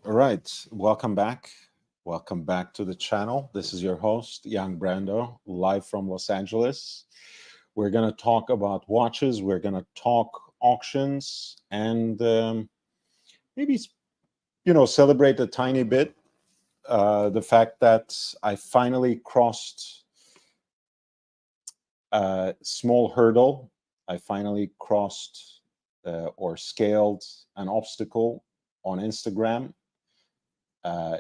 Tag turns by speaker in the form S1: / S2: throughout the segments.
S1: All right, welcome back. Welcome back to the channel. This is your host, Young Brando, live from Los Angeles. We're going to talk about watches, we're going to talk auctions, and maybe, celebrate a tiny bit the fact that I finally crossed a small hurdle. I finally crossed or scaled an obstacle on Instagram. Uh,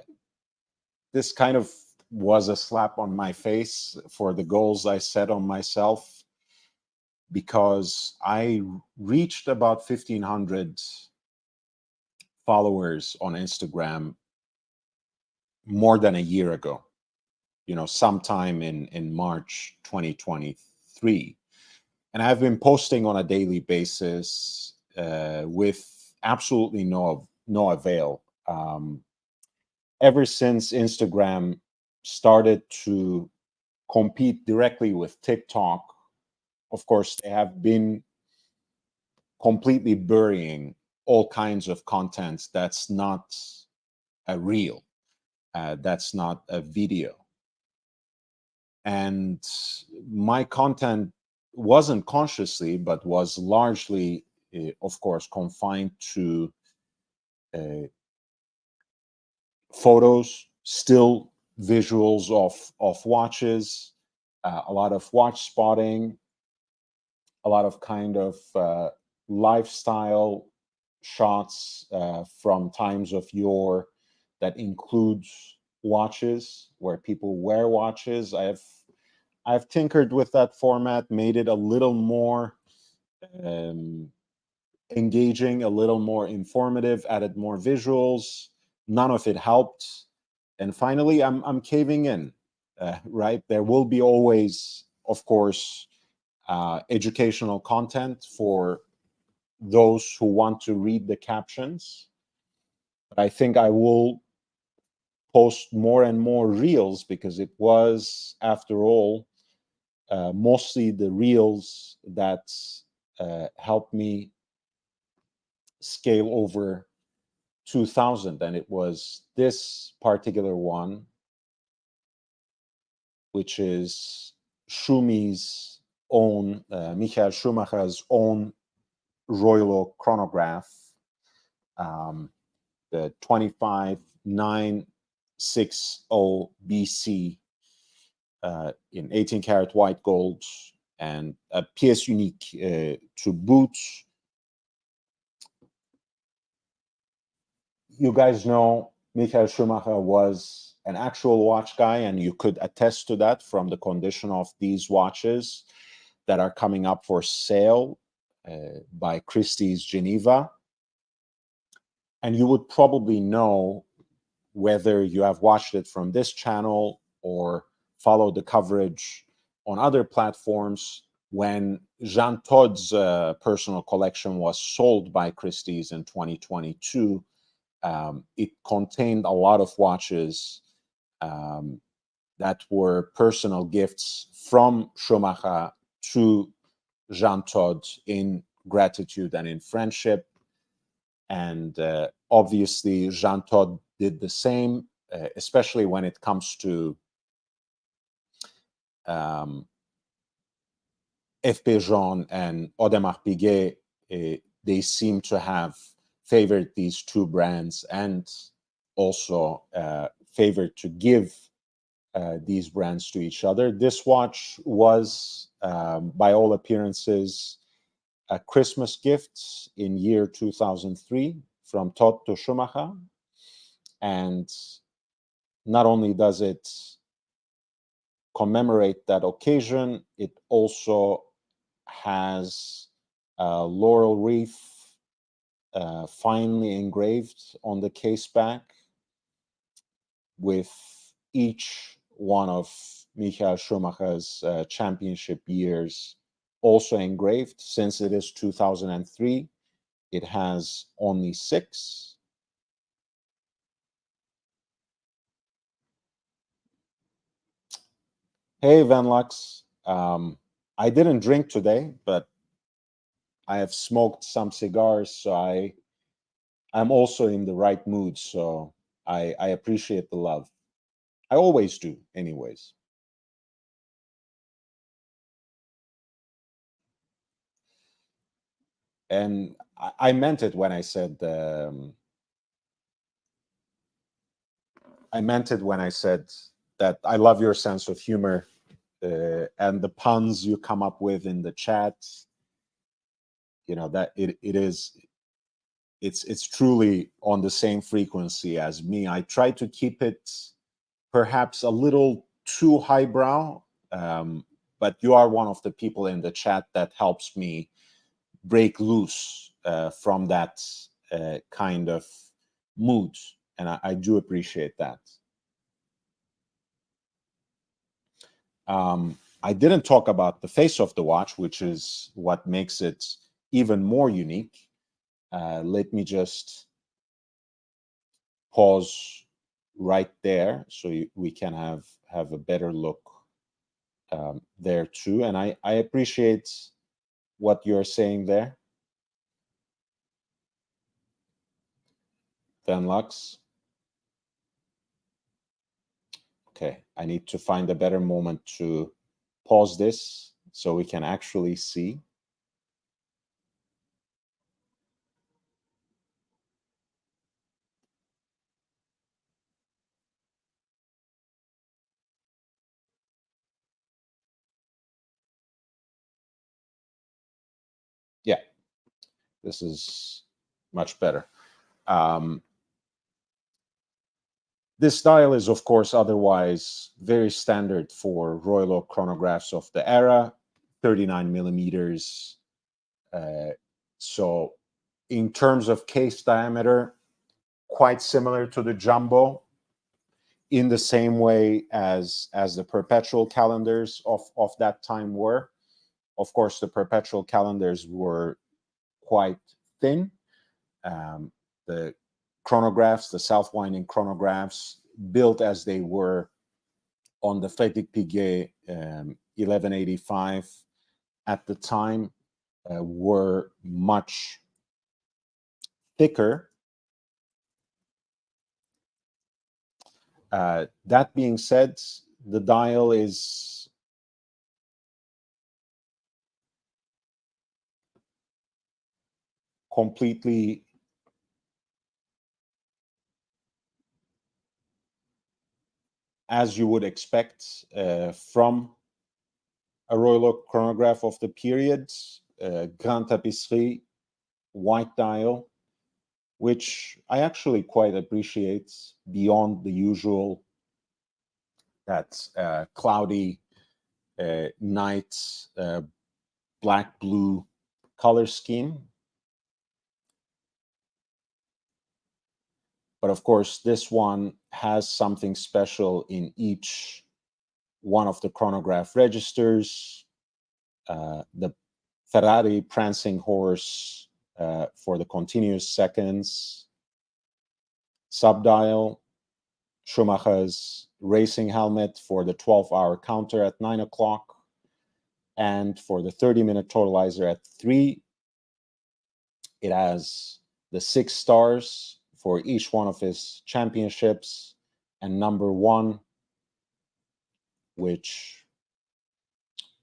S1: this kind of was a slap on my face for the goals I set on myself because I reached about 1,500 followers on Instagram more than a year ago, sometime in March 2023. And I've been posting on a daily basis with absolutely no avail. Ever since Instagram started to compete directly with TikTok, of course, they have been completely burying all kinds of content that's not a reel, that's not a video. And my content wasn't consciously, but was largely, of course, confined to uh, photos, still visuals of watches, a lot of watch spotting, a lot of kind of lifestyle shots from times of yore that includes watches where people wear watches. I've tinkered with that format, made it a little more um, engaging, a little more informative, added more visuals. None of it helped, and finally, I'm caving in. Right, there will be always, of course, educational content for those who want to read the captions. But I think I will post more and more reels because it was, after all, mostly the reels that helped me scale over 2000. And it was this particular one, which is Michael Schumacher's own Royal chronograph, the 25960 BC in 18 karat white gold, and a pièce unique to boot. You guys know Michael Schumacher was an actual watch guy, and you could attest to that from the condition of these watches that are coming up for sale by Christie's Geneva. And you would probably know, whether you have watched it from this channel or followed the coverage on other platforms, when Jean Todt's personal collection was sold by Christie's in 2022, it contained a lot of watches that were personal gifts from Schumacher to Jean Todt in gratitude and in friendship. And obviously, Jean Todt did the same, especially when it comes to F.P. Jean and Audemars Piguet. They seem to have favored these two brands, and also favored to give these brands to each other. This watch was, by all appearances, a Christmas gift in year 2003 from Todt to Schumacher. And not only does it commemorate that occasion, it also has a laurel wreath finely engraved on the case back, with each one of Michael Schumacher's championship years also engraved. Since it is 2003, it has only 6. Hey, Van Lux. I didn't drink today, but I have smoked some cigars, so I I'm also in the right mood, so I appreciate the love. I always do, anyways. And I meant it when I said I meant it when I said that I love your sense of humor, and the puns you come up with in the chat. You know that it is it's truly on the same frequency as me. I try to keep it perhaps a little too highbrow, but you are one of the people in the chat that helps me break loose from that kind of mood, and I do appreciate that. I didn't talk about the face of the watch, which is what makes it even more unique. Let me just pause right there so we can have a better look there too. And I appreciate what you're saying there, Then Lux. Okay, I need to find a better moment to pause this so we can actually see. Yeah, this is much better. This dial is, of course, otherwise very standard for Royal Oak chronographs of the era, 39 millimeters. So in terms of case diameter, quite similar to the Jumbo, in the same way as the perpetual calendars of that time were. Of course, the perpetual calendars were quite thin. The chronographs, the self-winding chronographs, built as they were on the Frédéric Piguet 1185 at the time, were much thicker. That being said, the dial is completely as you would expect from a Royal Oak chronograph of the period, Grand Tapisserie, white dial, which I actually quite appreciate beyond the usual that cloudy night black blue color scheme. But of course, this one has something special in each one of the chronograph registers. The Ferrari prancing horse for the continuous seconds, subdial, Schumacher's racing helmet for the 12-hour counter at 9 o'clock, and for the 30-minute totalizer at 3. It has the 6 stars for each one of his championships, and number 1, which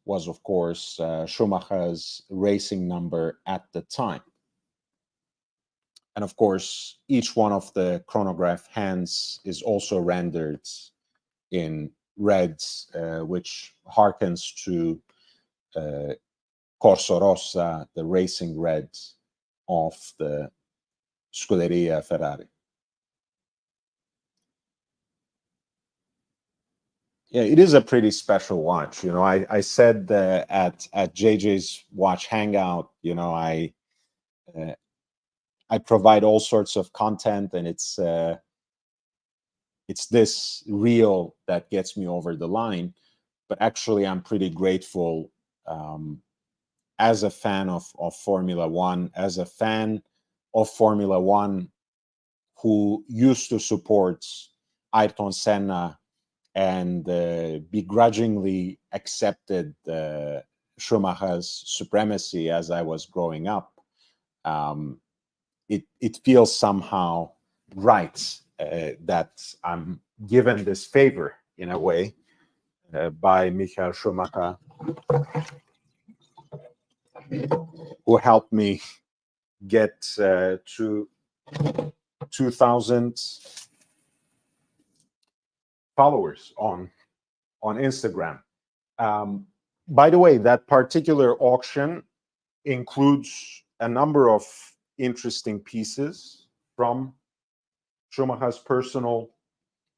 S1: was, of course, Schumacher's racing number at the time. And of course, each one of the chronograph hands is also rendered in reds, which harkens to Corso Rossa, the racing red of the Scuderia Ferrari. Yeah, it is a pretty special watch. You know, I said at JJ's Watch Hangout, you know, I provide all sorts of content, and it's this reel that gets me over the line. But actually, I'm pretty grateful as a fan of Formula One, as a fan of Formula One who used to support Ayrton Senna and begrudgingly accepted Schumacher's supremacy as I was growing up. it feels somehow right that I'm given this favor in a way by Michael Schumacher, who helped me get to 2,000 followers on Instagram. By the way, that particular auction includes a number of interesting pieces from Schumacher's personal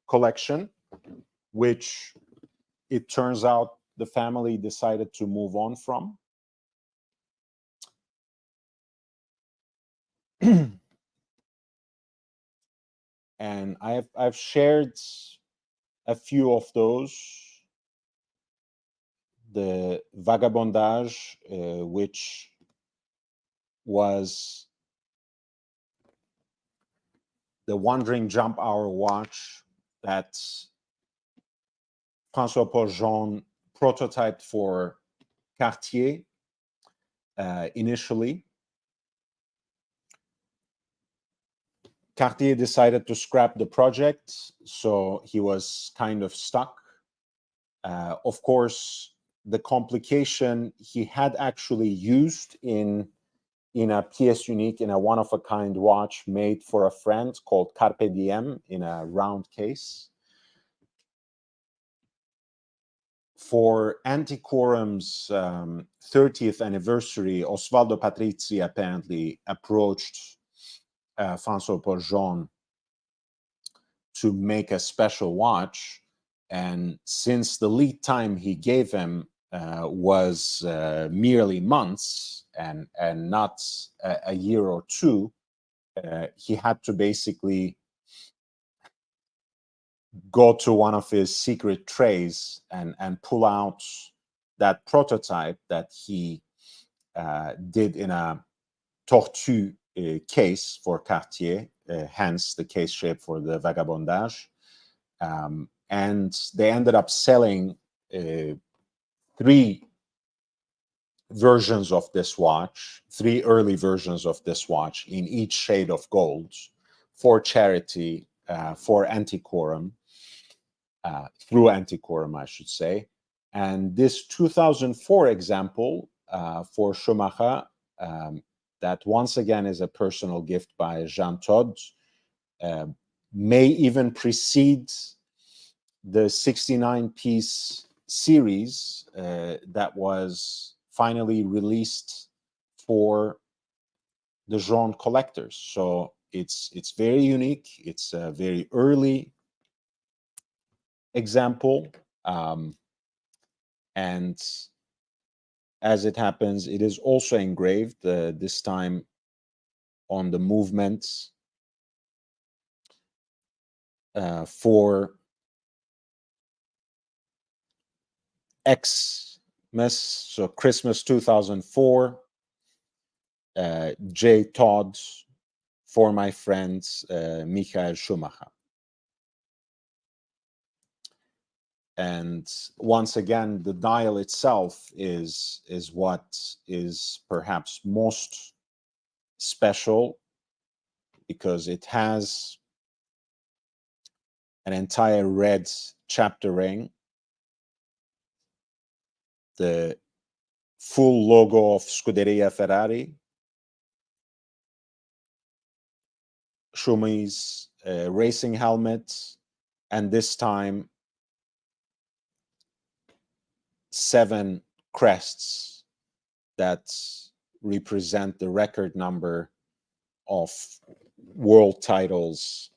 S1: collection, which it turns out the family decided to move on from. And I've shared a few of those. The Vagabondage, which was the Wandering Jump Hour watch that François-Paul Jean prototyped for Cartier initially. Cartier decided to scrap the project, so he was kind of stuck. Of course, the complication he had actually used in a pièce unique, in a one-of-a-kind watch made for a friend called Carpe Diem in a round case. For Antiquorum's 30th anniversary, Osvaldo Patrizzi apparently approached François-Paul Jean to make a special watch. And since the lead time he gave him was merely months and not a year or two, he had to basically go to one of his secret trays and pull out that prototype that he did in a tortue case for Cartier, hence the case shape for the Vagabondage. And they ended up selling 3 versions of this watch, 3 early versions of this watch in each shade of gold for charity, for Antiquorum, through Antiquorum, I should say. And this 2004 example for Schumacher, that once again is a personal gift by Jean Todt, may even precede the 69-piece series that was finally released for the Jean collectors. So it's very unique. It's a very early example, and as it happens, it is also engraved this time on the movements for Xmas, so Christmas 2004, J. Todd, for my friends, Michael Schumacher. And once again, the dial itself is what is perhaps most special, because it has an entire red chapter ring, the full logo of Scuderia Ferrari, Schumi's racing helmet, and this time 7 crests that represent the record number of world titles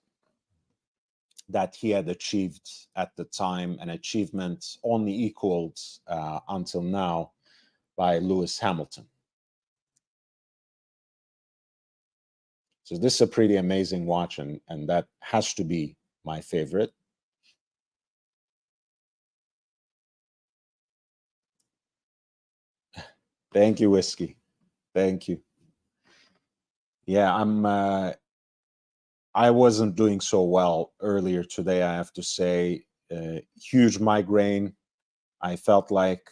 S1: that he had achieved at the time, an achievement only equaled until now by Lewis Hamilton. So this is a pretty amazing watch, and that has to be my favorite. Thank you, Whiskey. Thank you. Yeah, I wasn't doing so well earlier today, I have to say. Huge migraine. I felt like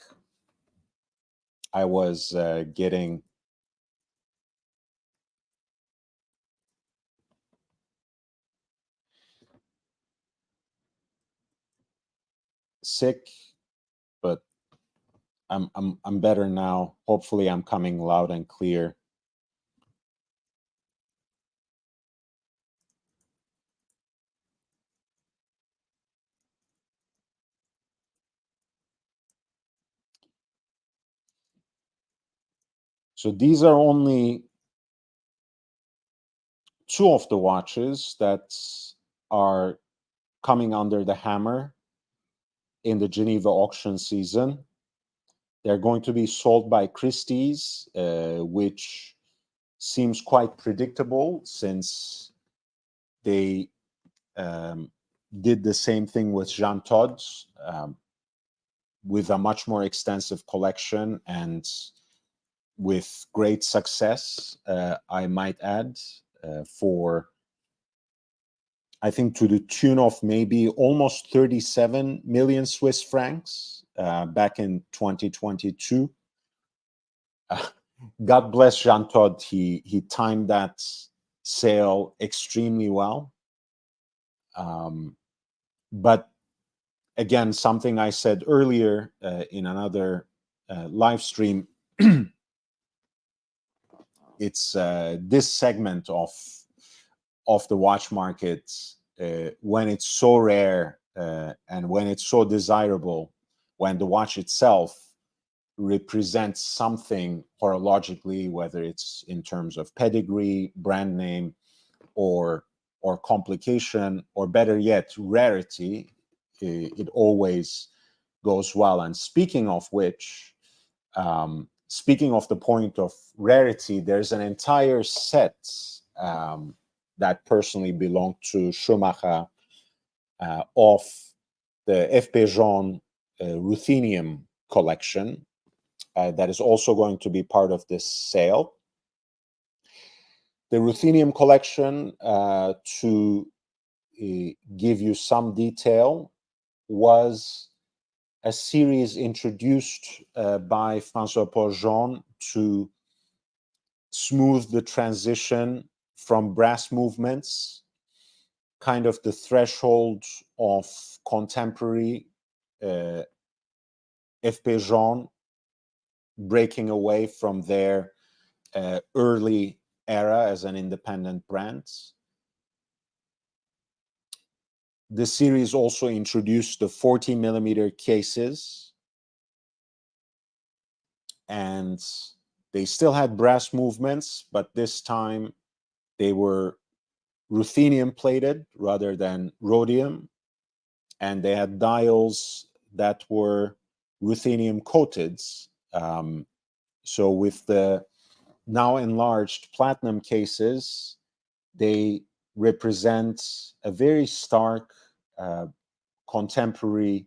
S1: I was getting sick, but I'm better now. Hopefully I'm coming loud and clear. So these are only two of the watches that are coming under the hammer in the Geneva auction season. They're going to be sold by Christie's, which seems quite predictable since they did the same thing with Jean Todt's, with a much more extensive collection and with great success, I might add, for I think to the tune of maybe almost 37 million Swiss francs back in 2022. God bless Jean Todt. He timed that sale extremely well. But again, something I said earlier in another live stream, it's this segment of the watch market, when it's so rare and when it's so desirable, when the watch itself represents something horologically, whether it's in terms of pedigree, brand name, or complication, or better yet, rarity, it always goes well. And speaking of which, speaking of the point of rarity, there's an entire set that personally belonged to Schumacher of the FP Jaune Ruthenium collection that is also going to be part of this sale. The Ruthenium collection, to give you some detail, was a series introduced by François-Paul Jean to smooth the transition from brass movements, kind of the threshold of contemporary FP Jaune, breaking away from their early era as an independent brand. The series also introduced the 40mm cases, and they still had brass movements, but this time they were ruthenium plated rather than rhodium, and they had dials that were ruthenium coated. So with the now enlarged platinum cases, they represent a very stark contemporary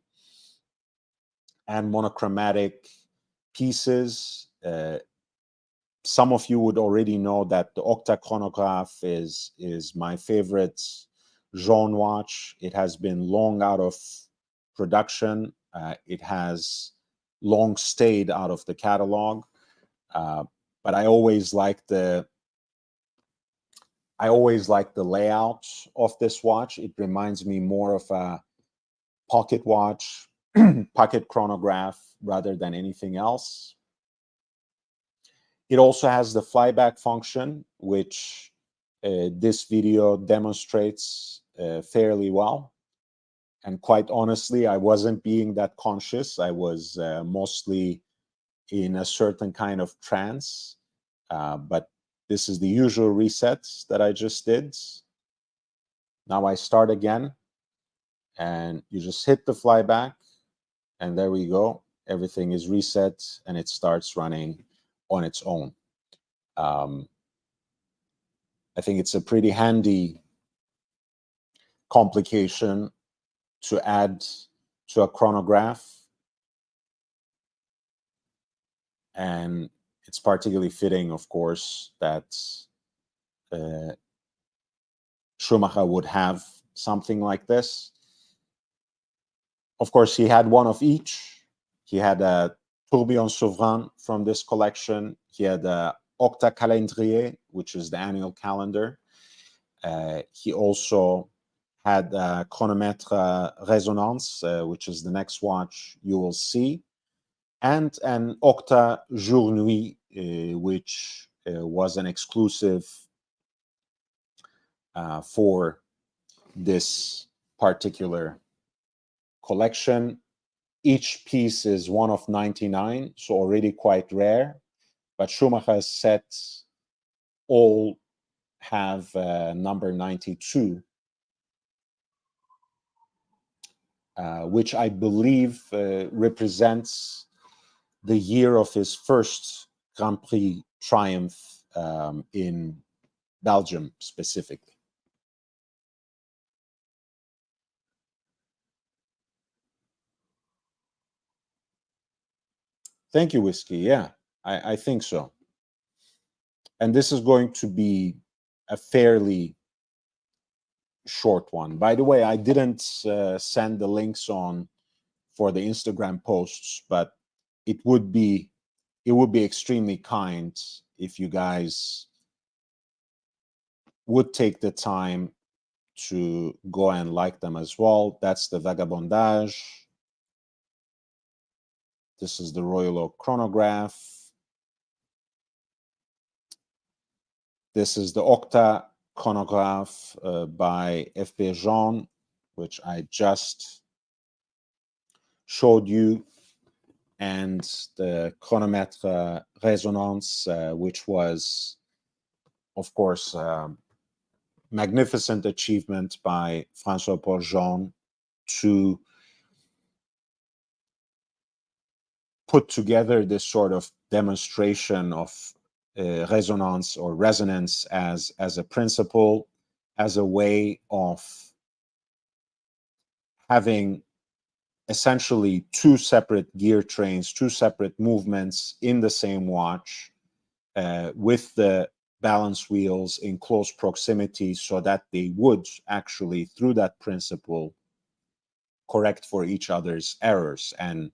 S1: and monochromatic pieces. Some of you would already know that the Octa chronograph is my favorite Jaune watch. It has been long out of production. It has long stayed out of the catalog. But I always like the layout of this watch. It reminds me more of a pocket watch, pocket chronograph, rather than anything else. It also has the flyback function, which this video demonstrates fairly well. And quite honestly, I wasn't being that conscious. I was mostly in a certain kind of trance. But this is the usual resets that I just did. Now I start again, and you just hit the flyback, and there we go. Everything is reset, and it starts running on its own. I think it's a pretty handy complication to add to a chronograph, and it's particularly fitting, of course, that Schumacher would have something like this. Of course, he had one of each. He had a Tourbillon Souverain from this collection. He had a Octa Calendrier, which is the annual calendar. He also had chronomètre résonance, which is the next watch you will see, and an Octa Jour-Nuit, which was an exclusive for this particular collection. Each piece is one of 99, so already quite rare, but Schumacher's sets all have number 92, which I believe represents the year of his first Grand Prix triumph in Belgium specifically. Thank you, Whiskey. Yeah, I think so. And this is going to be a fairly short one. By the way, I didn't send the links on for the Instagram posts, but it would be extremely kind if you guys would take the time to go and like them as well. That's the Vagabondage. This is the Royal Oak Chronograph. This is the Octa Chronograph by F.P. Jean, which I just showed you, and the Chronomètre Résonance, which was, of course, magnificent achievement by François-Paul Jean to put together this sort of demonstration of resonance or resonance as a principle, as a way of having essentially two separate gear trains, two separate movements in the same watch, with the balance wheels in close proximity, so that they would actually, through that principle, correct for each other's errors. And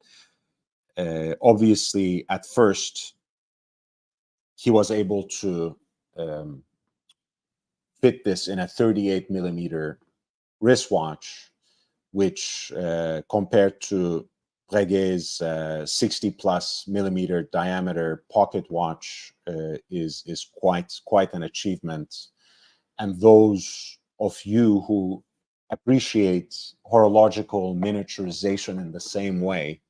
S1: obviously, at first, he was able to fit this in a 38 millimeter wristwatch, which compared to Breguet's 60 plus millimeter diameter pocket watch is quite an achievement. And those of you who appreciate horological miniaturization in the same way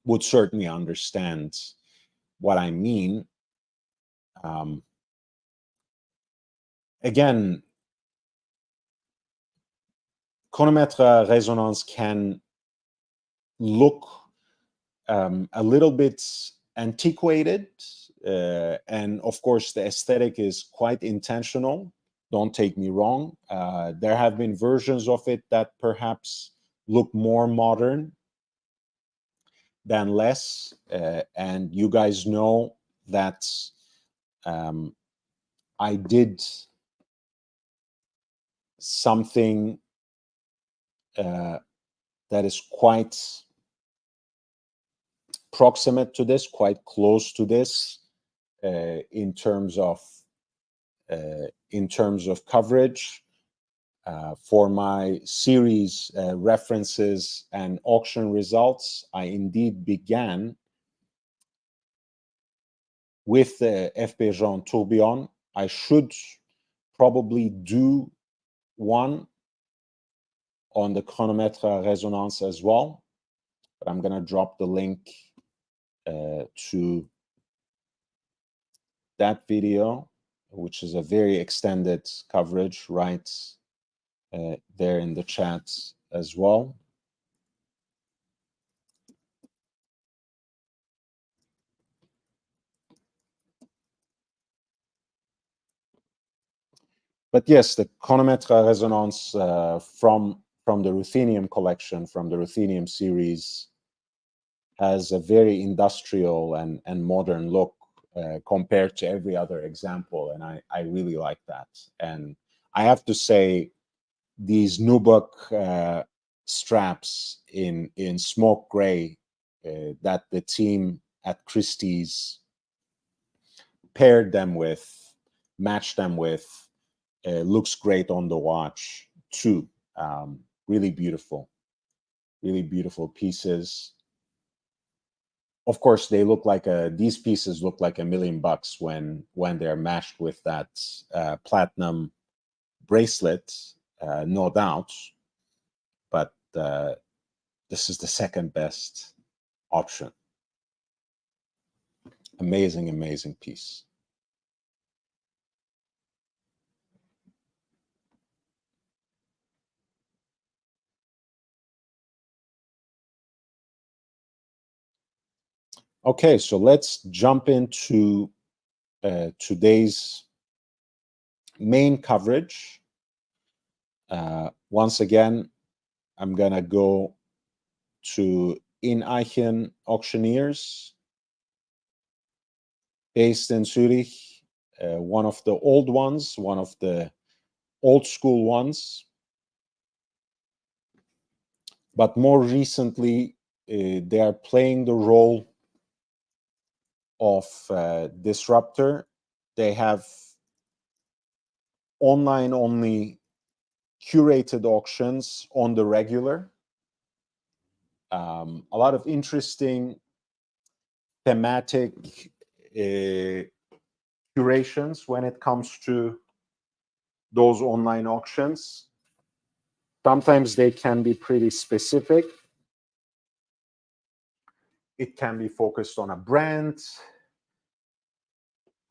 S1: would certainly understand what I mean. Again, chronomètre résonance can look a little bit antiquated, and of course the aesthetic is quite intentional. Don't take me wrong. There have been versions of it that perhaps look more modern than less, and you guys know that I did something that is quite proximate to this, quite close to this, in terms of coverage. For my series references and auction results, I indeed began with the F.P. Jean Tourbillon. I should probably do one on the Chronomètre Résonance as well, but I'm going to drop the link to that video, which is a very extended coverage, right there in the chat as well. But yes, the Chronomètre Résonance from the Ruthenium collection, from the Ruthenium series, has a very industrial and modern look compared to every other example, and I really like that. And I have to say, these Nubuck straps in smoke gray that the team at Christie's paired them with, matched them with, looks great on the watch too. Really beautiful pieces. Of course, they look like these pieces look like $1 million when they're matched with that platinum bracelet, no doubt. But this is the second best option. Amazing piece. Okay, so let's jump into today's main coverage. Once again, I'm gonna go to Ineichen auctioneers based in Zurich, one of the old ones, one of the old school ones. But more recently, they are playing the role of disruptor. They have online only curated auctions on the regular. A lot of interesting thematic curations when it comes to those online auctions. Sometimes they can be pretty specific. It can be focused on a brand,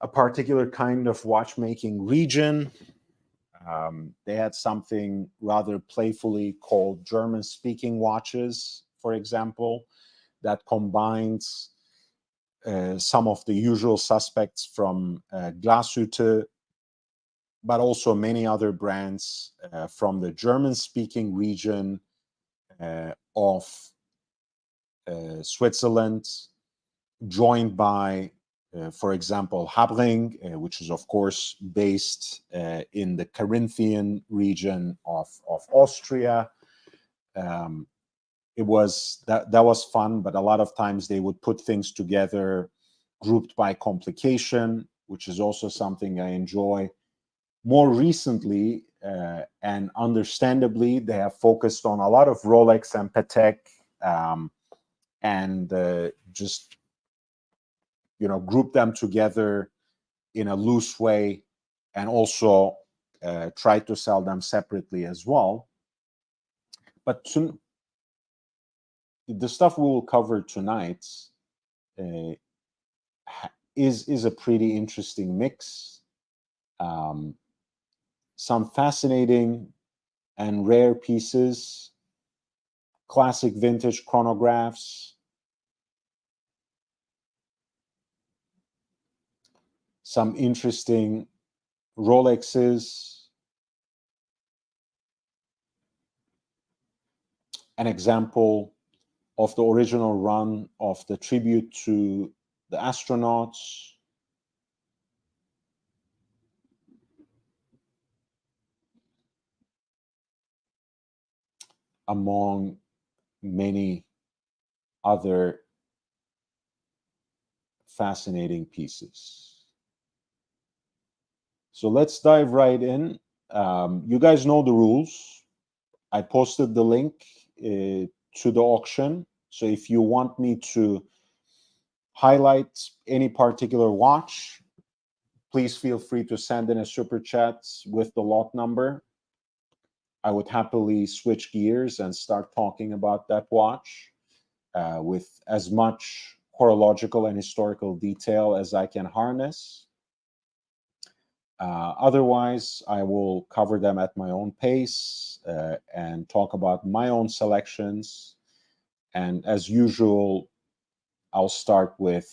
S1: a particular kind of watchmaking region. They had something rather playfully called German-speaking watches, for example, that combines some of the usual suspects from Glashütte, but also many other brands from the German-speaking region of Switzerland, joined by, for example, Habring, which is of course based in the Carinthian region of Austria. It was that was fun, but a lot of times they would put things together grouped by complication, which is also something I enjoy. More recently, and understandably, they have focused on a lot of Rolex and Patek, and just group them together in a loose way, and also try to sell them separately as well. But the stuff we will cover tonight is a pretty interesting mix. Some fascinating and rare pieces, classic vintage chronographs, some interesting Rolexes, an example of the original run of the tribute to the astronauts, among many other fascinating pieces. So let's dive right in. You guys know the rules. I posted the link to the auction. So if you want me to highlight any particular watch, please feel free to send in a super chat with the lot number. I would happily switch gears and start talking about that watch with as much chronological and historical detail as I can harness. Otherwise, I will cover them at my own pace and talk about my own selections. And as usual, I'll start with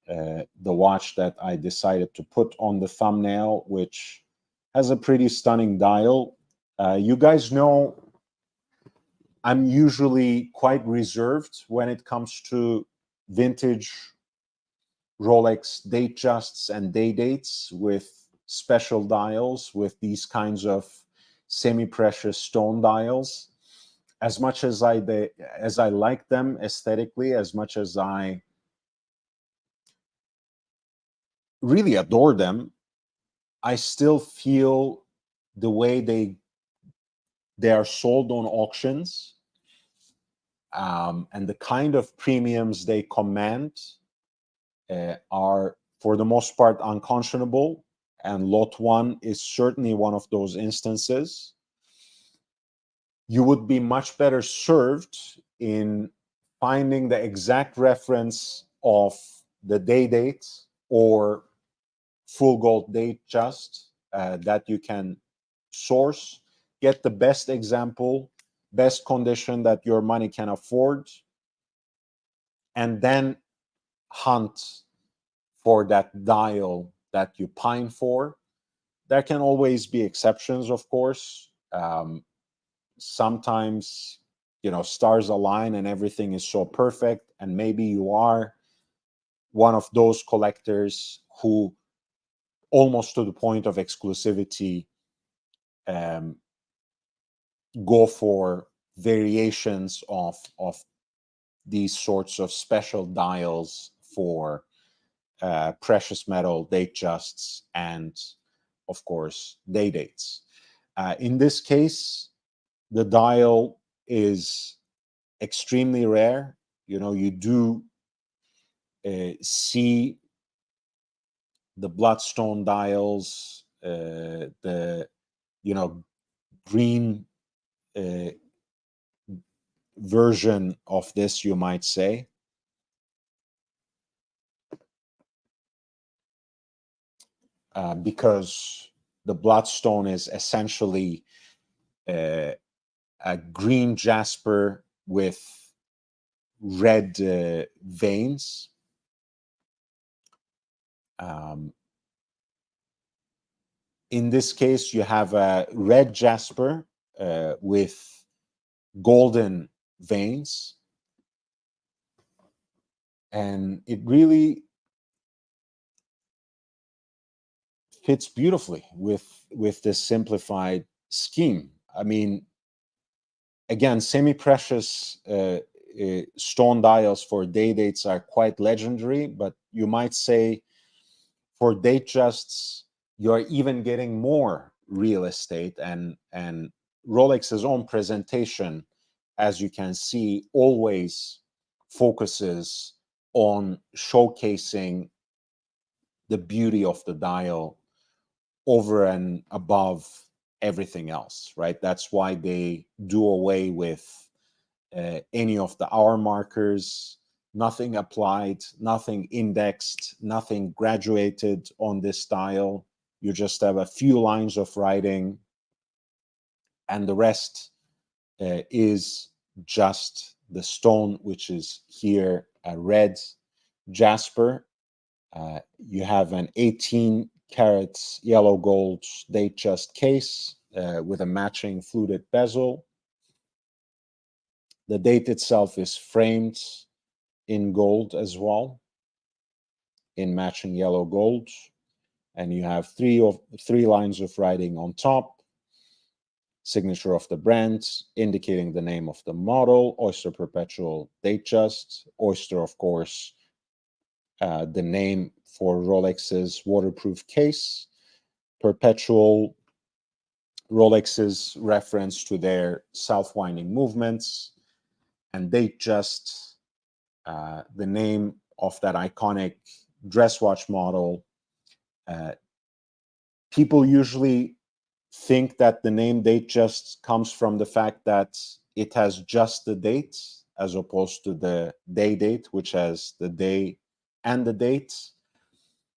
S1: the watch that I decided to put on the thumbnail, which has a pretty stunning dial. You guys know I'm usually quite reserved when it comes to vintage Rolex Datejusts and day dates with special dials, with these kinds of semi-precious stone dials. As much as I like them aesthetically, as much as I really adore them, I still feel the way they are sold on auctions, and the kind of premiums they command are, for the most part, unconscionable. And lot one is certainly one of those instances. You would be much better served in finding the exact reference of the day date or full gold date just that you can source, get the best example, best condition that your money can afford, and then hunt for that dial that you pine for. There can always be exceptions, of course. Sometimes, stars align and everything is so perfect, and maybe you are one of those collectors who, almost to the point of exclusivity, um, go for variations of these sorts of special dials for precious metal date justs and, of course, day dates. In this case, the dial is extremely rare. You do see the bloodstone dials, the green uh, version of this, you might say. Because the bloodstone is essentially a green jasper with red veins. In this case, you have a red jasper with golden veins, and it really fits beautifully with this simplified scheme. I mean, again, semi-precious stone dials for day dates are quite legendary, but you might say for date justs, you're even getting more real estate, and Rolex's own presentation, as you can see, always focuses on showcasing the beauty of the dial over and above everything else, right? That's why they do away with any of the hour markers, nothing applied, nothing indexed, nothing graduated on this dial. You just have a few lines of writing, and the rest is just the stone, which is here a red jasper. You have an 18 carats yellow gold date just case with a matching fluted bezel. The date itself is framed in gold as well, in matching yellow gold, and you have three lines of writing on top. Signature of the brand, indicating the name of the model, Oyster Perpetual Datejust. Oyster, of course, the name for Rolex's waterproof case. Perpetual, Rolex's reference to their self-winding movements. And Datejust, the name of that iconic dress watch model. People usually think that the name date just comes from the fact that it has just the date, as opposed to the day date, which has the day and the date.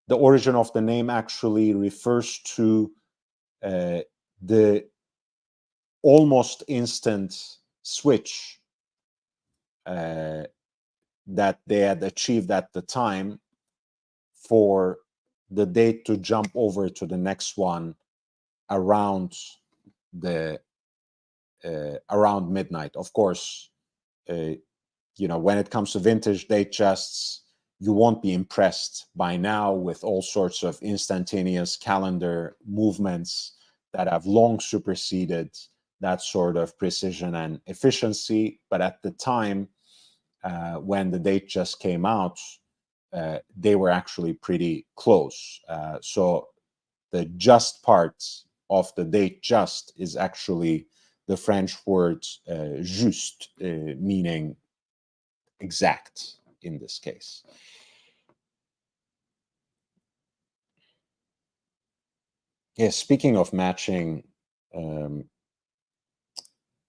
S1: The origin of the name actually refers to the almost instant switch that they had achieved at the time for the date to jump over to the next one around the around midnight. Of course, when it comes to vintage date justs, you won't be impressed by now with all sorts of instantaneous calendar movements that have long superseded that sort of precision and efficiency. But at the time, when the date just came out, they were actually pretty close. So the just part of the date just is actually the French word juste, meaning exact in this case. Yeah, speaking of matching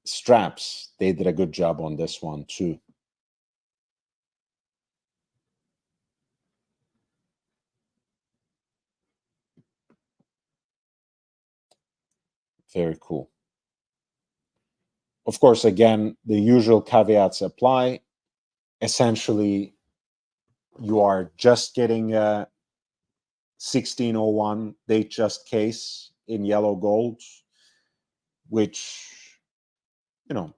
S1: straps, they did a good job on this one too. Very cool. Of course, again, the usual caveats apply. Essentially, you are just getting a 1601 date just case in yellow gold, which, you know,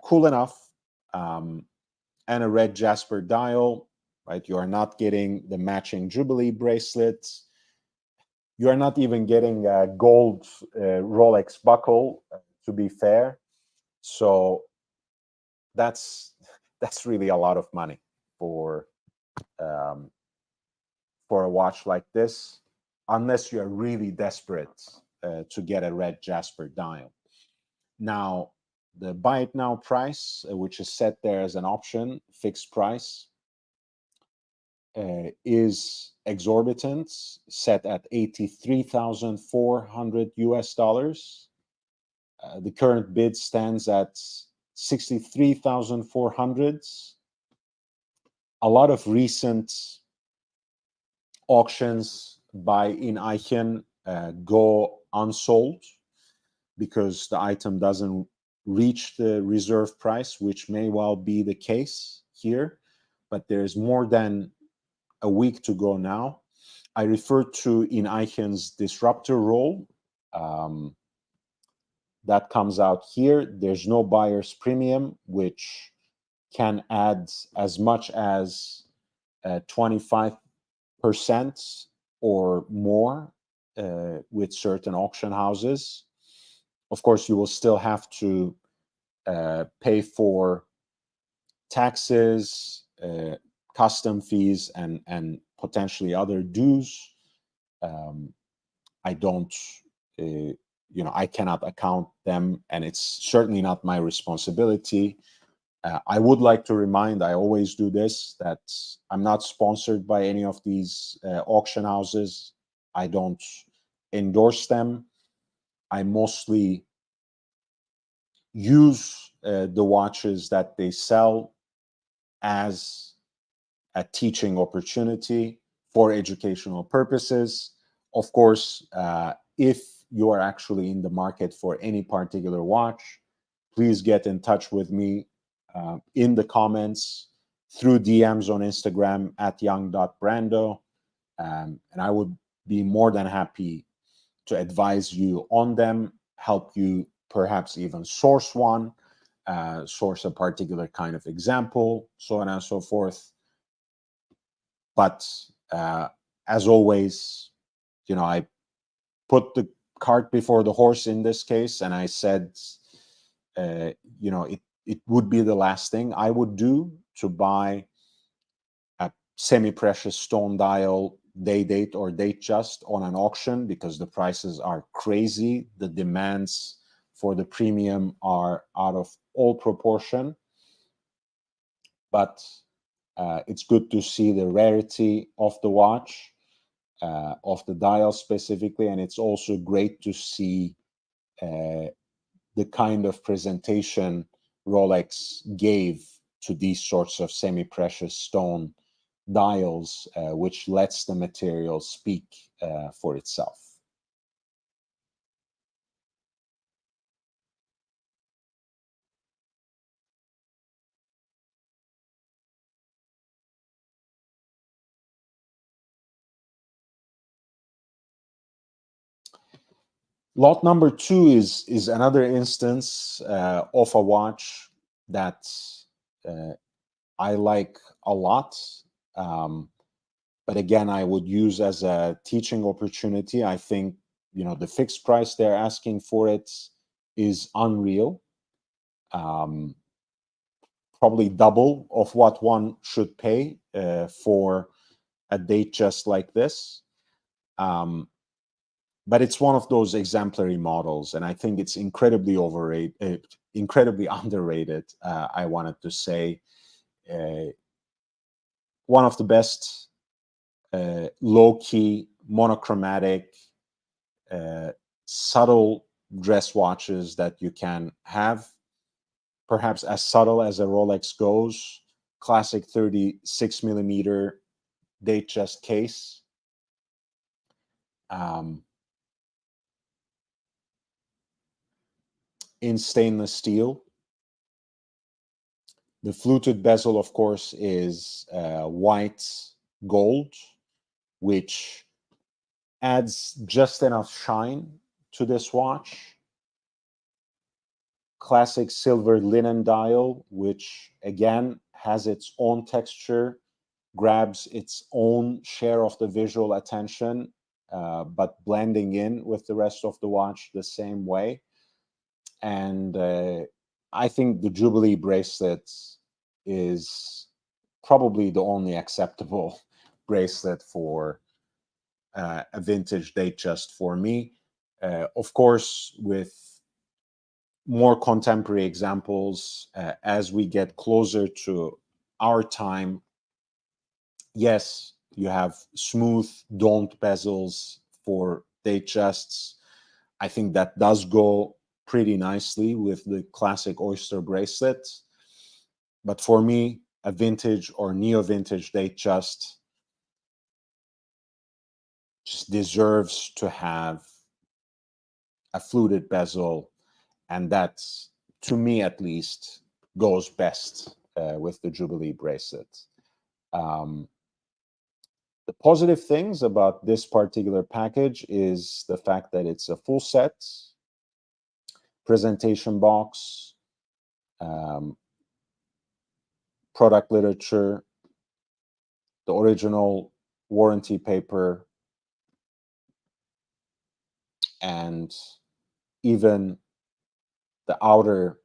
S1: cool enough. And a red Jasper dial, right? You are not getting the matching Jubilee bracelets. You are not even getting a gold Rolex buckle, to be fair. So that's really a lot of money for um, for a watch like this, unless you are really desperate to get a red Jasper dial. Now, the buy it now price, which is set there as an option, fixed price, is exorbitant, set at 83,400 US dollars. The current bid stands at 63,400. A lot of recent auctions by Ineichen go unsold because the item doesn't reach the reserve price, which may well be the case here. But there's more than a week to go now. I refer to Ineichen's disruptor roll. That comes out here. There's no buyer's premium, which can add as much as 25% or more with certain auction houses. Of course, you will still have to pay for taxes, custom fees, and potentially other dues. I don't, I cannot account them, and it's certainly not my responsibility. I would like to remind, I always do this, that I'm not sponsored by any of these auction houses. I don't endorse them. I mostly use the watches that they sell as a teaching opportunity for educational purposes. Of course, if you are actually in the market for any particular watch, please get in touch with me in the comments, through DMs on Instagram at young.brando. And I would be more than happy to advise you on them, help you perhaps even source one, source a particular kind of example, so on and so forth. But as always, I put the cart before the horse in this case, and I said, it would be the last thing I would do to buy a semi-precious stone dial day date or date just on an auction, because the prices are crazy. The demands for the premium are out of all proportion. But it's good to see the rarity of the watch, of the dial specifically, and it's also great to see the kind of presentation Rolex gave to these sorts of semi-precious stone dials, which lets the material speak for itself. Lot number 2 is another instance of a watch that I like a lot. But again, I would use as a teaching opportunity. I think, the fixed price they're asking for it is unreal. Probably double of what one should pay for a date just like this. but it's one of those exemplary models, and I think it's incredibly overrated, incredibly underrated. I wanted to say uh, one of the best low-key, monochromatic, uh, subtle dress watches that you can have. Perhaps as subtle as a Rolex goes. Classic 36 millimeter Datejust case. Um, in stainless steel. The fluted bezel, of course, is white gold, which adds just enough shine to this watch. Classic silver linen dial, which again has its own texture, grabs its own share of the visual attention, but blending in with the rest of the watch the same way. And I think the Jubilee bracelet is probably the only acceptable bracelet for a vintage Datejust for me. Of course, with more contemporary examples, as we get closer to our time, yes, you have smooth domed bezels for Datejusts. I think that does go pretty nicely with the classic oyster bracelet. But for me, a vintage or neo-vintage Datejust just deserves to have a fluted bezel, and that's, to me at least, goes best with the Jubilee bracelet. Um, the positive things about this particular package is the fact that it's a full set, presentation box, um, product literature, the original warranty paper, and even the outer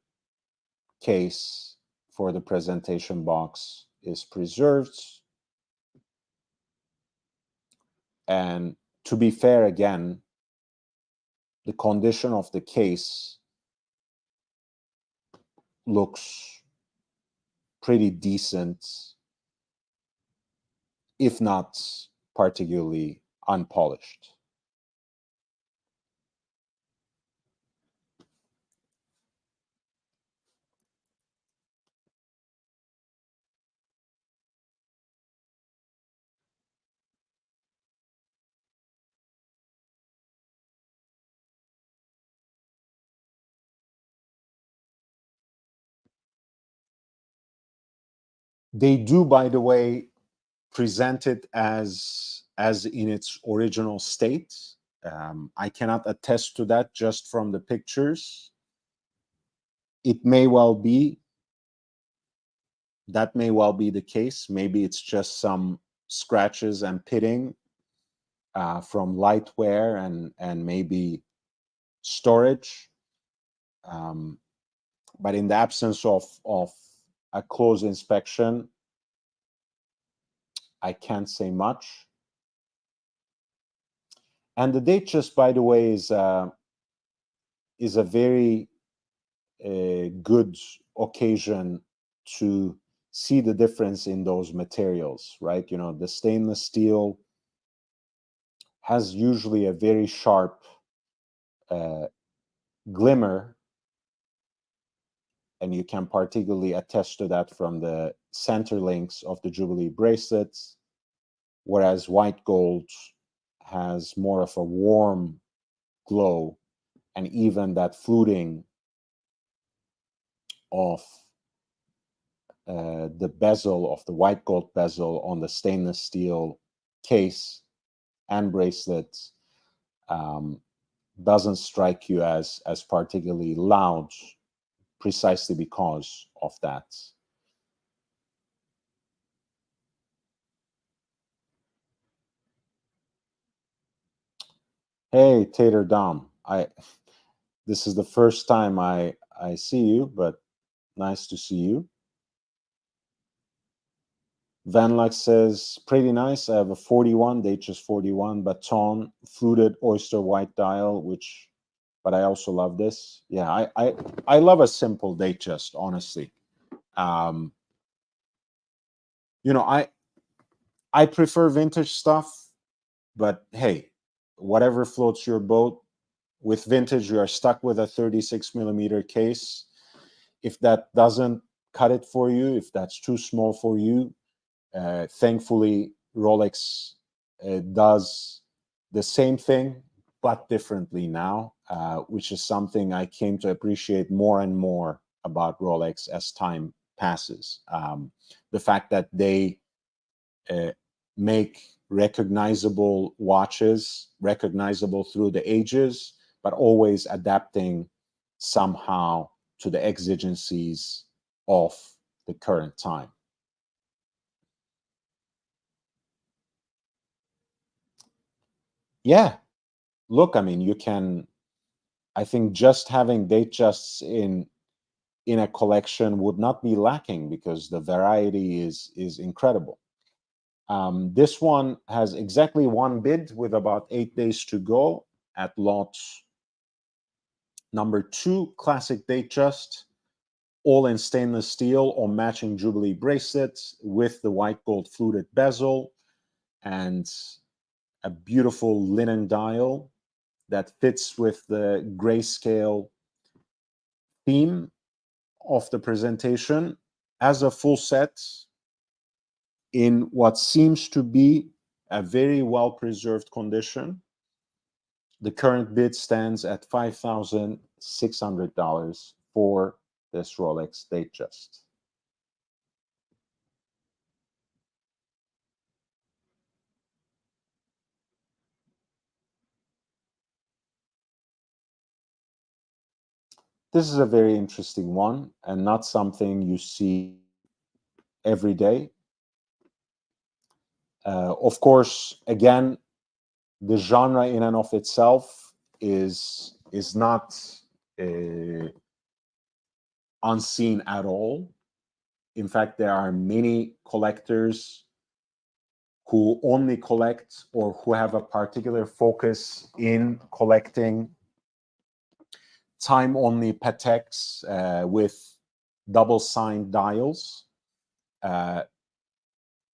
S1: case for the presentation box is preserved. And to be fair, again, the condition of the case looks pretty decent, if not particularly unpolished. They do, by the way, present it as in its original state. I cannot attest to that just from the pictures. It may well be, that may well be the case. Maybe it's just some scratches and pitting from light wear and maybe storage. Um, but in the absence of a close inspection, I can't say much. And the Datejust, by the way, is a very good occasion to see the difference in those materials, right? You know, the stainless steel has usually a very sharp uh, glimmer, and you can particularly attest to that from the center links of the Jubilee bracelets, whereas white gold has more of a warm glow, and even that fluting of the bezel of the white gold bezel on the stainless steel case and bracelets doesn't strike you as particularly loud, precisely because of that. Hey, Tater Dom, this is the first time I see you, but nice to see you. Vanlux says, pretty nice. I have a 41, Datejust 41, Baton, fluted oyster white dial, but I also love this. Yeah, I love a simple Datejust, honestly. Um, you know, I prefer vintage stuff, but hey, whatever floats your boat. With vintage, you are stuck with a 36 millimeter case. If that doesn't cut it for you, if that's too small for you, thankfully, Rolex does the same thing, but differently now, which is something I came to appreciate more and more about Rolex as time passes. The fact that they uh, make recognizable watches, recognizable through the ages, but always adapting somehow to the exigencies of the current time. Yeah, look, I mean, you can. I think just having Datejusts in a collection would not be lacking because the variety is incredible. This one has exactly one bid with about 8 days to go at lot number 2, classic Datejust, all in stainless steel or matching Jubilee bracelets with the white gold fluted bezel and a beautiful linen dial that fits with the grayscale theme of the presentation as a full set in what seems to be a very well preserved condition. The current bid stands at $5,600 for this Rolex Datejust. This is a very interesting one and not something you see every day. Of course, again, the genre in and of itself is not uh, unseen at all. In fact, there are many collectors who only collect or who have a particular focus in collecting time only Pateks with double signed dials. Uh,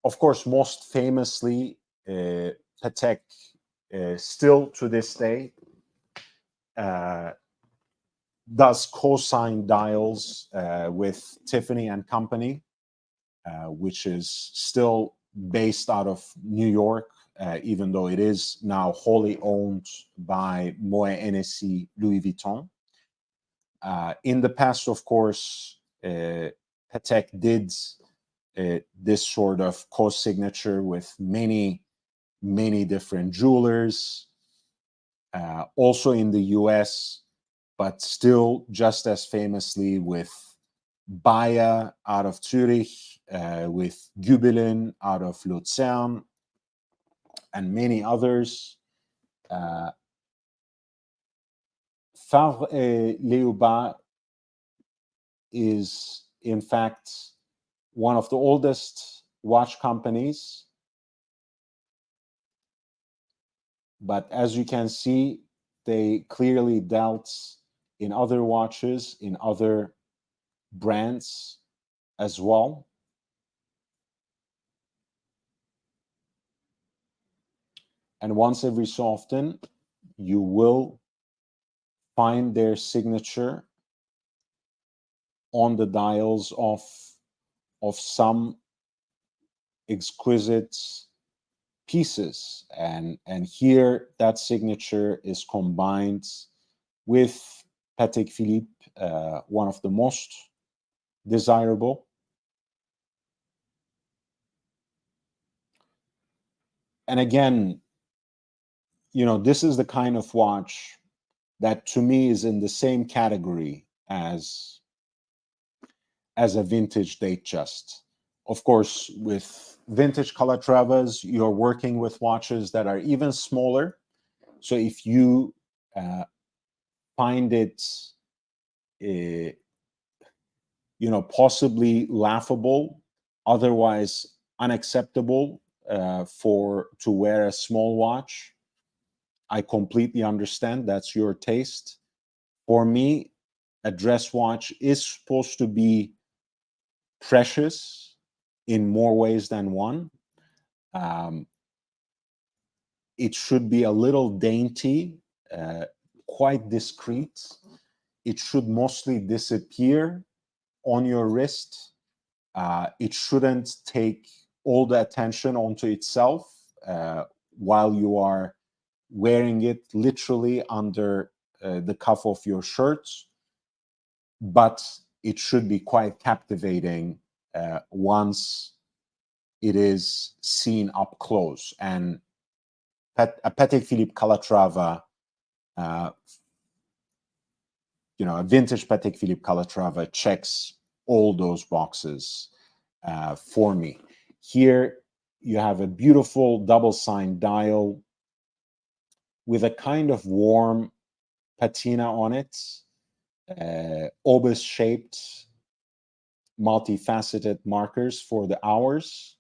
S1: of course, most famously, Patek still to this day uh, does co-sign dials with Tiffany and Company, which is still based out of New York, even though it is now wholly owned by Moët Hennessy Louis Vuitton. In the past, of course, Patek did this sort of co-signature with many different jewelers, also in the US, but still just as famously with Bayer out of Zurich, with Gubelin out of Luzern, and many others. Uh, Favre et Léoba is, in fact, one of the oldest watch companies. But as you can see, they clearly dealt in other watches, in other brands as well. And once every so often, you will find their signature on the dials of some exquisite pieces. And here that signature is combined with Patek Philippe, one of the most desirable. And again, this is the kind of watch that to me is in the same category as a vintage Datejust. Of course, with vintage Calatravas, you're working with watches that are even smaller. So if you find it, possibly laughable, otherwise unacceptable to wear a small watch. I completely understand. That's your taste. For me, a dress watch is supposed to be precious in more ways than one. Um, it should be a little dainty, quite discreet. It should mostly disappear on your wrist. It shouldn't take all the attention onto itself while you are wearing it literally under the cuff of your shirt, but it should be quite captivating once it is seen up close. And a Patek Philippe Calatrava, a vintage Patek Philippe Calatrava checks all those boxes for me. Here you have a beautiful double sign dial with a kind of warm patina on it, obus-shaped, multifaceted markers for the hours,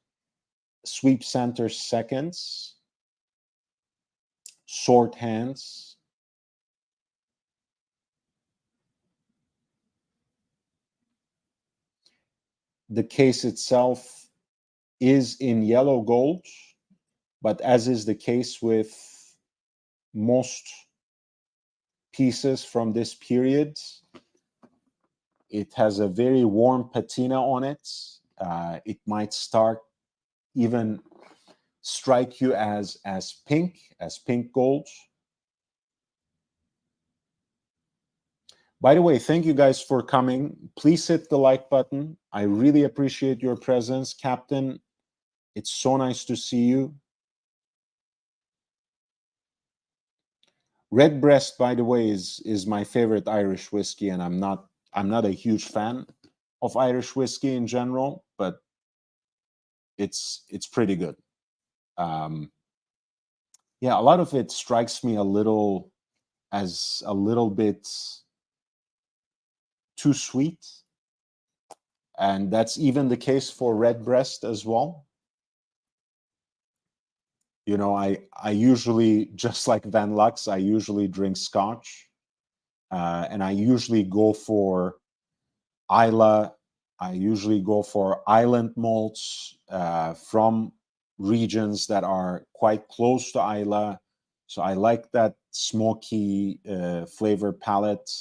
S1: sweep center seconds, short hands. The case itself is in yellow gold, but as is the case with most pieces from this period, it has a very warm patina on it. It might even strike you as pink gold. By the way, thank you guys for coming. Please hit the like button. I really appreciate your presence, Captain. It's so nice to see you. Redbreast, by the way, is my favorite Irish whiskey, and I'm not a huge fan of Irish whiskey in general, but it's pretty good. Yeah, a lot of it strikes me as a little bit too sweet, and that's even the case for Redbreast as well. I usually, just like Van Lux, I usually drink Scotch, and I usually go for Islay. I usually go for island malts from regions that are quite close to Islay. So I like that smoky flavor palette.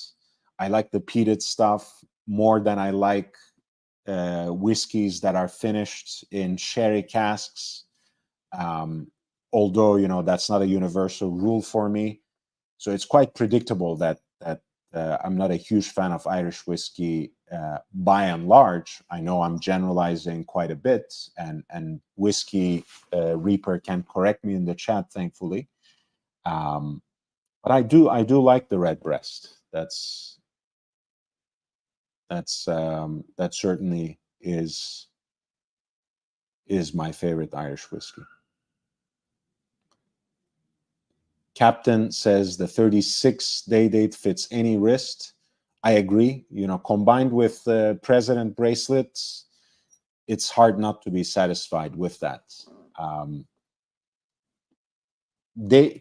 S1: I like the peated stuff more than I like whiskeys that are finished in sherry casks. Although that's not a universal rule for me, so it's quite predictable that I'm not a huge fan of Irish whiskey by and large. I know I'm generalizing quite a bit, and Whiskey Reaper can correct me in the chat, thankfully. But I do like the Redbreast. That certainly is my favorite Irish whiskey. Captain says the 36-day date fits any wrist. I agree. Combined with the president bracelets, it's hard not to be satisfied with that.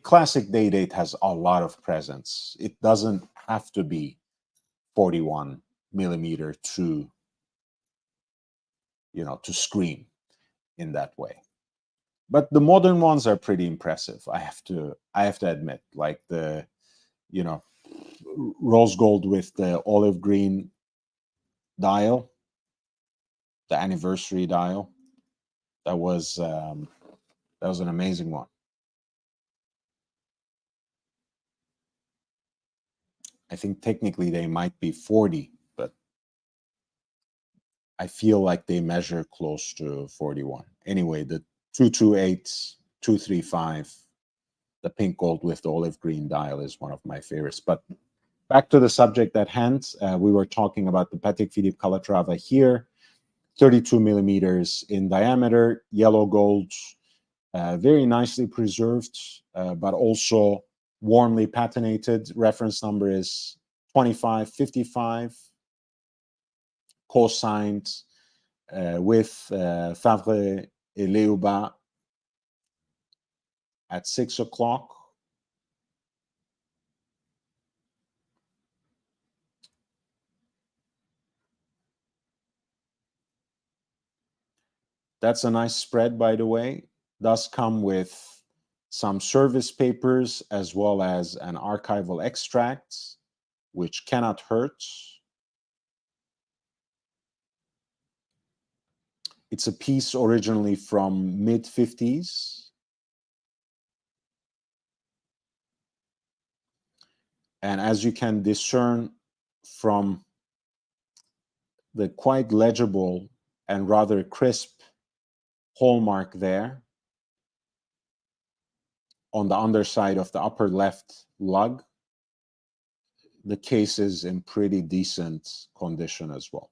S1: Classic day date has a lot of presence. It doesn't have to be 41 millimeter to scream in that way. But the modern ones are pretty impressive. I have to admit, like the rose gold with the olive green dial, the anniversary dial. That was an amazing one. I think technically they might be 40, but I feel like they measure close to 41. Anyway, the 228, 235, the pink gold with the olive green dial is one of my favorites. But back to the subject at hand, we were talking about the Patek Philippe Calatrava here, 32 millimeters in diameter, yellow gold, very nicely preserved, but also warmly patinated. Reference number is 2555, co-signed with Favre Eleuba at 6 o'clock. That's a nice spread, by the way. Does come with some service papers as well as an archival extract, which cannot hurt. It's a piece originally from mid-50s. And as you can discern from the quite legible and rather crisp hallmark there on the underside of the upper left lug, the case is in pretty decent condition as well.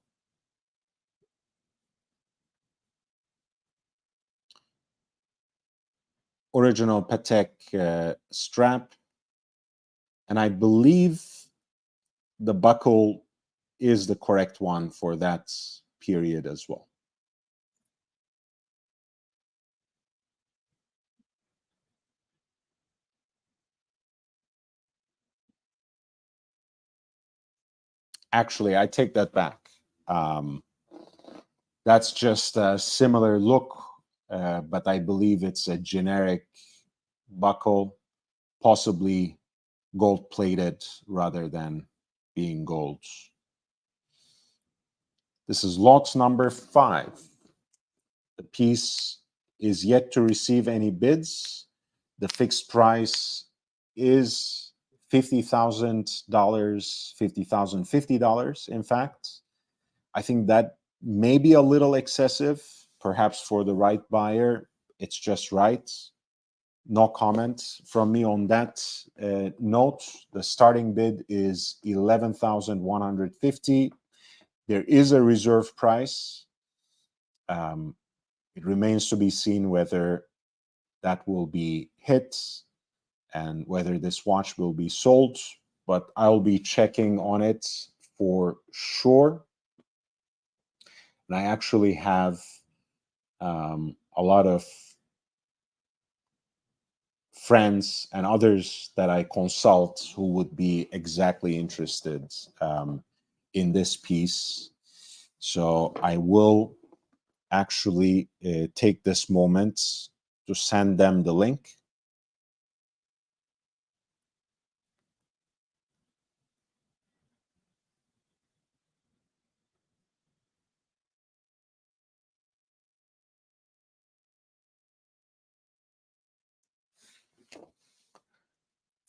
S1: Original Patek strap, and I believe the buckle is the correct one for that period as well. Actually, I take that back. That's just a similar look, but I believe it's a generic buckle, possibly gold-plated rather than being gold. This is lot number 5. The piece is yet to receive any bids. The fixed price is $50,000, $50,050, in fact. I think that may be a little excessive, perhaps for the right buyer. It's just right. No comment from me on that note. The starting bid is $11,150. There is a reserve price. It remains to be seen whether that will be hit and whether this watch will be sold, but I'll be checking on it for sure. And I actually have a lot of friends and others that I consult who would be exactly interested in this piece. So I will actually take this moment to send them the link.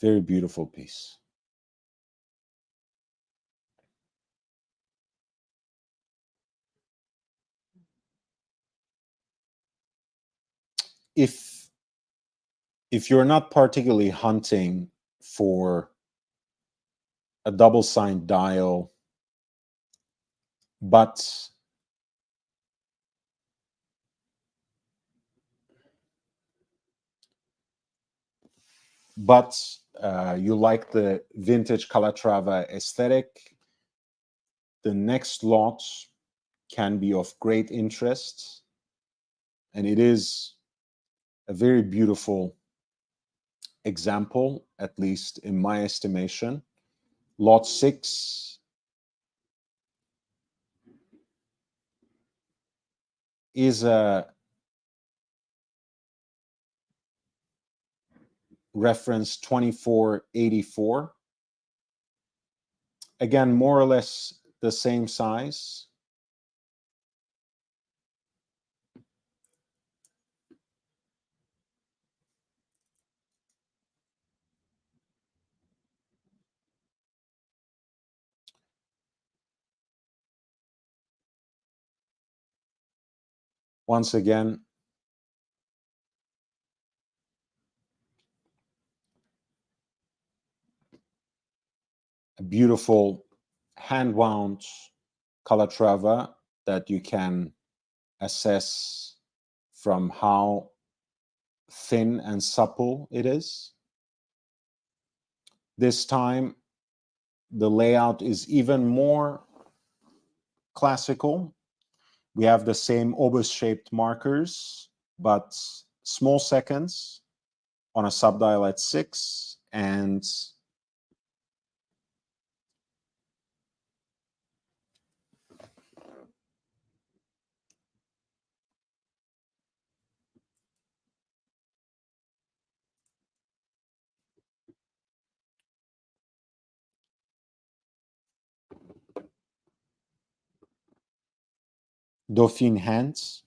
S1: Very beautiful piece. If you're not particularly hunting for a double signed dial, but you like the vintage Calatrava aesthetic, the next lot can be of great interest, and it is a very beautiful example, at least in my estimation. Lot 6 is a reference 2484. Again, more or less the same size. Once again, a beautiful hand-wound Calatrava that you can assess from how thin and supple it is. This time, the layout is even more classical. We have the same obus-shaped markers, but small seconds on a subdial at 6, and Dauphine hands.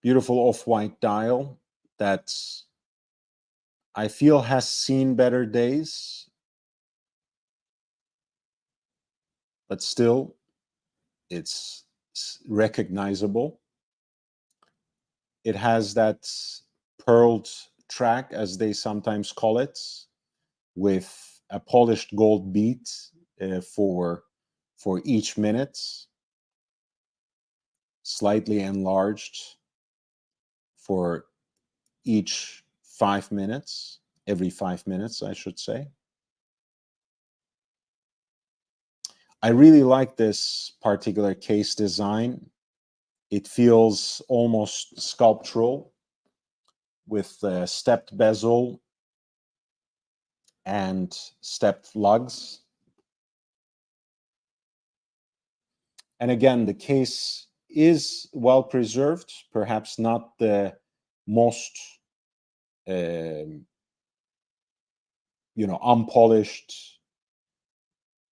S1: Beautiful off-white dial that I feel has seen better days, but still it's recognizable. It has that pearled track, as they sometimes call it, with a polished gold beat for each minute, slightly enlarged for each 5 minutes, every 5 minutes, I should say. I really like this particular case design. It feels almost sculptural with stepped bezel and stepped lugs. And again, the case is well preserved, perhaps not the most unpolished,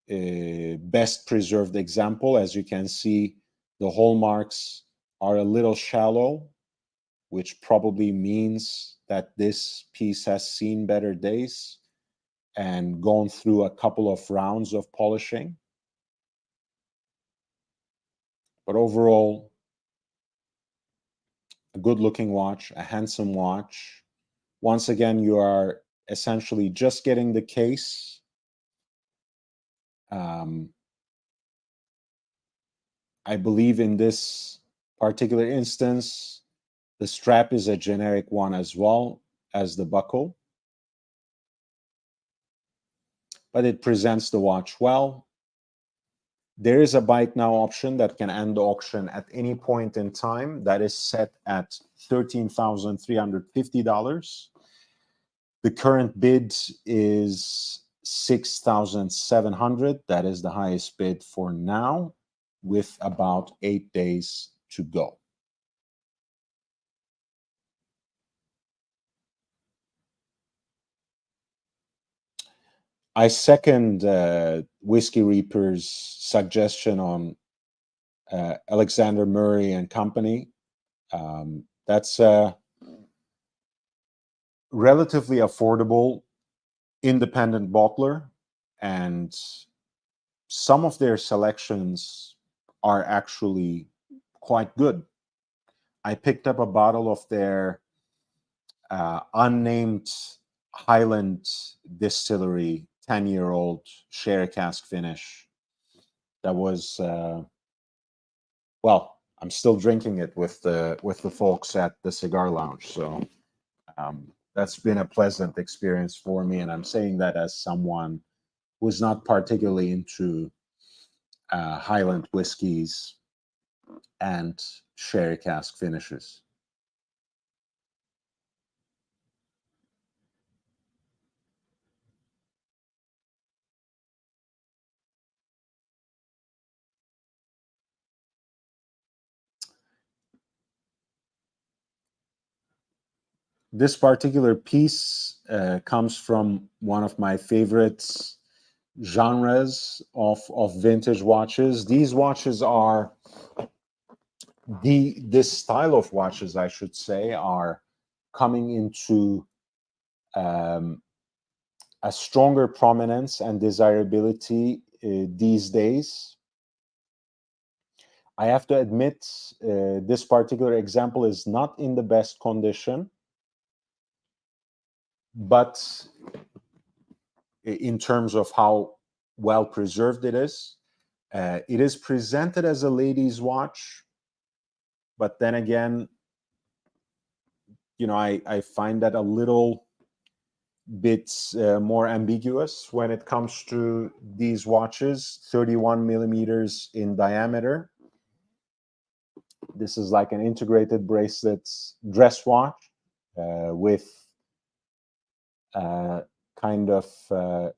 S1: best preserved example. As you can see, the hallmarks are a little shallow, which probably means that this piece has seen better days and gone through a couple of rounds of polishing. But overall, a good looking watch, a handsome watch. Once again, you are essentially just getting the case. I believe in this particular instance, the strap is a generic one as well as the buckle, but it presents the watch well. There is a buy it now option that can end the auction at any point in time. That is set at $13,350. The current bid is $6,700. That is the highest bid for now, with about 8 days to go. I second Whiskey Reaper's suggestion on Alexander Murray and Company. That's a relatively affordable independent bottler, and some of their selections are actually quite good. I picked up a bottle of their unnamed Highland Distillery 10-year-old sherry cask finish that was well, I'm still drinking it with the folks at the cigar lounge. So that's been a pleasant experience for me, and I'm saying that as someone who's not particularly into Highland whiskeys and sherry cask finishes. This particular piece comes from one of my favorites genres of vintage watches. These watches are this style of watches, I should say, are coming into a stronger prominence and desirability these days. I have to admit, this particular example is not in the best condition, but in terms of how well preserved it is presented as a lady's watch, but then again, I find that a little bit more ambiguous when it comes to these watches. 31 millimeters in diameter. This is like an integrated bracelet dress watch with kind of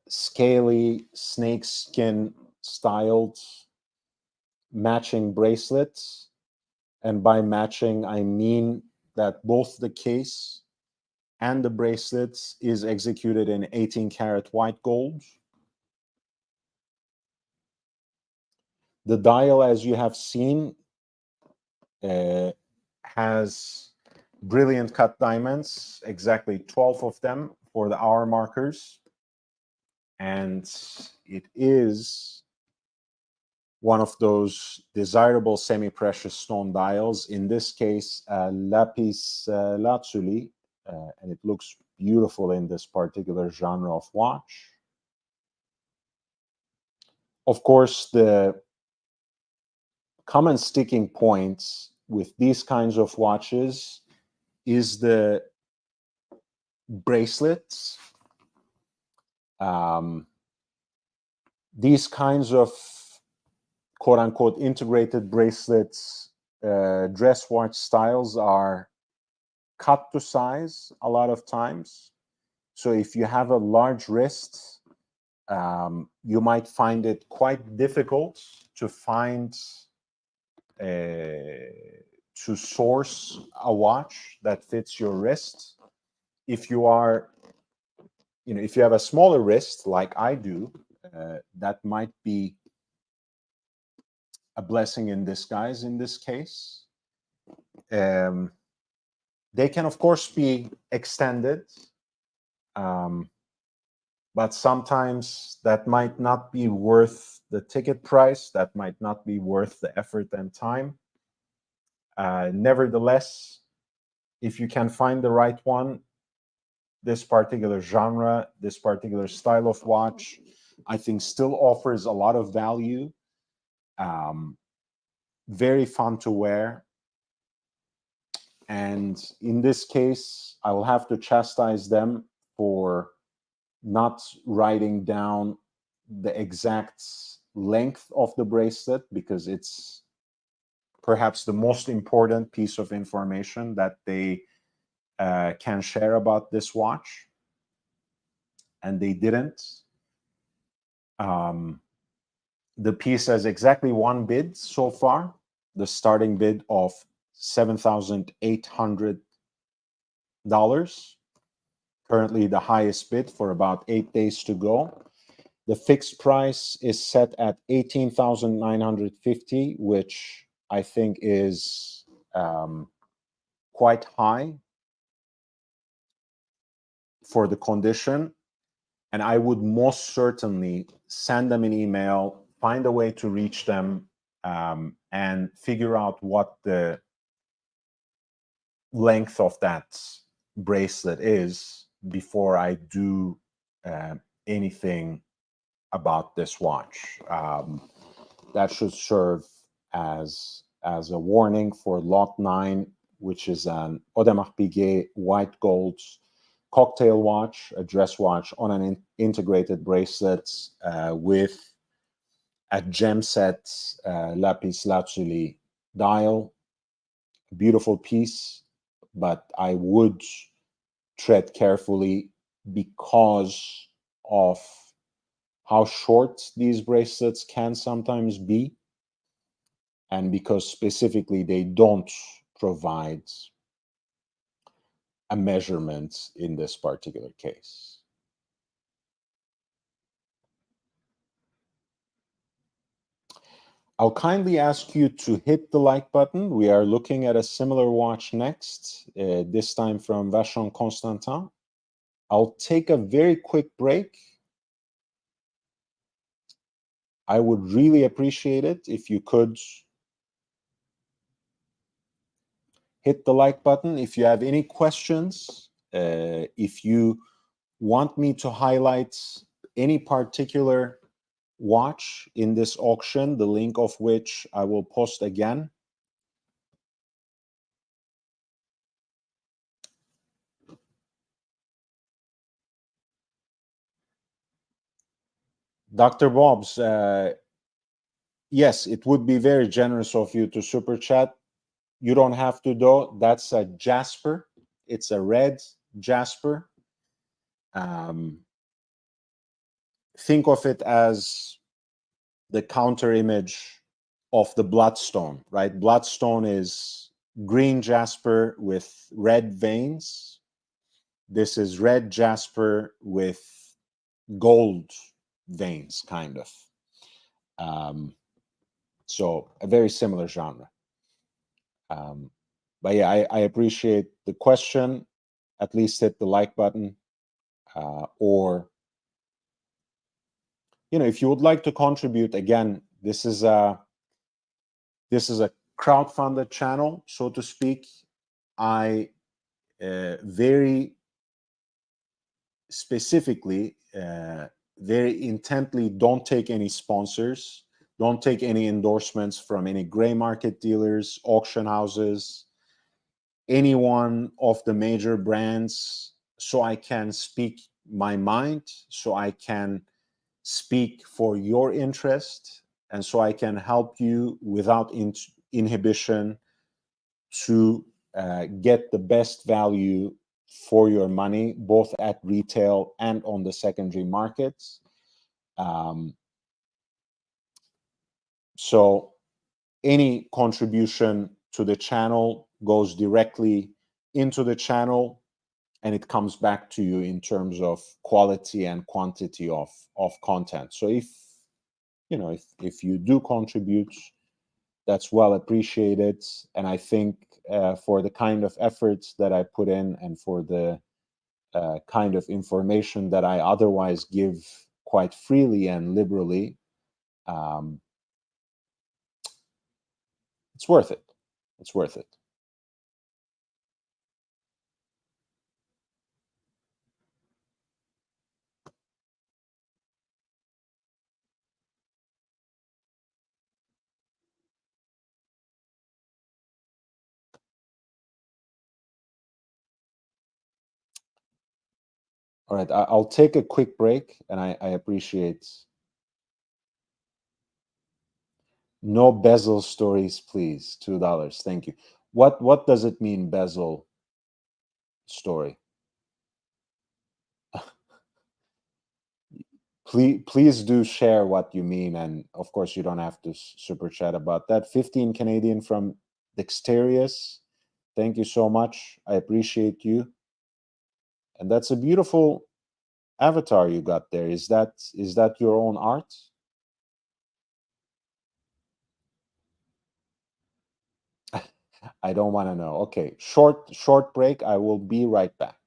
S1: scaly snakeskin styled matching bracelets. And by matching, I mean that both the case and the bracelets is executed in 18 karat white gold. The dial, as you have seen, has brilliant cut diamonds, exactly 12 of them for the hour markers. And it is one of those desirable semi-precious stone dials, in this case, lapis lazuli, and it looks beautiful in this particular genre of watch. Of course, the common sticking points with these kinds of watches is the bracelets. These kinds of quote-unquote integrated bracelets, dress watch styles are cut to size a lot of times. So if you have a large wrist, you might find it quite difficult to find to source a watch that fits your wrist. If you are, if you have a smaller wrist like I do, that might be a blessing in disguise in this case. They can, of course, be extended, but sometimes that might not be worth the ticket price. That might not be worth the effort and time. Nevertheless, if you can find the right one, this particular genre, this particular style of watch, I think still offers a lot of value. Very fun to wear. And in this case, I will have to chastise them for not writing down the exact length of the bracelet, because it's perhaps the most important piece of information that they can share about this watch. And they didn't. The piece has exactly one bid so far, the starting bid of $7,800. Currently the highest bid for about 8 days to go. The fixed price is set at $18,950, which I think is quite high for the condition. And I would most certainly send them an email, find a way to reach them, and figure out what the length of that bracelet is before I do anything about this watch. That should serve as a warning for lot 9, which is an Audemars Piguet white gold cocktail watch, a dress watch on an integrated bracelet with a gem set lapis lazuli dial. Beautiful piece, but I would tread carefully because of how short these bracelets can sometimes be, and because specifically they don't provide a measurement in this particular case. I'll kindly ask you to hit the like button. We are looking at a similar watch next, this time from Vacheron Constantin. I'll take a very quick break. I would really appreciate it if you could hit the like button. If you have any questions, if you want me to highlight any particular watch in this auction, the link of which I will post again. Dr. Bob's, yes, it would be very generous of you to super chat. You don't have to, though. That's a jasper. It's a red jasper. Um, think of it as the counter image of the bloodstone, right? Bloodstone is green jasper with red veins. This is red jasper with gold veins, kind of. So a very similar genre. But yeah, I appreciate the question. At least hit the like button, or if you would like to contribute. Again, this is a crowdfunded channel, so to speak. I very specifically, very intently don't take any sponsors, don't take any endorsements from any gray market dealers, auction houses, any one of the major brands, so I can speak my mind, so I can speak for your interest, and so I can help you without inhibition to get the best value for your money, both at retail and on the secondary markets. So any contribution to the channel goes directly into the channel, and it comes back to you in terms of quality and quantity of content. So if you do contribute, that's well appreciated. And I think for the kind of efforts that I put in, and for the kind of information that I otherwise give quite freely and liberally, um, it's worth it. It's worth it. All right, I'll take a quick break, and I appreciate. No bezel stories, please. $2. Thank you. What does it mean, bezel story? Please do share what you mean, and of course you don't have to super chat about that. 15 Canadian from Dexterius. Thank you so much. I appreciate you. And that's a beautiful avatar you got there. Is that your own art? I don't want to know. Okay, short break. I will be right back.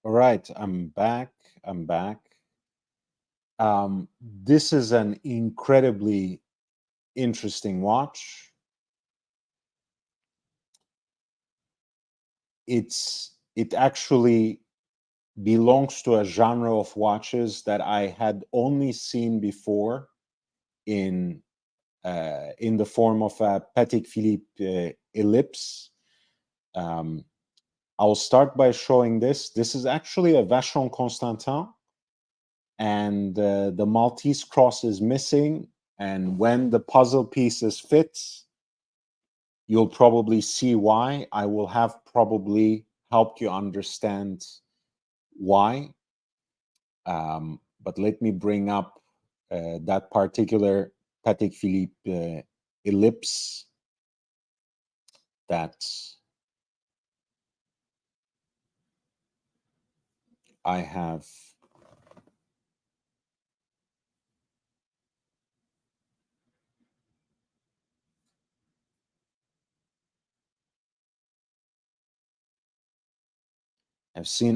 S1: All right, I'm back. I'm back. This is an incredibly interesting watch. It actually belongs to a genre of watches that I had only seen before in the form of a Patek Philippe ellipse. Um, I'll start by showing this. This is actually a Vacheron Constantin, and the Maltese cross is missing. And when the puzzle pieces fit, you'll probably see why. I will have probably helped you understand why. But let me bring up that particular Patek Philippe ellipse that I have.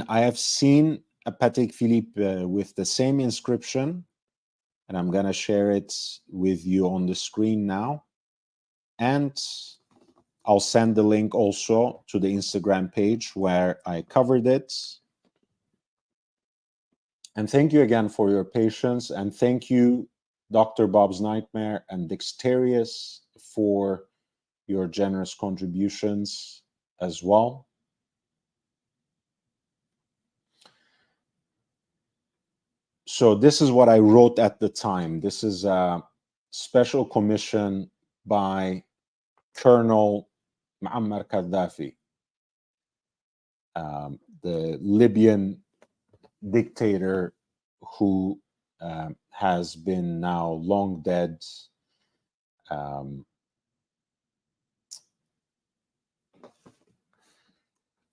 S1: I have seen a Patek Philippe with the same inscription, and I'm gonna share it with you on the screen now. And I'll send the link also to the Instagram page where I covered it. And thank you again for your patience. And thank you, Dr. Bob's Nightmare and Dexterious, for your generous contributions as well. So this is what I wrote at the time. This is a special commission by Colonel Muammar Gaddafi, the Libyan dictator who has been now long dead. Um,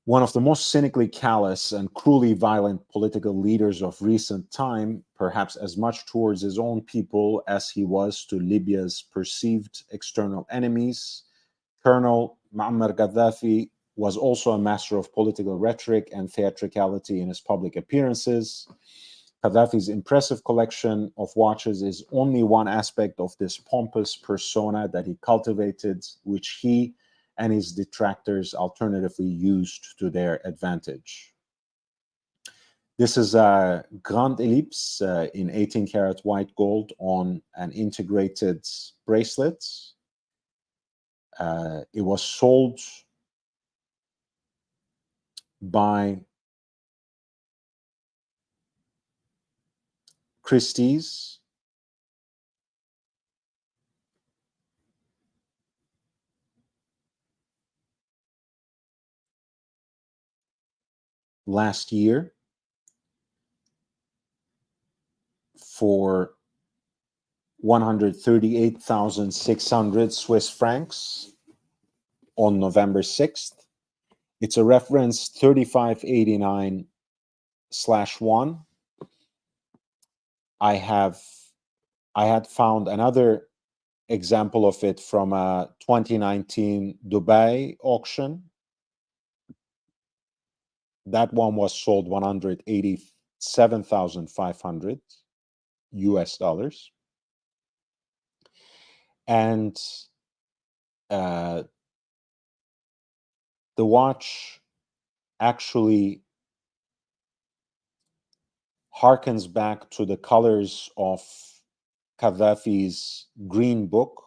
S1: one of the most cynically callous and cruelly violent political leaders of recent time, perhaps as much towards his own people as he was to Libya's perceived external enemies. Colonel Muammar Gaddafi was also a master of political rhetoric and theatricality in his public appearances. Gaddafi's impressive collection of watches is only one aspect of this pompous persona that he cultivated, which he and his detractors alternatively used to their advantage. This is a Grand Ellipse in 18 karat white gold on an integrated bracelet. It was sold by Christie's last year for 138,600 Swiss francs on November 6th. It's a reference 3589/1. I have I had found another example of it from a 2019 Dubai auction. That one was sold 187,500 US dollars. And uh, the watch actually harkens back to the colors of Gaddafi's Green Book.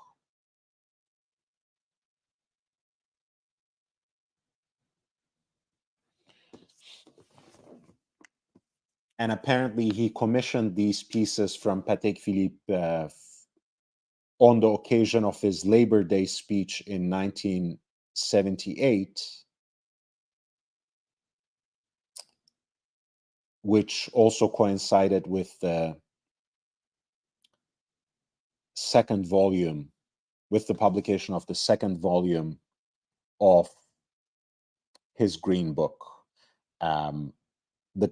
S1: And apparently he commissioned these pieces from Patek Philippe on the occasion of his Labor Day speech in 1978, which also coincided with the second volume, with the publication of the second volume of his Green Book. Um, the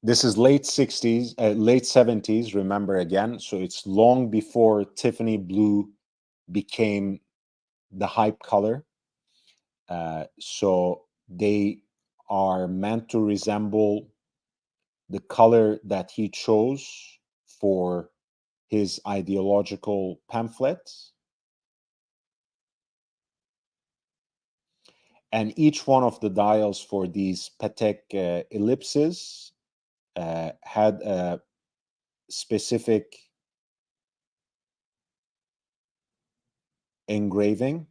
S1: This is late 60s, late 70s, remember again. So it's long before Tiffany blue became the hype color. So they are meant to resemble the color that he chose for his ideological pamphlets. And each one of the dials for these Patek ellipses had a specific engraving,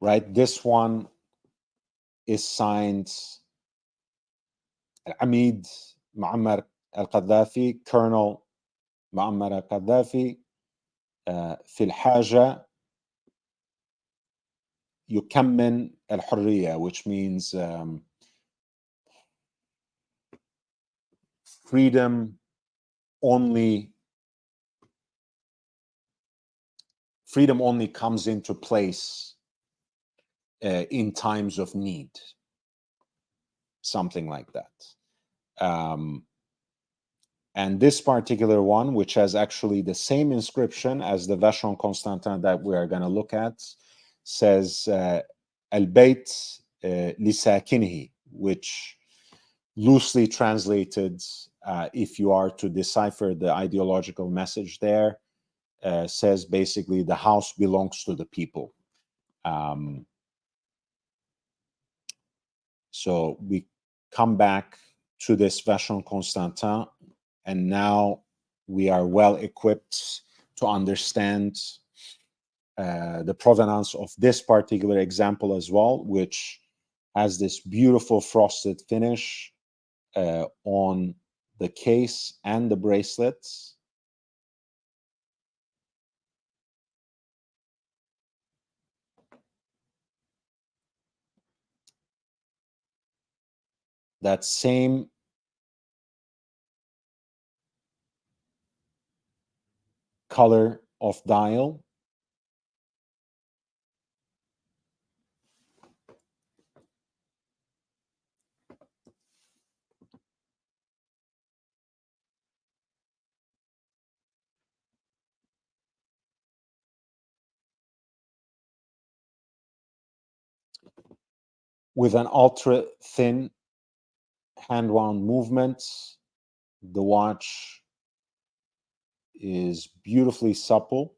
S1: right? This one is signed Amid Muammar al-Qaddafi, Colonel Muammar al-Qaddafi, في الحاجة يكمن الحرية, which means freedom only comes into place in times of need, something like that. And this particular one, which has actually the same inscription as the Vachon Constantin that we are going to look at, says Al-Bayt Lisakinihi, which loosely translated, if you are to decipher the ideological message there, says basically the house belongs to the people. So we come back to this Vachon Constantin, and now we are well equipped to understand the provenance of this particular example as well, which has this beautiful frosted finish on the case and the bracelets. That same color of dial, with an ultra thin hand wound movement. The watch is beautifully supple.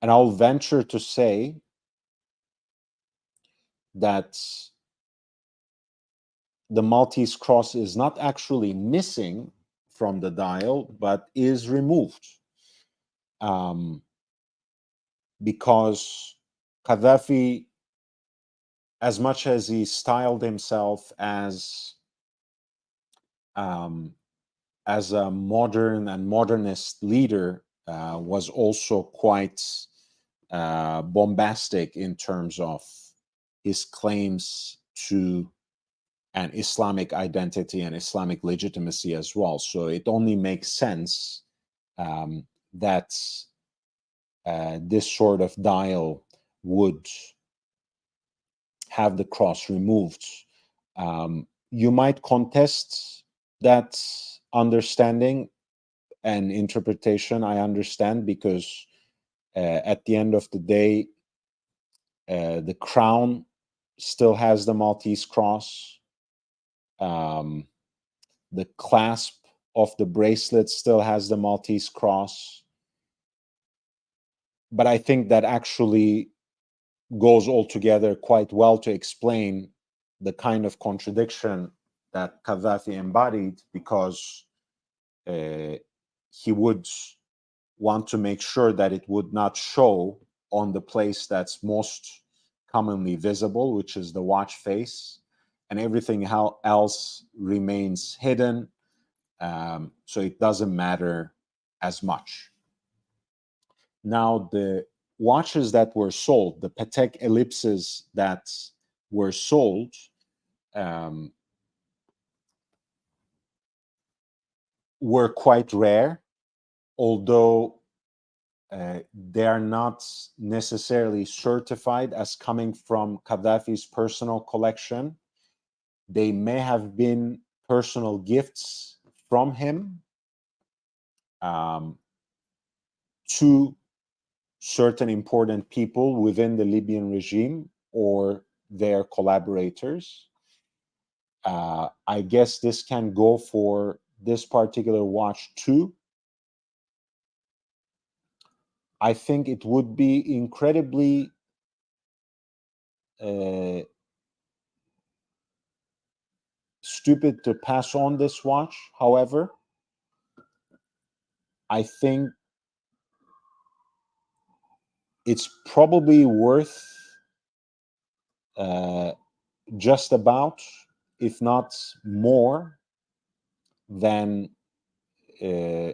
S1: And I'll venture to say that the Maltese cross is not actually missing from the dial, but is removed. Because Gaddafi, as much as he styled himself as a modern and modernist leader, was also quite bombastic in terms of his claims to an Islamic identity and Islamic legitimacy as well. So it only makes sense that this sort of dial would have the cross removed. You might contest that understanding and interpretation, I understand, because at the end of the day, the crown still has the Maltese cross. The clasp of the bracelet still has the Maltese cross. But I think that actually goes all together quite well to explain the kind of contradiction that Gaddafi embodied, because he would want to make sure that it would not show on the place that's most commonly visible, which is the watch face, and everything else remains hidden, so it doesn't matter as much. Now, the watches that were sold, the Patek ellipses that were sold, were quite rare, although they are not necessarily certified as coming from Gaddafi's personal collection. They may have been personal gifts from him to certain important people within the Libyan regime or their collaborators. I guess this can go for this particular watch too. I think it would be incredibly uh, stupid to pass on this watch. However, I think it's probably worth uh, just about, if not more, than uh,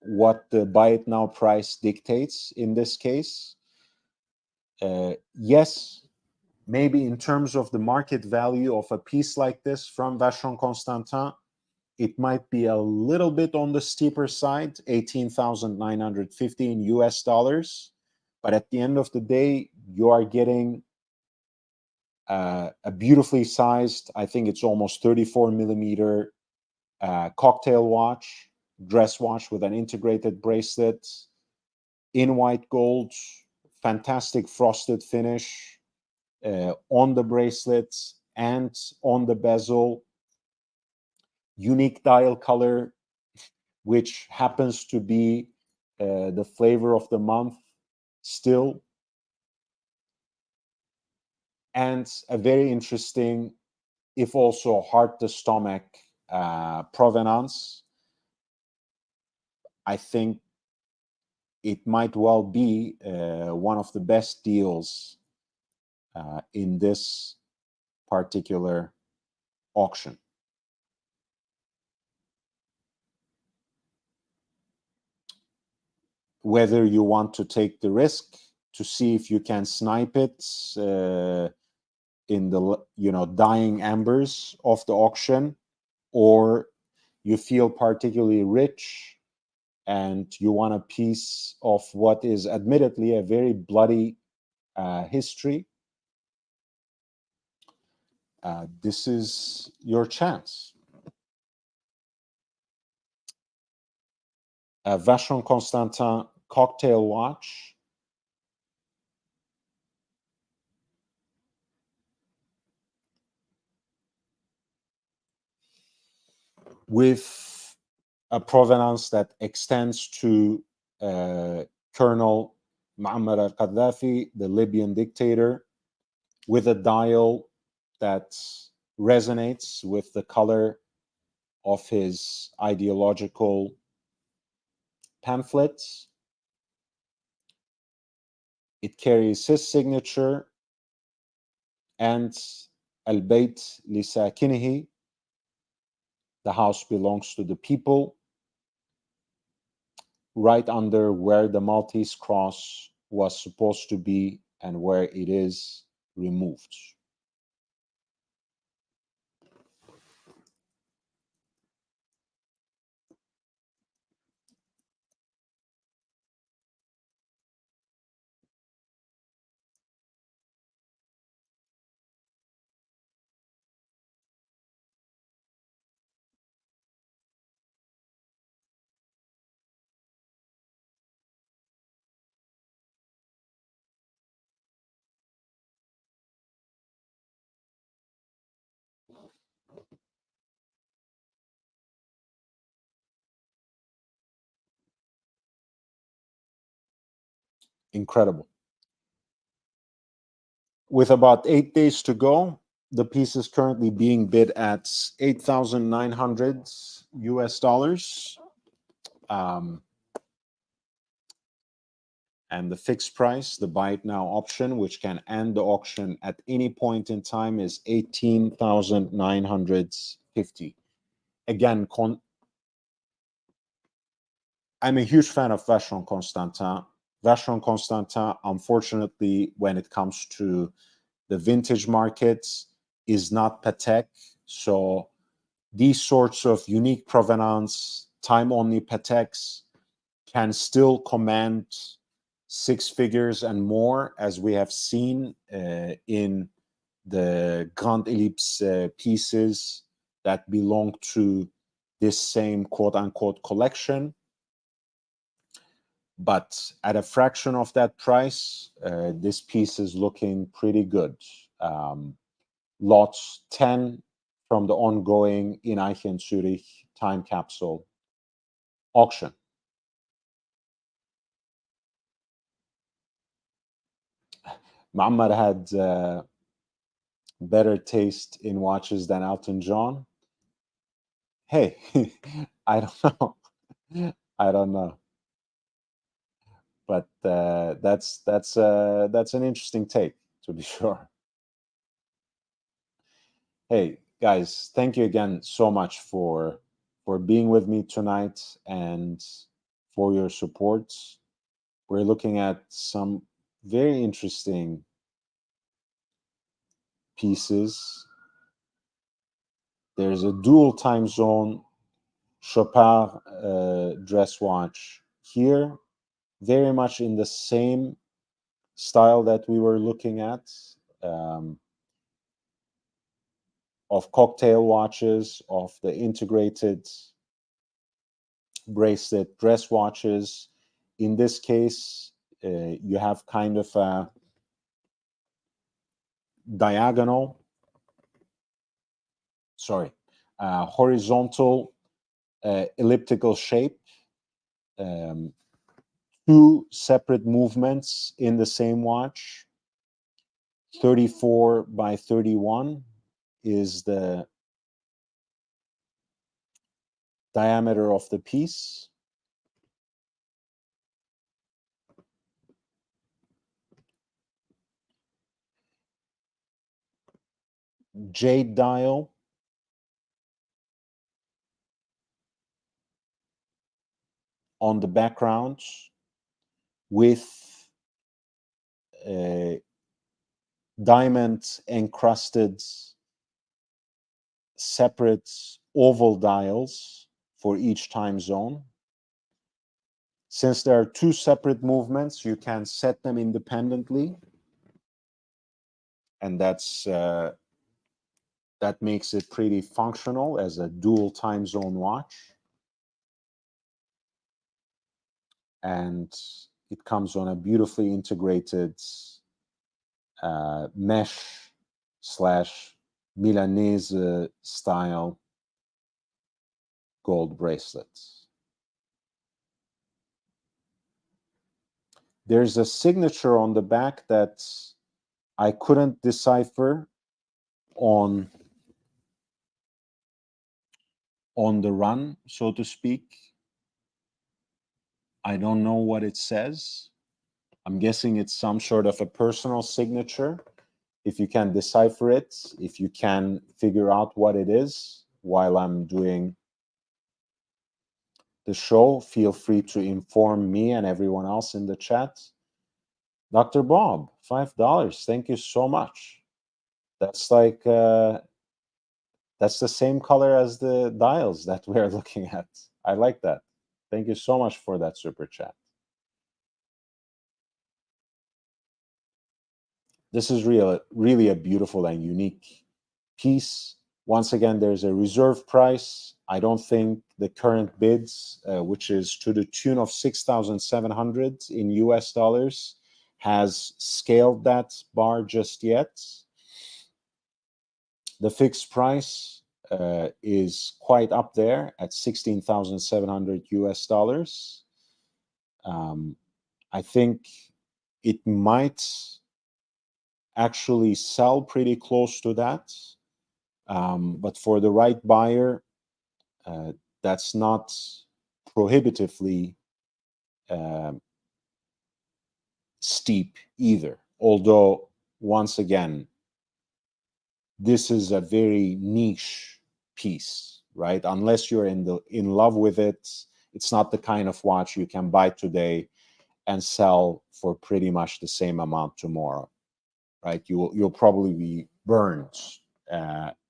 S1: what the buy it now price dictates in this case. Yes, maybe in terms of the market value of a piece like this from Vacheron Constantin, it might be a little bit on the steeper side, 18,950 in US dollars. But at the end of the day, you are getting a beautifully sized, I think it's almost 34 millimeter cocktail watch, dress watch with an integrated bracelet in white gold, fantastic frosted finish on the bracelets and on the bezel, unique dial color, which happens to be the flavor of the month still, and a very interesting, if also hard to stomach, provenance. I think it might well be one of the best deals in this particular auction. Whether you want to take the risk to see if you can snipe it in the dying embers of the auction, or you feel particularly rich and you want a piece of what is admittedly a very bloody history, this is your chance. A Vacheron Constantin cocktail watch with a provenance that extends to Colonel Muammar al-Qaddafi, the Libyan dictator, with a dial that resonates with the color of his ideological pamphlets. It carries his signature and Al-Bayt li Sakinihi, the house belongs to the people, right under where the Maltese cross was supposed to be and where it is removed. Incredible. With about 8 days to go, the piece is currently being bid at 8,900 US dollars. And the fixed price, the buy it now option, which can end the auction at any point in time, is 18,950. Again, I'm a huge fan of Vacheron Constantin. Vacheron Constantin, unfortunately, when it comes to the vintage markets, is not Patek. So these sorts of unique provenance, time-only Pateks can still command six figures and more, as we have seen in the Grand Ellipse pieces that belong to this same quote-unquote collection, but at a fraction of that price, this piece is looking pretty good. Lots 10 from the ongoing Ineichen Zürich time capsule auction. Muhammad had better taste in watches than Elton John. Hey, I don't know. I don't know. But that's an interesting take, to be sure. Hey guys, thank you again so much for being with me tonight and for your support. We're looking at some very interesting pieces. There's a dual time zone Chopard dress watch here, very much in the same style that we were looking at, of cocktail watches, of the integrated bracelet dress watches. In this case, you have kind of a diagonal, horizontal elliptical shape, two separate movements in the same watch. 34 by 31 is the diameter of the piece. Jade dial. On the background with diamond encrusted separate oval dials for each time zone. Since there are two separate movements, you can set them independently, and that makes it pretty functional as a dual time zone watch. And it comes on a beautifully integrated mesh / Milanese style gold bracelets. There's a signature on the back that I couldn't decipher on the run, so to speak. I don't know what it says. I'm guessing it's some sort of a personal signature. If you can decipher it, if you can figure out what it is while I'm doing the show, feel free to inform me and everyone else in the chat. Dr. Bob, $5. Thank you so much. That's like that's the same color as the dials that we're looking at. I like that. Thank you so much for that super chat. This is really a beautiful and unique piece. Once again, there's a reserve price. I don't think the current bids, which is to the tune of 6,700 in US dollars, has scaled that bar just yet. The fixed price is quite up there at 16,700 US dollars. I think it might actually sell pretty close to that. But for the right buyer, that's not prohibitively steep either. Although, once again, this is a very niche piece, right? Unless you're in love with it, it's not the kind of watch you can buy today and sell for pretty much the same amount tomorrow, right? You'll probably be burned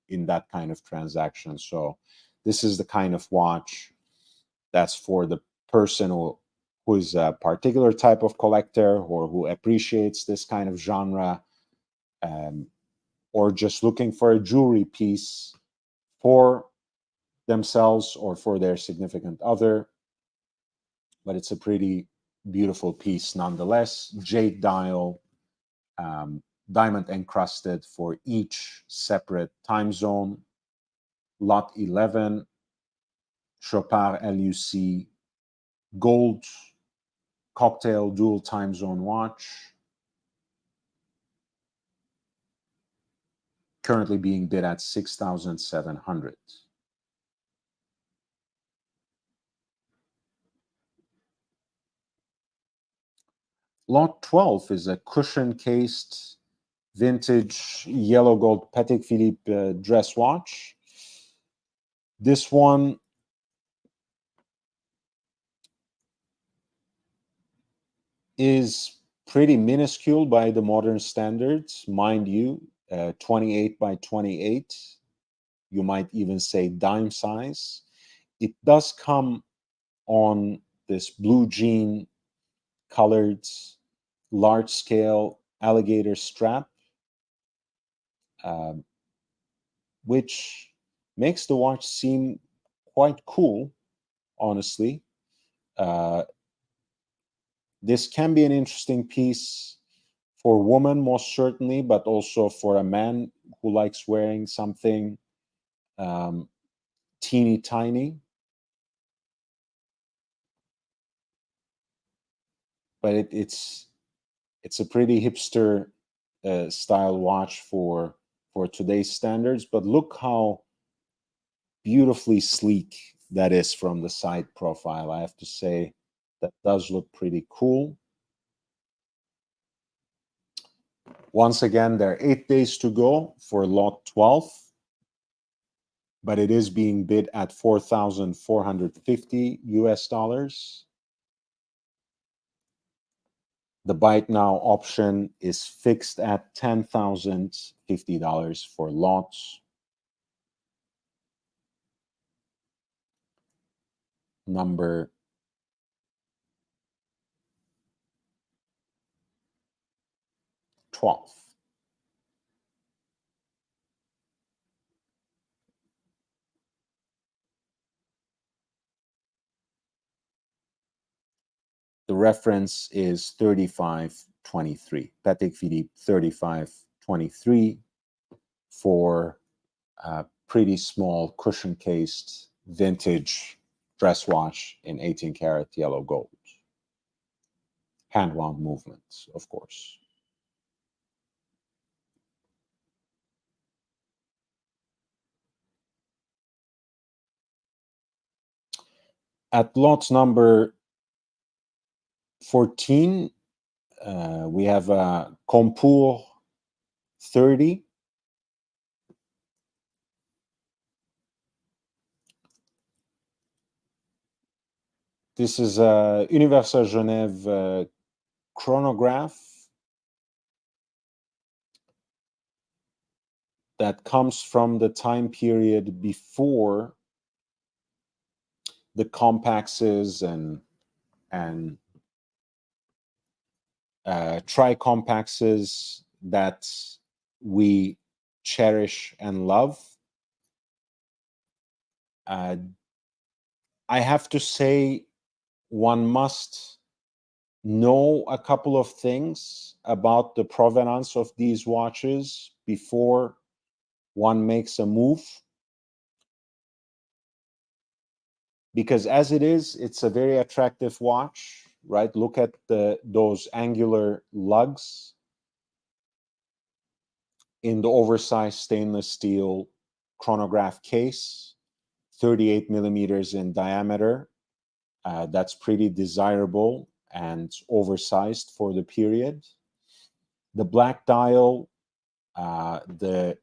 S1: in that kind of transaction. So this is the kind of watch that's for the person who is a particular type of collector or who appreciates this kind of genre, or just looking for a jewelry piece for themselves or for their significant other. But it's a pretty beautiful piece nonetheless. Jade dial, diamond encrusted for each separate time zone. Lot 11, Chopard LUC, gold cocktail dual time zone watch. Currently being bid at $6,700. Lot 12 is a cushion-cased vintage yellow gold Patek Philippe dress watch. This one is pretty minuscule by the modern standards, mind you, 28 by 28. You might even say dime size. It does come on this blue jean colored large scale alligator strap, which makes the watch seem quite cool, honestly. This can be an interesting piece for a woman, most certainly, but also for a man who likes wearing something teeny tiny. But it's a pretty hipster style watch for today's standards. But look how beautifully sleek that is from the side profile. I have to say that does look pretty cool. Once again, there are 8 days to go for lot 12, but it is being bid at 4,450 US dollars. The buy it now option is fixed at $10,050 for lots. Number 12. The reference is 3523. Patek Philippe 3523 for a pretty small cushion-cased vintage dress watch in 18 karat yellow gold. Hand-wound movements, of course. At lot number 14, we have a Concours 30. This is a Universal Genève chronograph that comes from the time period before the compacts and tri-compacts that we cherish and love. I have to say, one must know a couple of things about the provenance of these watches before one makes a move. Because as it is, it's a very attractive watch, right? Look at those angular lugs in the oversized stainless steel chronograph case, 38 millimeters in diameter. That's pretty desirable and oversized for the period. The black dial, the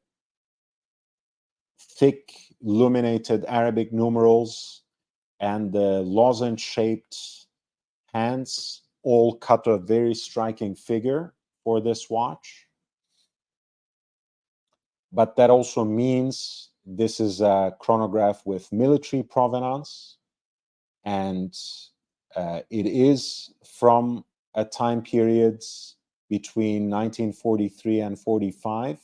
S1: thick illuminated Arabic numerals, and the lozenge-shaped hands all cut a very striking figure for this watch. But that also means this is a chronograph with military provenance, and it is from a time period between 1943 and 45.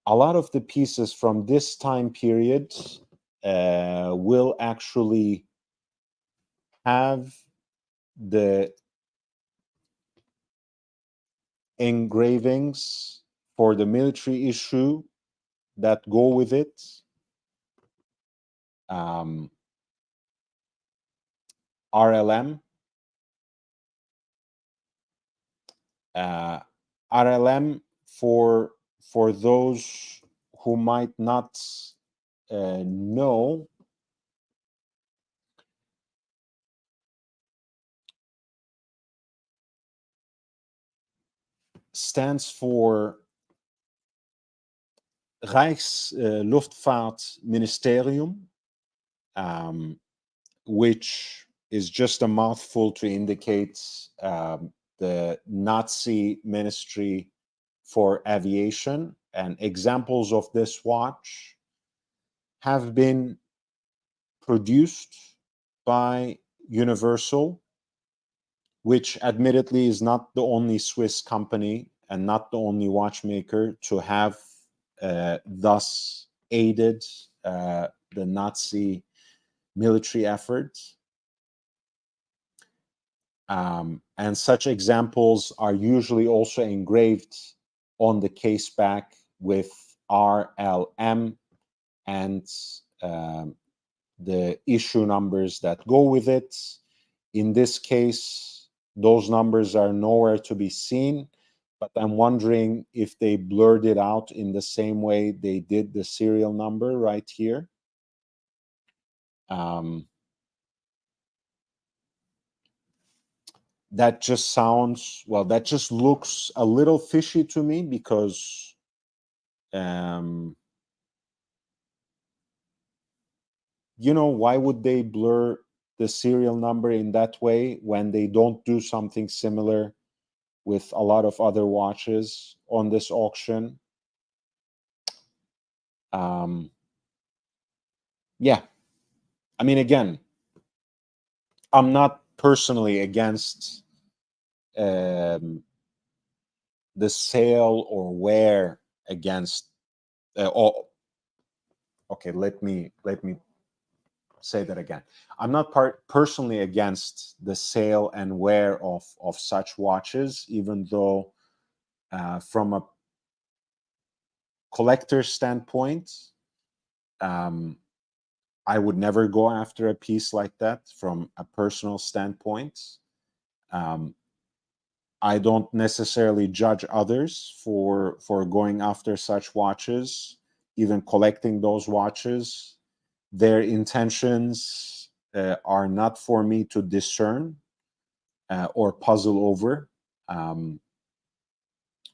S1: a lot of the pieces from this time period will actually have the engravings for the military issue that go with it. RLM. RLM, for those who might not know, stands for Rijksluchtvaartministerium, which is just a mouthful to indicate the Nazi Ministry for Aviation. And examples of this watch have been produced by Universal, which admittedly is not the only Swiss company and not the only watchmaker to have thus aided the Nazi military efforts. And such examples are usually also engraved on the case back with RLM and the issue numbers that go with it. In this case, those numbers are nowhere to be seen, but I'm wondering if they blurred it out in the same way they did the serial number right here. That just sounds, well, that just looks a little fishy to me because why would they blur the serial number in that way when they don't do something similar with a lot of other watches on this auction? Yeah, I mean, again, I'm not personally against the sale or wear against. Okay, let me say that again. I'm not personally against the sale and wear of such watches, even though from a collector's standpoint, I would never go after a piece like that from a personal standpoint. I don't necessarily judge others for going after such watches, even collecting those watches. Their intentions are not for me to discern or puzzle over.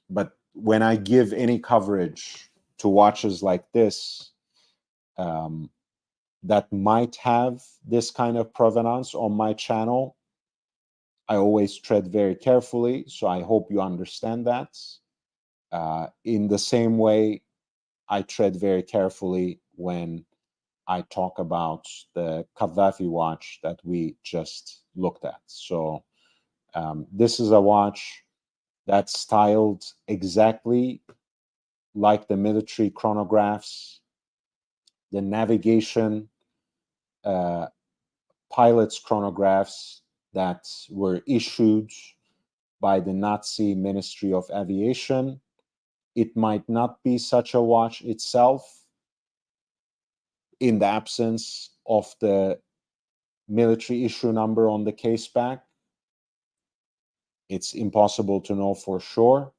S1: But when I give any coverage to watches like this, that might have this kind of provenance on my channel, I always tread very carefully. So I hope you understand that. In the same way, I tread very carefully when I talk about the Gaddafi watch that we just looked at. So this is a watch that's styled exactly like the military chronographs, the navigation pilots' chronographs that were issued by the Nazi Ministry of Aviation. It might not be such a watch itself in the absence of the military issue number on the case back. It's impossible to know for sure,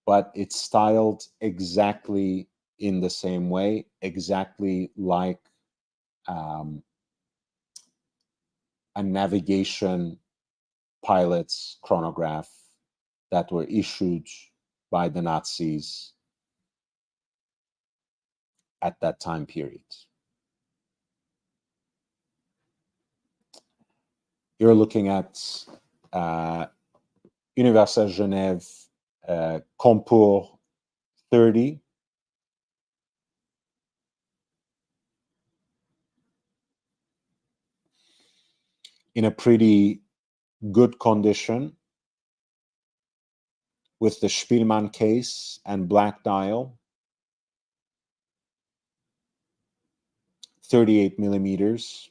S1: but it's styled exactly in the same way, exactly like a navigation pilot's chronograph that were issued by the Nazis at that time period. You're looking at Universal Genève Concours 30. In a pretty good condition with the Spielmann case and black dial. 38 millimeters.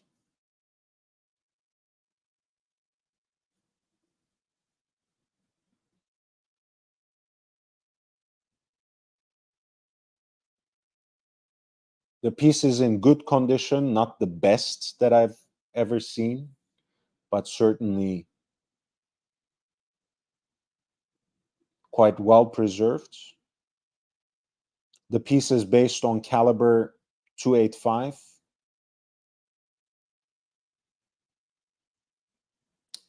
S1: The piece is in good condition, not the best that I've ever seen, but certainly quite well preserved. The piece is based on caliber 285,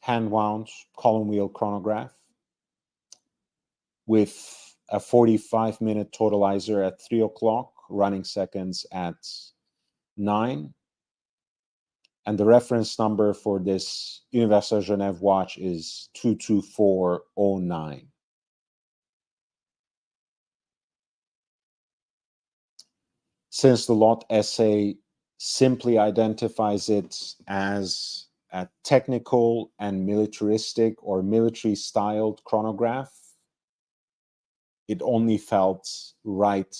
S1: hand wound column wheel chronograph with a 45-minute totalizer at 3 o'clock, running seconds at 9. And the reference number for this Universal Genève watch is 22409. Since the lot essay simply identifies it as a technical and militaristic or military-styled chronograph, it only felt right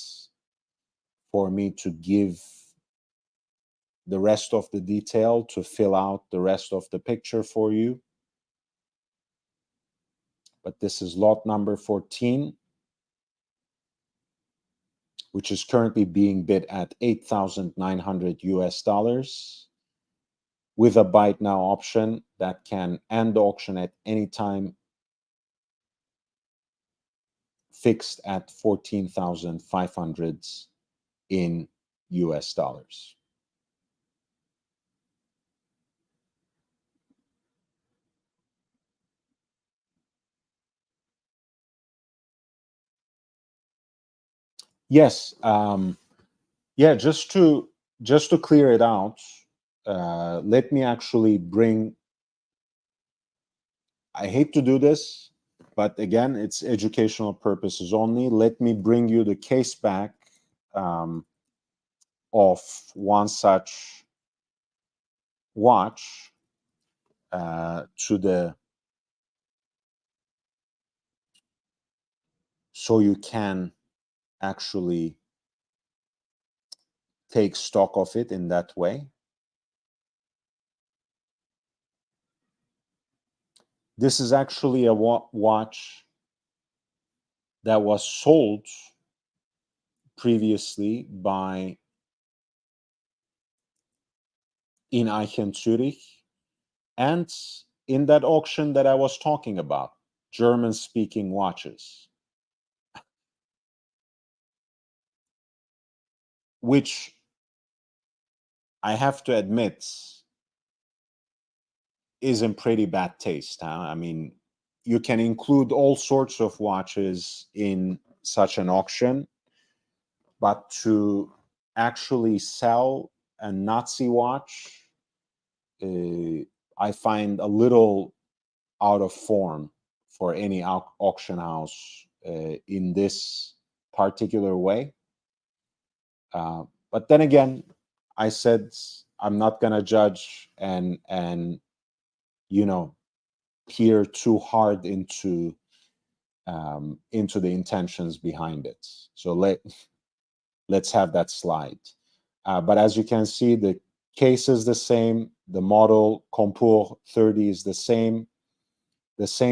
S1: for me to give the rest of the detail, to fill out the rest of the picture for you. But this is lot number 14, which is currently being bid at $8,900 with a buy it now option that can end the auction at any time, fixed at 14,500 in US dollars. Yes, yeah, just to clear it out, let me actually bring, I hate to do this, but again, it's educational purposes only. Let me bring you the case back of one such watch so you can actually take stock of it in that way. This is actually a watch that was sold previously by Ineichen, Zürich, and in that auction that I was talking about, German-speaking watches, which I have to admit is in pretty bad taste. Huh? I mean, you can include all sorts of watches in such an auction, but to actually sell a Nazi watch, I find a little out of form for any auction house in this particular way. But then again, I said I'm not gonna judge and you know peer too hard into the intentions behind it. So let's have that slide. But as you can see, the case is the same. The model Compour 30 is the same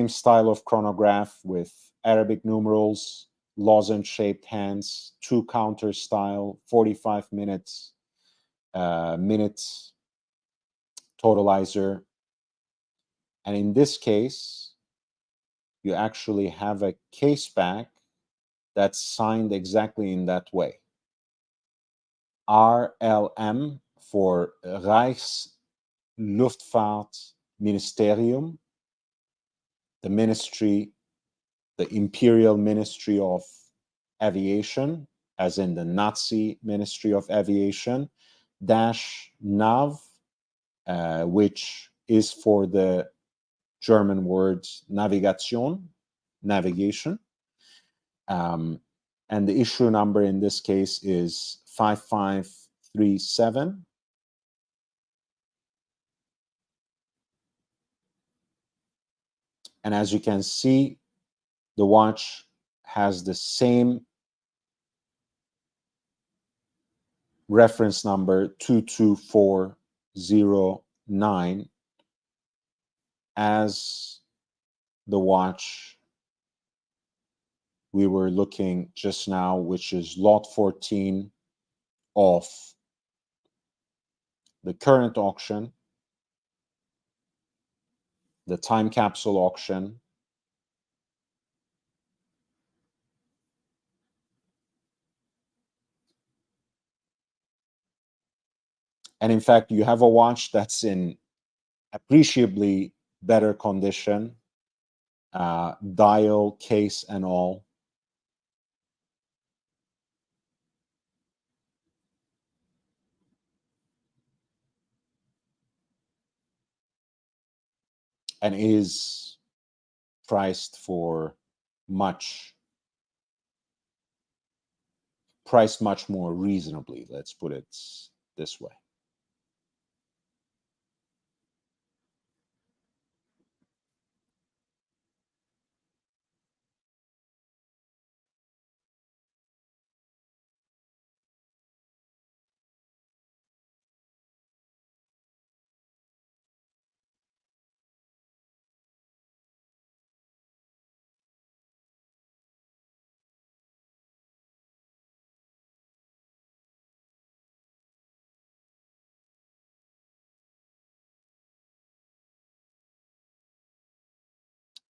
S1: style of chronograph with Arabic numerals, lozenge-shaped hands, 2 counter style, 45 minutes totalizer. And in this case, you actually have a case back that's signed exactly in that way. RLM for Reichsluftfahrtministerium, the ministry, the Imperial Ministry of Aviation, as in the Nazi Ministry of Aviation, -NAV, which is for the German word Navigation, navigation. And the issue number in this case is 5537. And as you can see, the watch has the same reference number 22409 as the watch we were looking just now, which is lot 14 of the current auction, the time capsule auction. And in fact, you have a watch that's in appreciably better condition, dial, case, and all. And is priced for much more reasonably, let's put it this way.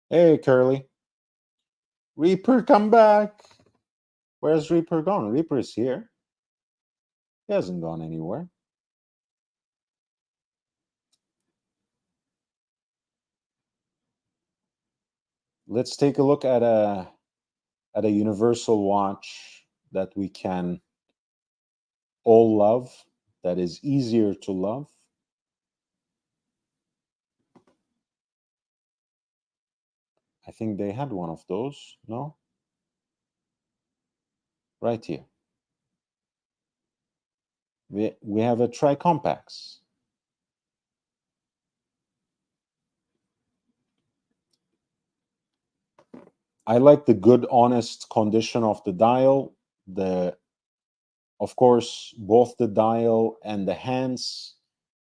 S1: Hey, Curly. Reaper, come back. Where's Reaper gone? Reaper's here. He hasn't gone anywhere. Let's take a look at a universal watch that we can all love, that is easier to love. I think they had one of those, no? Right here. We have a Tricompax. I like the good, honest condition of the dial. Of course, both the dial and the hands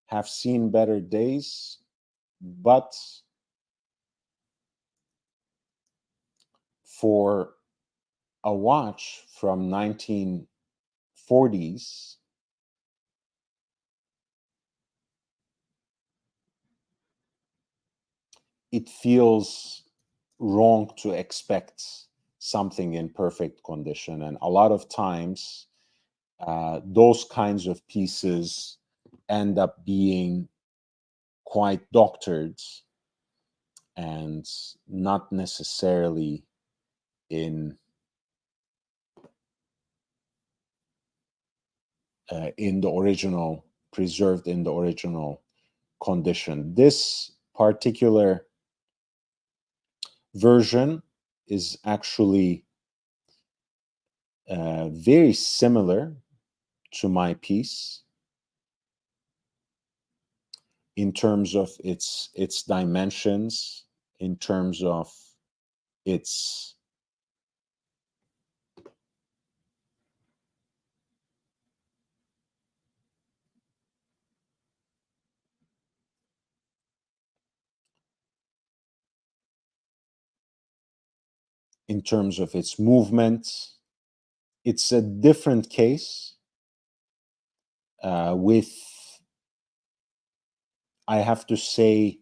S1: have seen better days, but for a watch from 1940s, it feels wrong to expect something in perfect condition. And a lot of times, those kinds of pieces end up being quite doctored and not necessarily in the original, preserved in the original condition. This particular version is actually very similar to my piece in terms of its dimensions, in terms of its movement. It's a different case with, I have to say,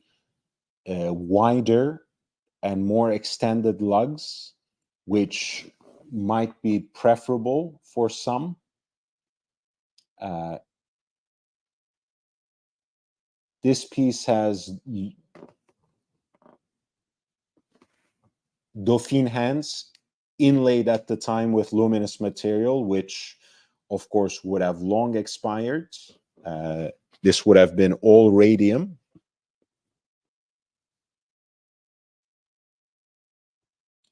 S1: wider and more extended lugs, which might be preferable for some. This piece has Dauphine hands inlaid at the time with luminous material, which of course would have long expired. This would have been all radium.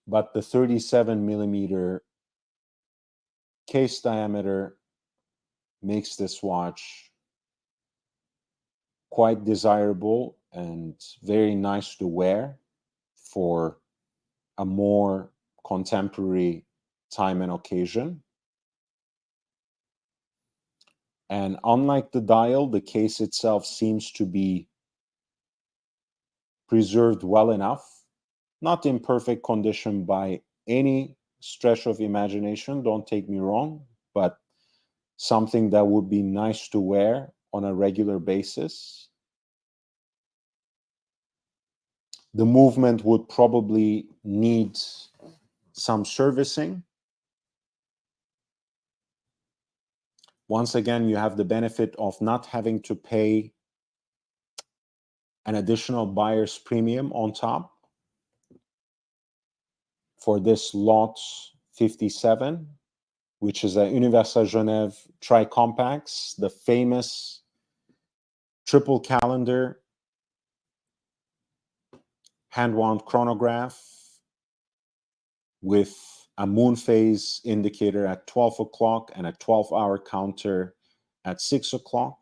S1: But the 37 millimeter case diameter makes this watch quite desirable and very nice to wear for a more contemporary time and occasion. And unlike the dial, the case itself seems to be preserved well enough, not in perfect condition by any stretch of imagination, don't take me wrong, but something that would be nice to wear on a regular basis. The movement would probably need some servicing. Once again, you have the benefit of not having to pay an additional buyer's premium on top for this lot 57, which is a Universal Genève Tri-Compacts, the famous triple calendar hand-wound chronograph with a moon phase indicator at 12 o'clock and a 12-hour counter at 6 o'clock.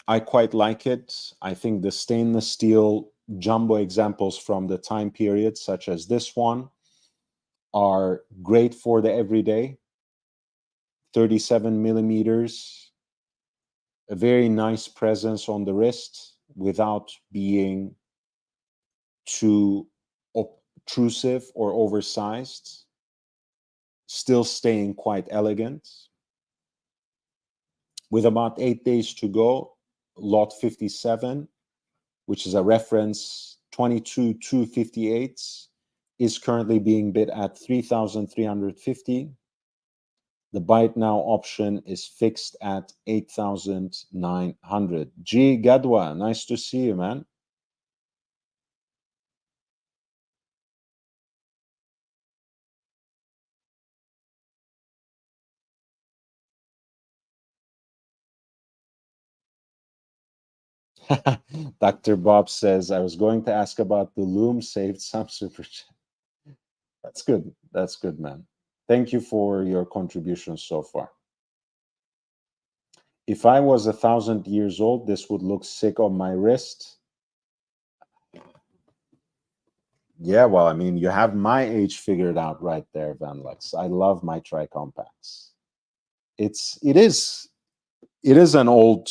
S1: I quite like it. I think the stainless steel jumbo examples from the time period, such as this one, are great for the everyday. 37 millimeters, a very nice presence on the wrist without being too obtrusive or oversized, still staying quite elegant. With about 8 days to go, lot 57, which is a reference 22,258, is currently being bid at 3,350. The buy it now option is fixed at 8,900. G Gadwa, nice to see you, man. Dr. Bob says, I was going to ask about the loom, saved some super chat. That's good. That's good, man. Thank you for your contributions so far. If I was 1,000 years old, this would look sick on my wrist. Yeah, well, I mean, you have my age figured out right there, Van Lux. I love my tri-compacts. It is an old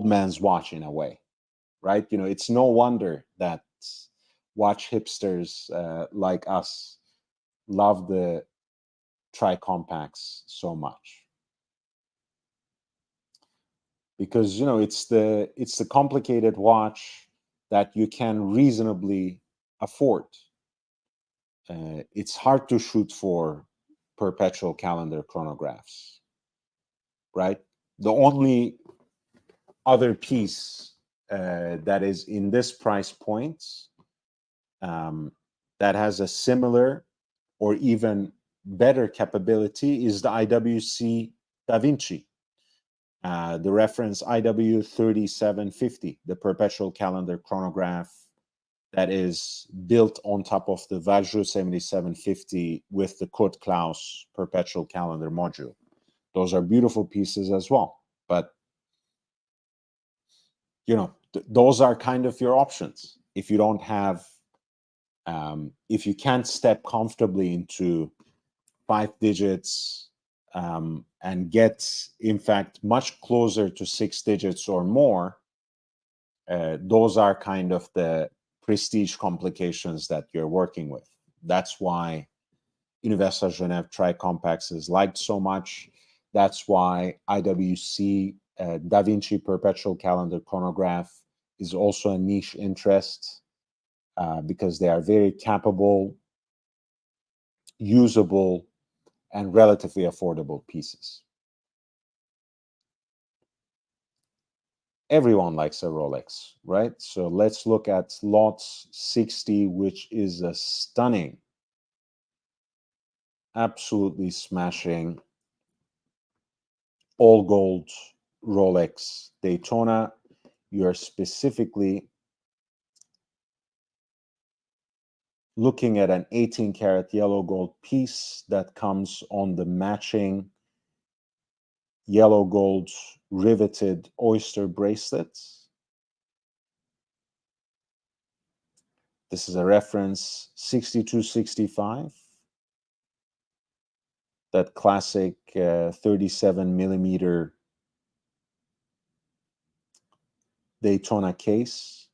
S1: man's watch in a way, right? You know, it's no wonder that watch hipsters like us love the tri-compacts so much, because you know it's the complicated watch that you can reasonably afford. It's hard to shoot for perpetual calendar chronographs, right? The only other piece that is in this price point that has a similar or even better capability is the IWC Da Vinci, the reference IW 3750, the perpetual calendar chronograph that is built on top of the Vajra 7750 with the Kurt Klaus perpetual calendar module. Those are beautiful pieces as well. But, you know, those are kind of your options. If you don't have, if you can't step comfortably into 5 digits and get, in fact, much closer to 6 digits or more, those are kind of the prestige complications that you're working with. That's why Universal Genève Tri-Compacts is liked so much. That's why IWC Da Vinci Perpetual Calendar Chronograph is also a niche interest because they are very capable, usable, and relatively affordable pieces. Everyone likes a Rolex, right? So let's look at lot 60, which is a stunning, absolutely smashing all gold Rolex Daytona. You're specifically looking at an 18 karat yellow gold piece that comes on the matching yellow gold riveted oyster bracelets. This is a reference 6265. that classic 37 millimeter Daytona case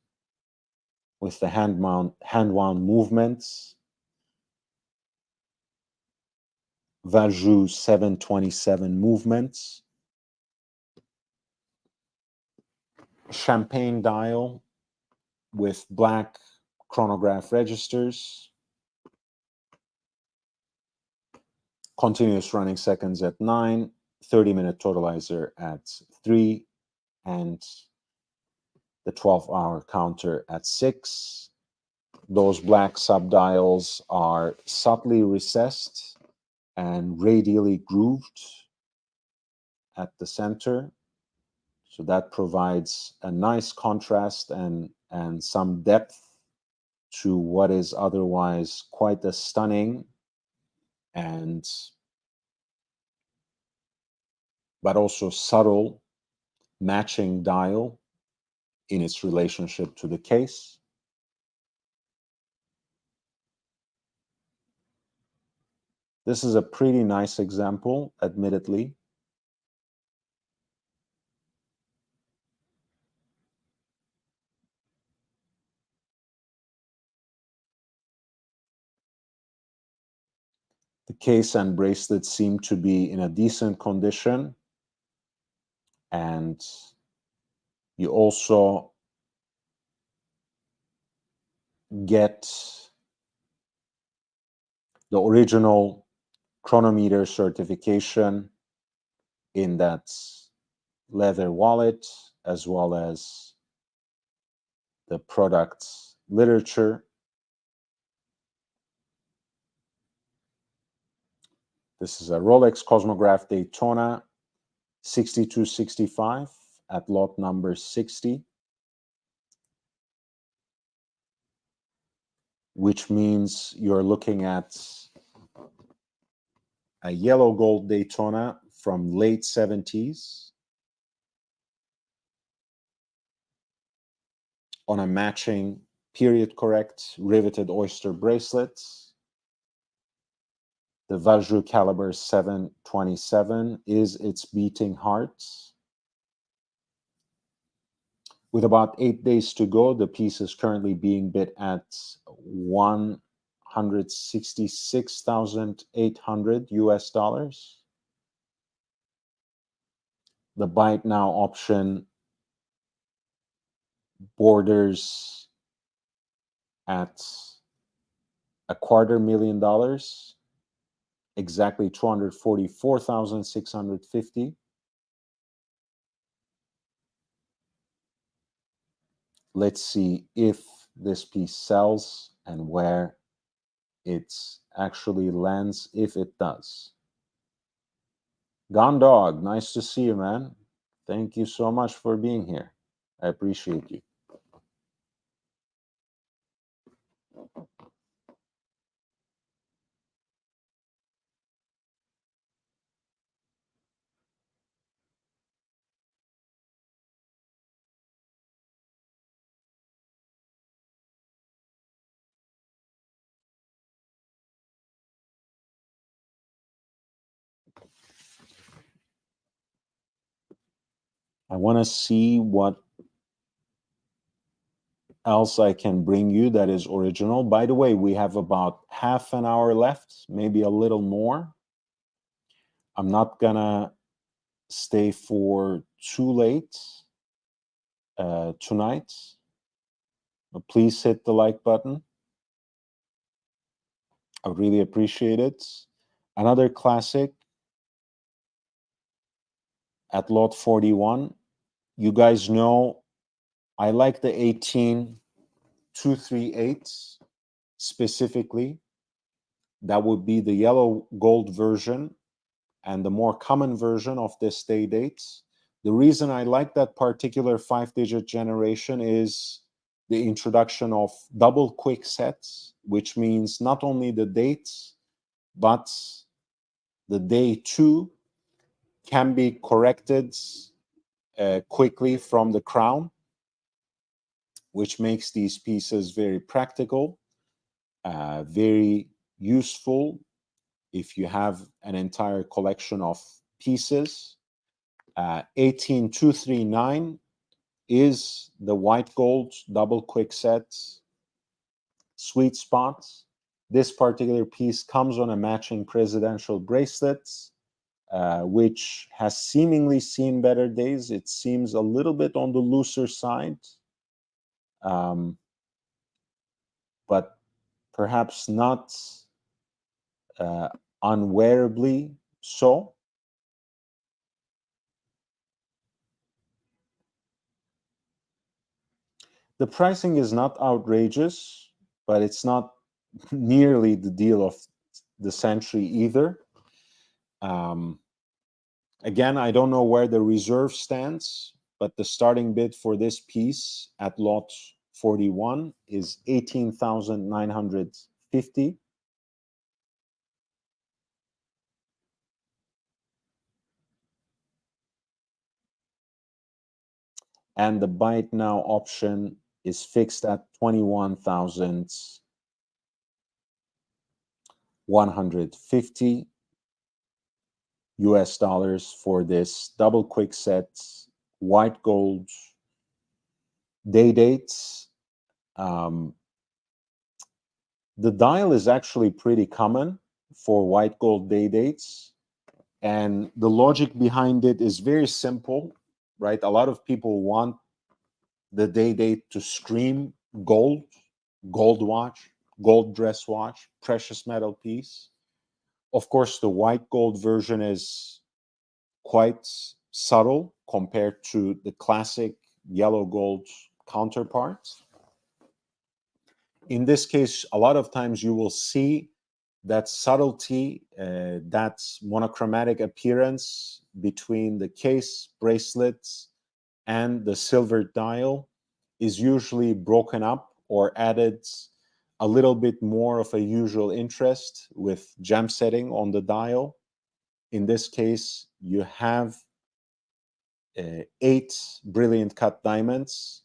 S1: with the hand wound movements. Valjoux 727 movements. Champagne dial with black chronograph registers. Continuous running seconds at 9, 30-minute totalizer at 3, and the 12-hour counter at 6. Those black subdials are subtly recessed and radially grooved at the center. So that provides a nice contrast and some depth to what is otherwise quite a stunning but also subtle matching dial in its relationship to the case. This is a pretty nice example, admittedly. The case and bracelet seem to be in a decent condition, and you also get the original chronometer certification in that leather wallet, as well as the product literature. This is a Rolex Cosmograph Daytona 6265 at lot number 60, which means you're looking at a yellow gold Daytona from late 70s on a matching period correct riveted oyster bracelet. The Valjoux caliber 727 is its beating heart. With about 8 days to go, the piece is currently being bid at $166,800 US dollars. The buy it now option borders at $250,000, exactly 244,650. Let's see if this piece sells and where it actually lands, if it does. Gone Dog, nice to see you, man. Thank you so much for being here. I appreciate you. I want to see what else I can bring you that is original. By the way, we have about half an hour left, maybe a little more. I'm not gonna stay for too late tonight. But please hit the like button. I would really appreciate it. Another classic at lot 41. You guys know I like the 18238 specifically. That would be the yellow gold version and the more common version of this day date. The reason I like that particular 5-digit generation is the introduction of double quick sets, which means not only the dates, but the day two can be corrected quickly from the crown, which makes these pieces very practical, very useful, if you have an entire collection of pieces. 18239 is the white gold double quick set sweet spot. This particular piece comes on a matching presidential bracelet, which has seemingly seen better days. It seems a little bit on the looser side, but perhaps not unwearably so. The pricing is not outrageous, but it's not nearly the deal of the century either. Again, I don't know where the reserve stands, but the starting bid for this piece at lot 41 is 18,950. And the buy it now option is fixed at 21,150 US dollars for this double quick set white gold day dates. The dial is actually pretty common for white gold day dates, and the logic behind it is very simple, right? A lot of people want the day date to scream gold, gold watch, gold dress watch, precious metal piece. Of course, the white gold version is quite subtle compared to the classic yellow gold counterparts. In this case, a lot of times you will see that subtlety, that monochromatic appearance between the case, bracelets, and the silver dial is usually broken up or added a little bit more of a usual interest with gem setting on the dial. In this case, you have 8 brilliant cut diamonds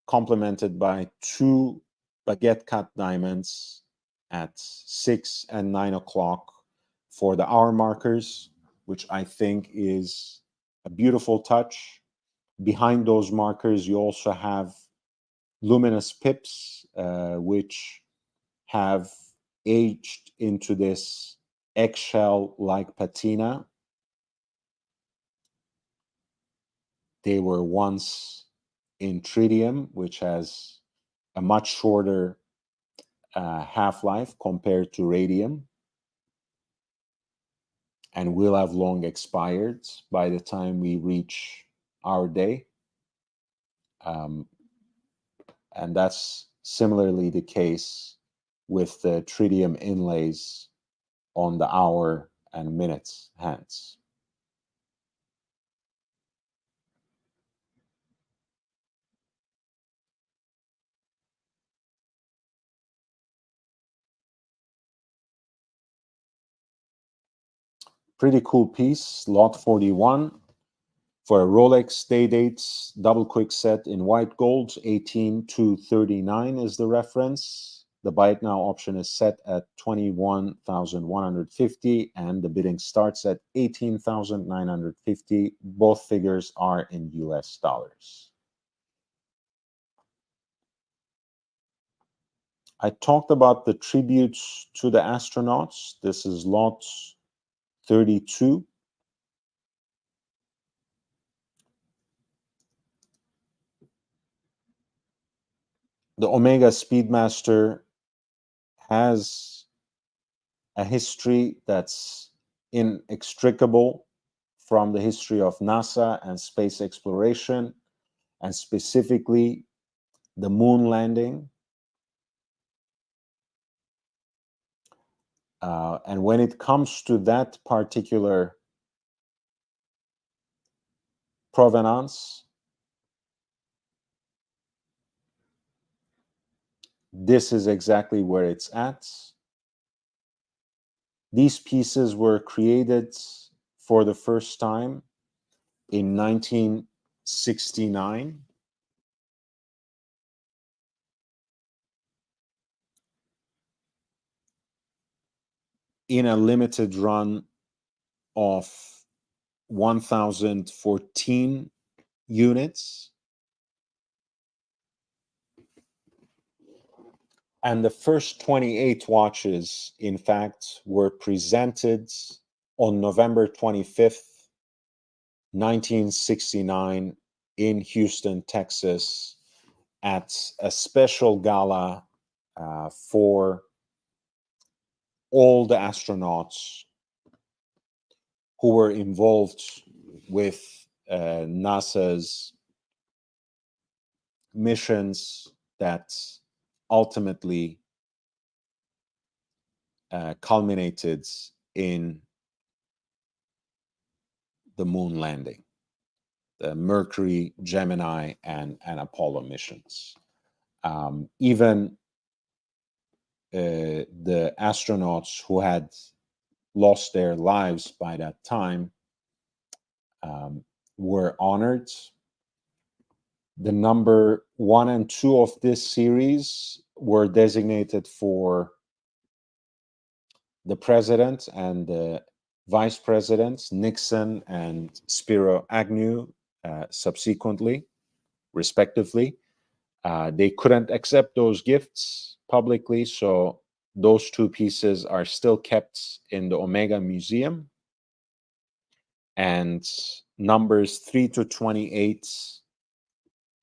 S1: complemented by 2 baguette cut diamonds at 6 and 9 o'clock for the hour markers, which I think is a beautiful touch. Behind those markers, you also have luminous pips, which have aged into this eggshell-like patina. They were once in tritium, which has a much shorter half-life compared to radium, and will have long expired by the time we reach our day. And that's similarly the case with the tritium inlays on the hour and minutes hands. Pretty cool piece, lot 41 for a Rolex day dates double quick set in white gold. 18 to 39 is the reference. The buy it now option is set at 21,150 and the bidding starts at 18,950. Both figures are in US dollars. I talked about the tributes to the astronauts. This is lot 32. The Omega Speedmaster has a history that's inextricable from the history of NASA and space exploration, and specifically the moon landing. And when it comes to that particular provenance, this is exactly where it's at. These pieces were created for the first time in 1969. in a limited run of 1,014 units. And the first 28 watches, in fact, were presented on November 25th, 1969, in Houston, Texas, at a special gala for all the astronauts who were involved with NASA's missions that ultimately culminated in the moon landing, the Mercury, Gemini, and Apollo missions. Even the astronauts who had lost their lives by that time were honored. The number 1 and 2 of this series were designated for the president and the vice presidents, Nixon and Spiro Agnew, subsequently, respectively. They couldn't accept those gifts publicly, so those two pieces are still kept in the Omega Museum. And numbers 3 to 28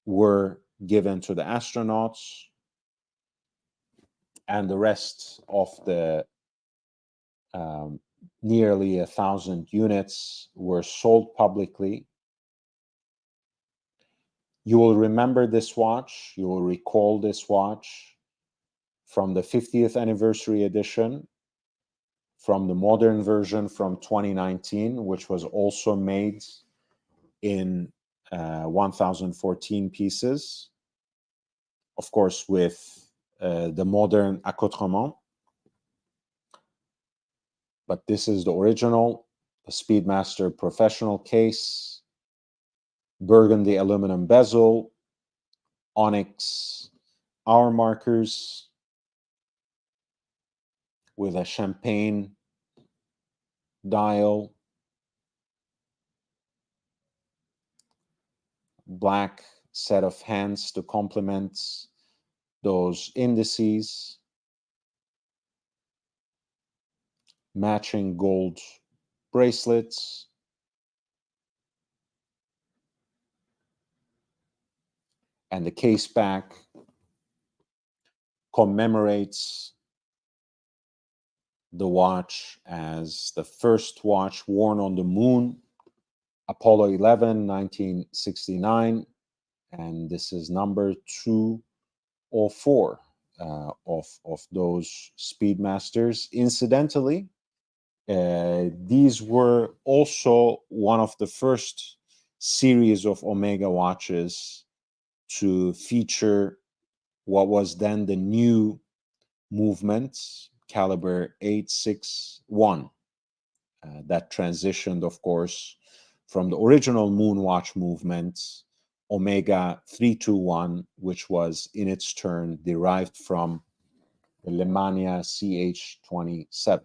S1: were given to the astronauts, and the rest of the nearly 1,000 units were sold publicly. You will remember this watch, you will recall this watch from the 50th anniversary edition, from the modern version from 2019, which was also made in 1,014 pieces, of course, with the modern accoutrement. But this is the original, the Speedmaster Professional case, burgundy aluminum bezel, onyx hour markers with a champagne dial, black set of hands to complement those indices, matching gold bracelets, and the case back commemorates the watch as the first watch worn on the moon, Apollo 11, 1969, and this is number 204 of those Speedmasters. Incidentally, these were also one of the first series of Omega watches to feature what was then the new movement, caliber 861, that transitioned, of course, from the original Moonwatch movement, Omega 321, which was in its turn derived from the Lemania CH27.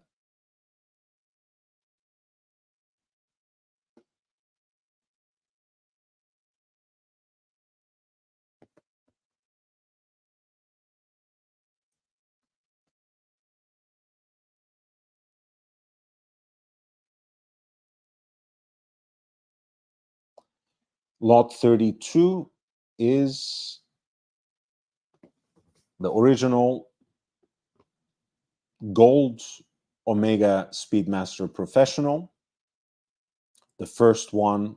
S1: Lot 32 is the original gold Omega Speedmaster Professional, the first one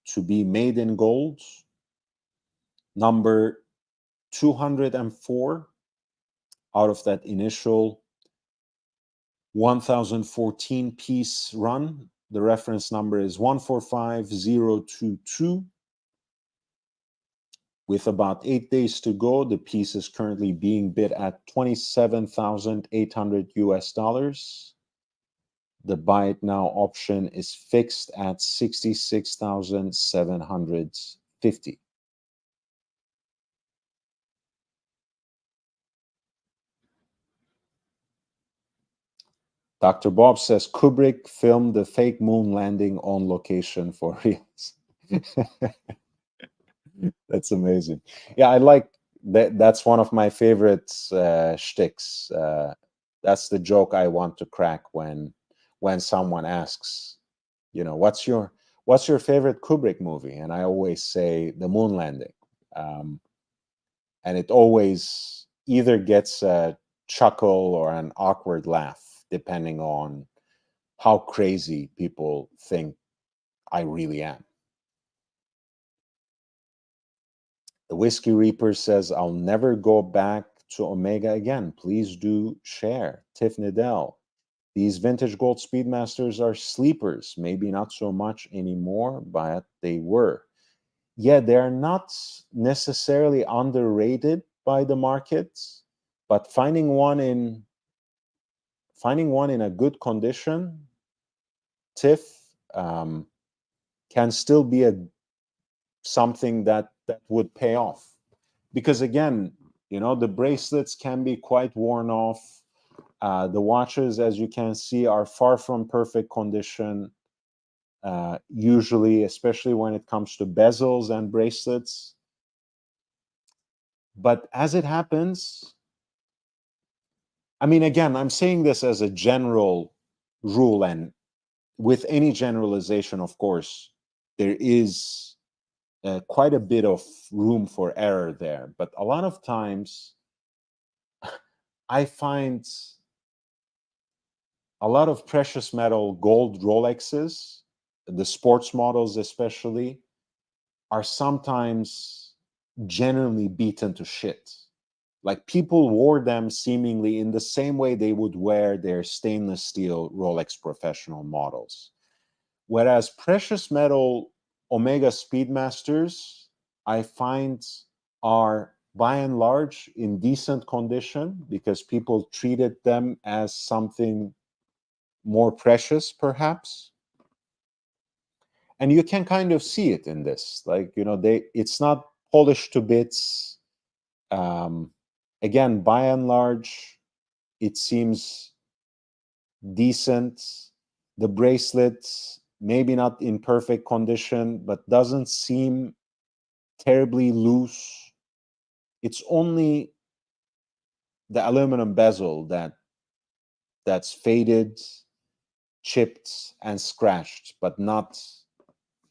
S1: to be made in gold, number 204 out of that initial 1,014 piece run. The reference number is 145022. With about 8 days to go, the piece is currently being bid at 27,800 US dollars. The buy it now option is fixed at 66,750. Dr. Bob says Kubrick filmed the fake moon landing on location for reals. That's amazing. Yeah, I like that. That's one of my favorite shticks. That's the joke I want to crack when someone asks, what's your favorite Kubrick movie? And I always say the moon landing. Um, and it always either gets a chuckle or an awkward laugh, depending on how crazy people think I really am. The Whiskey Reaper says, I'll never go back to Omega again. Please do share. Tiff Nidell, these vintage gold Speedmasters are sleepers. Maybe not so much anymore, but they were. Yeah, they're not necessarily underrated by the markets, but finding one in a good condition, Tiff, um, can still be a something that would pay off. Because again, the bracelets can be quite worn off. The watches, as you can see, are far from perfect condition. Usually, especially when it comes to bezels and bracelets. But as it happens, I mean, again, I'm saying this as a general rule, and with any generalization, of course, there is quite a bit of room for error there. But a lot of times, I find a lot of precious metal gold Rolexes, the sports models especially, are sometimes genuinely beaten to shit. Like people wore them seemingly in the same way they would wear their stainless steel Rolex professional models. Whereas precious metal Omega Speedmasters, I find, are by and large in decent condition because people treated them as something more precious, perhaps. And you can kind of see it in this. Like, it's not polished to bits. Um, Again, by and large, it seems decent. The bracelet, maybe not in perfect condition, but doesn't seem terribly loose. It's only the aluminum bezel that's faded, chipped, and scratched, but not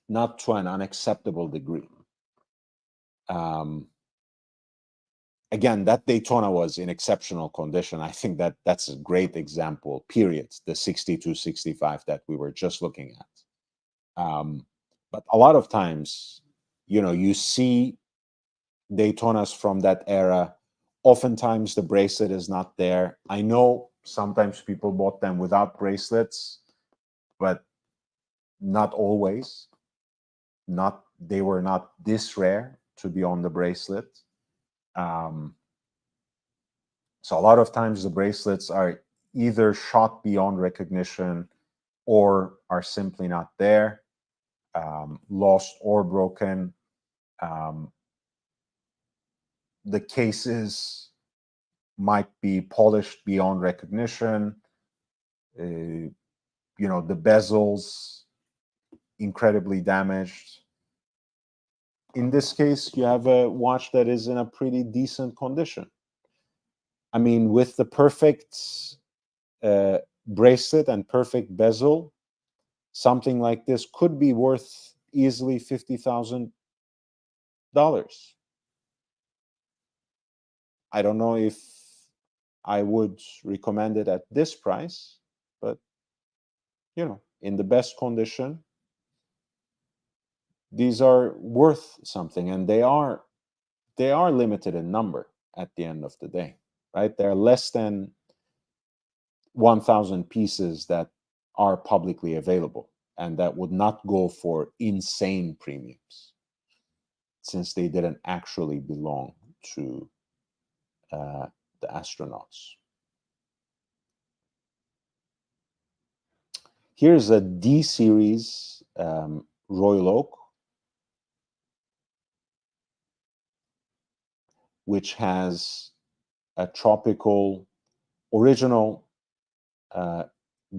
S1: to an unacceptable degree. Um, Again, that Daytona was in exceptional condition. I think that's a great example, period. The 62, 65 that we were just looking at. But a lot of times, you see Daytonas from that era. Oftentimes the bracelet is not there. I know sometimes people bought them without bracelets, but not always. They were not this rare to be on the bracelet. Um, So a lot of times the bracelets are either shot beyond recognition or are simply not there, lost or broken. Um, the cases might be polished beyond recognition. The bezels incredibly damaged. In this case, you have a watch that is in a pretty decent condition. I mean, with the perfect uh, bracelet and perfect bezel, something like this could be worth easily $50,000. I don't know if I would recommend it at this price, but in the best condition, these are worth something, and they are limited in number at the end of the day, right? There are less than 1,000 pieces that are publicly available and that would not go for insane premiums, since they didn't actually belong to the astronauts. Here's a D series Royal Oak, which has a tropical original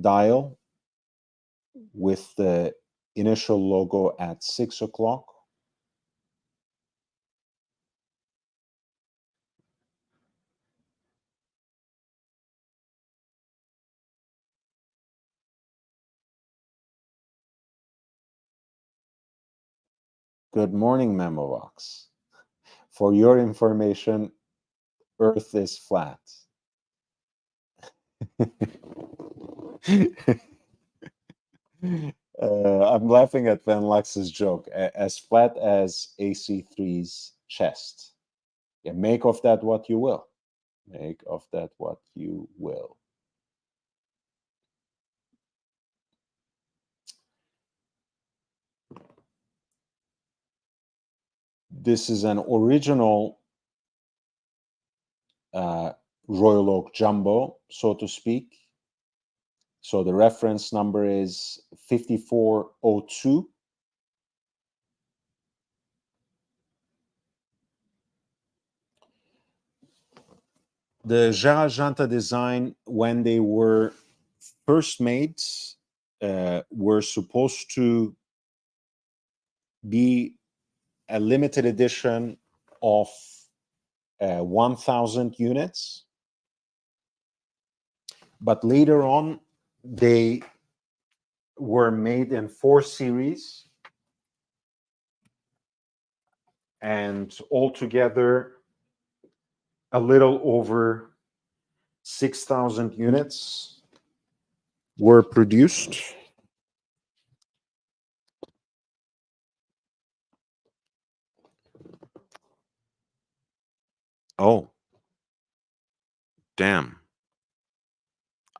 S1: dial with the initial logo at 6 o'clock. Good morning, Memovox. For your information, Earth is flat. I'm laughing at Van Lux's joke. As flat as AC3's chest. Yeah, make of that what you will. Make of that what you will. This is an original Royal Oak Jumbo, so to speak. So the reference number is 5402. The Jarajanta design, when they were first made, were supposed to be a limited edition of 1,000 units. But later on, they were made in 4 series. And altogether, a little over 6,000 units were produced. Oh, damn.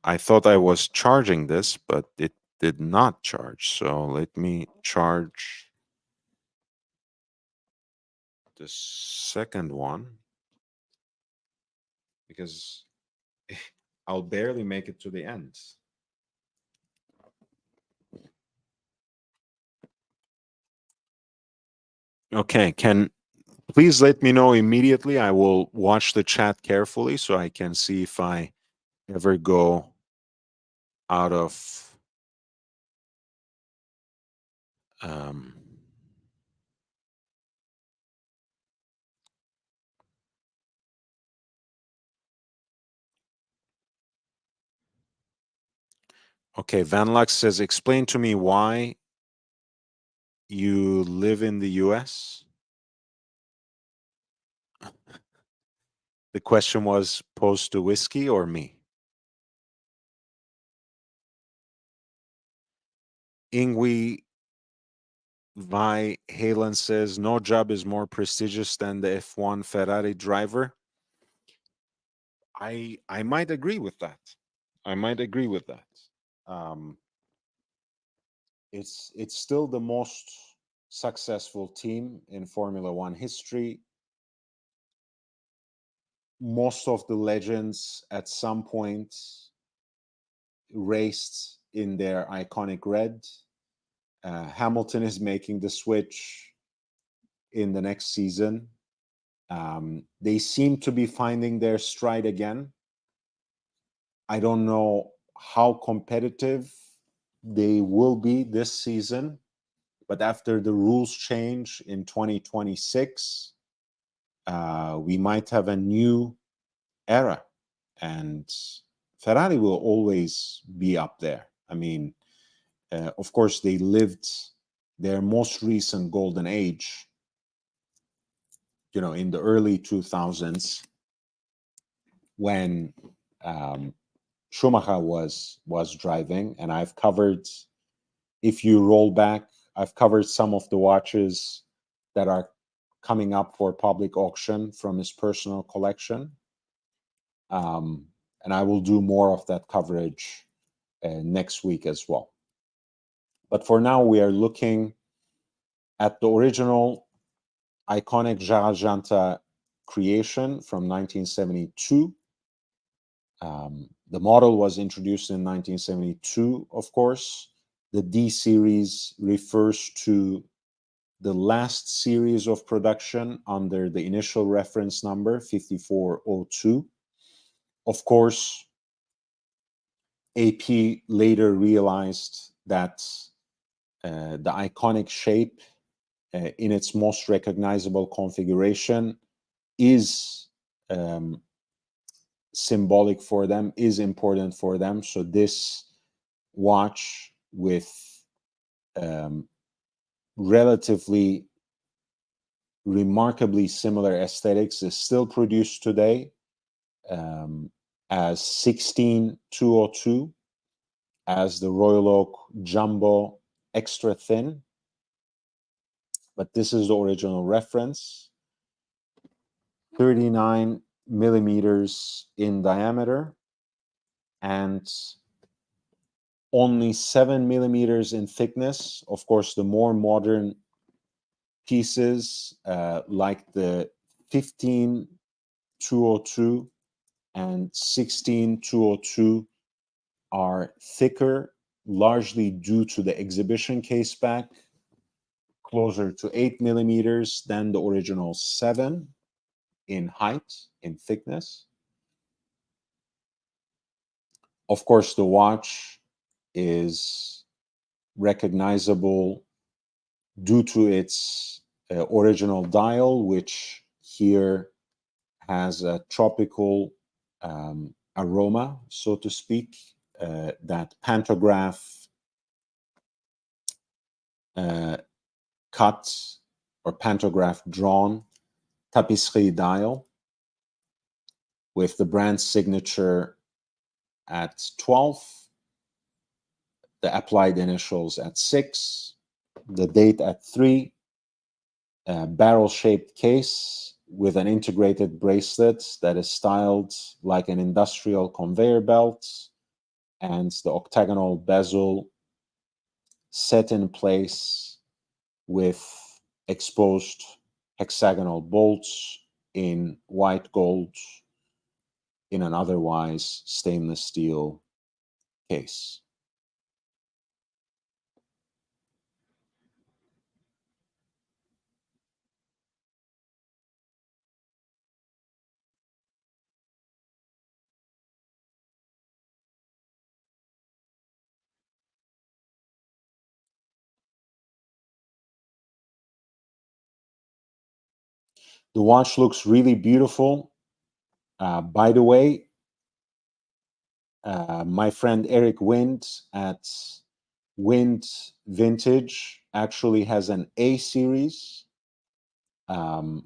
S1: I thought I was charging this, but it did not charge. So let me charge the second one because I'll barely make it to the end. Okay, please let me know immediately. I will watch the chat carefully so I can see if I ever go out of okay, Van Lux says, explain to me why you live in the US. The question was posed to Whiskey or me? Ingui Vi Halen says, no job is more prestigious than the F1 Ferrari driver. I might agree with that. I might agree with that. It's still the most successful team in Formula One history. Most of the legends at some point raced in their iconic red. Hamilton is making the switch in the next season. They seem to be finding their stride again. I don't know how competitive they will be this season, but after the rules change in 2026, we might have a new era, and Ferrari will always be up there. I mean, of course, they lived their most recent golden age, in the early 2000s when Schumacher was driving, and I've covered. If you roll back, I've covered some of the watches that are coming up for public auction from his personal collection, and I will do more of that coverage next week as well. But for now, we are looking at the original iconic Jarajanta creation from 1972. The model was introduced in 1972, of course. The D series refers to the last series of production under the initial reference number 5402. Of course, AP later realized that the iconic shape in its most recognizable configuration is symbolic for them, is important for them. So this watch with relatively remarkably similar aesthetics is still produced today as 16202, as the Royal Oak Jumbo Extra Thin. But this is the original reference, 39 millimeters in diameter and only 7 millimeters in thickness. Of course, the more modern pieces like the 15202 and 16202 are thicker, largely due to the exhibition case back, closer to 8 millimeters than the original 7 in height, in thickness. Of course, the watch is recognizable due to its original dial, which here has a tropical aroma, so to speak, that pantograph cut or pantograph drawn tapisserie dial with the brand signature at 12, the applied initials at 6, the date at 3, barrel-shaped case with an integrated bracelet that is styled like an industrial conveyor belt, and the octagonal bezel set in place with exposed hexagonal bolts in white gold in an otherwise stainless steel case. The watch looks really beautiful. By the way, my friend Eric Wind at Wind Vintage actually has an A series, one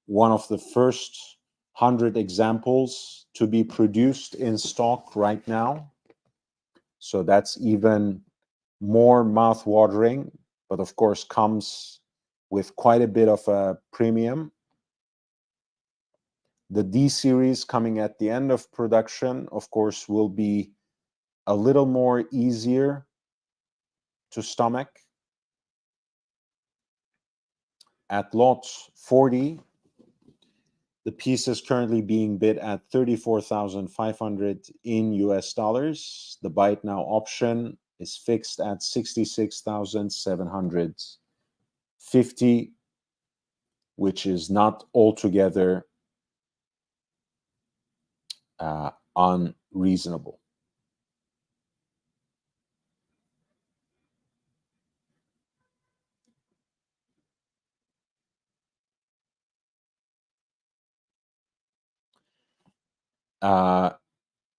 S1: of the first 100 examples to be produced in stock right now. So that's even more mouth-watering, but of course comes with quite a bit of a premium. The D series coming at the end of production, of course, will be a little more easier to stomach. At lot 40, the piece is currently being bid at 34,500 in US dollars. The buy it now option is fixed at 66,750, which is not altogether unreasonable.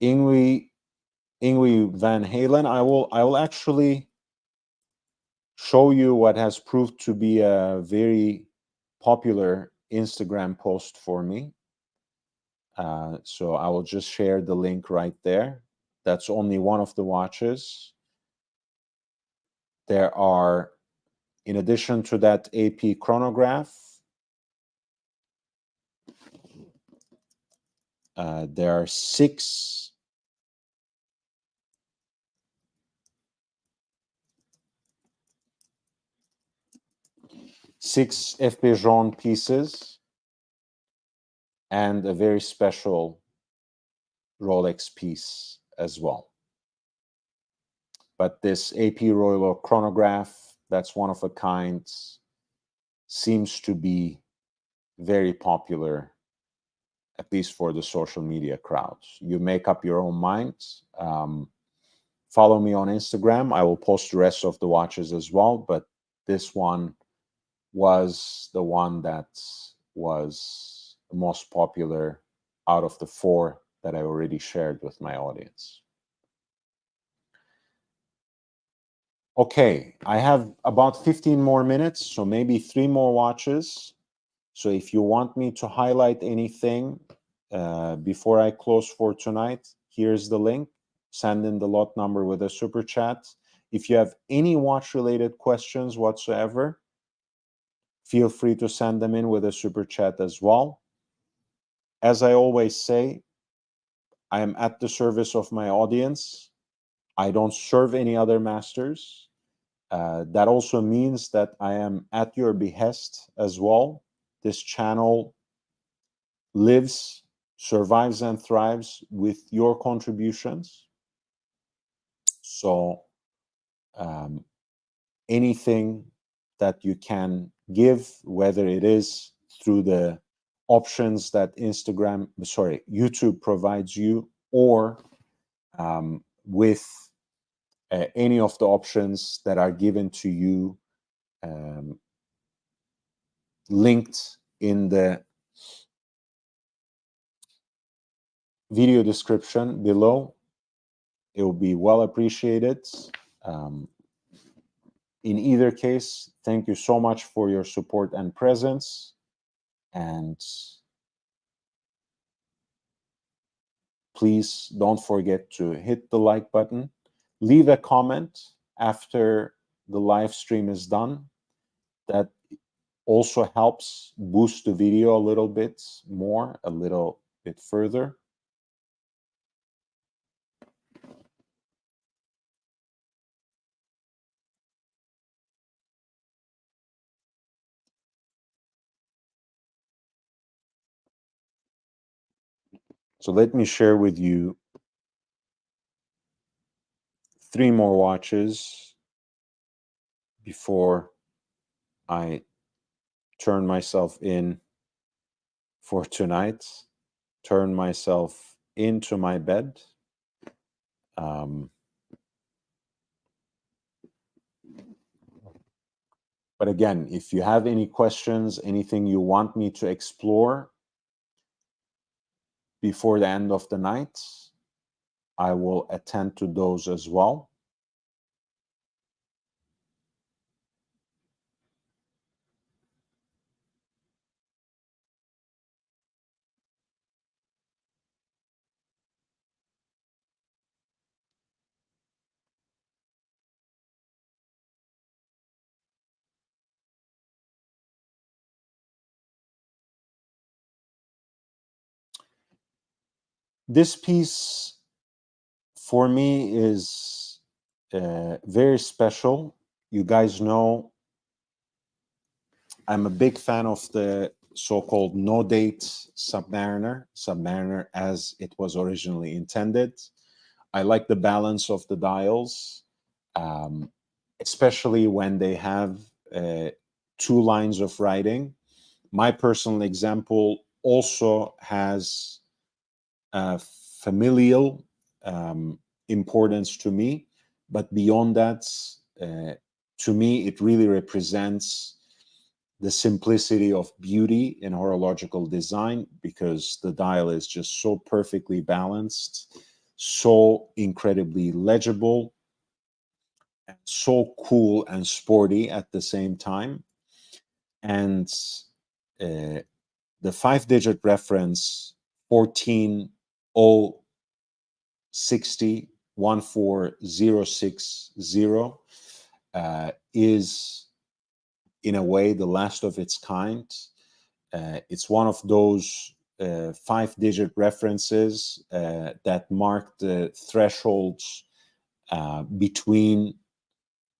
S1: Ingwe Van Halen, I will actually show you what has proved to be a very popular Instagram post for me. So I will just share the link right there. That's only one of the watches. There are, in addition to that AP chronograph, there are six FP Jaune pieces and a very special Rolex piece as well. But this AP Royal Oak chronograph, that's one of a kind, seems to be very popular, at least for the social media crowds. You make up your own mind. follow me on Instagram. I will post the rest of the watches as well, but this one was the one that was the most popular out of the 4 that I already shared with my audience. Okay, I have about 15 more minutes, so maybe 3 more watches. So if you want me to highlight anything before I close for tonight, here's the link. Send in the lot number with a super chat. If you have any watch related questions whatsoever, feel free to send them in with a super chat as well. As I always say, I am at the service of my audience. I don't serve any other masters. That also means that I am at your behest as well. This channel lives, survives, and thrives with your contributions. So anything that you can give, whether it is through the options that YouTube provides you, or with any of the options that are given to you, linked in the video description below, it will be well appreciated. In either case, thank you so much for your support and presence. And please don't forget to hit the like button. Leave a comment after the live stream is done. That also helps boost the video a little bit more, a little bit further. So let me share with you 3 more watches before I turn myself in for tonight, turn myself into my bed. But again, if you have any questions, anything you want me to explore before the end of the night, I will attend to those as well. This piece for me is very special. You guys know I'm a big fan of the so-called no-date Submariner as it was originally intended. I like the balance of the dials, especially when they have 2 lines of writing. My personal example also has familial importance to me, but beyond that, to me, it really represents the simplicity of beauty in horological design, because the dial is just so perfectly balanced, so incredibly legible, and so cool and sporty at the same time. And the 5-digit reference 14060 14060 is in a way the last of its kind. It's one of those 5-digit references that mark the thresholds between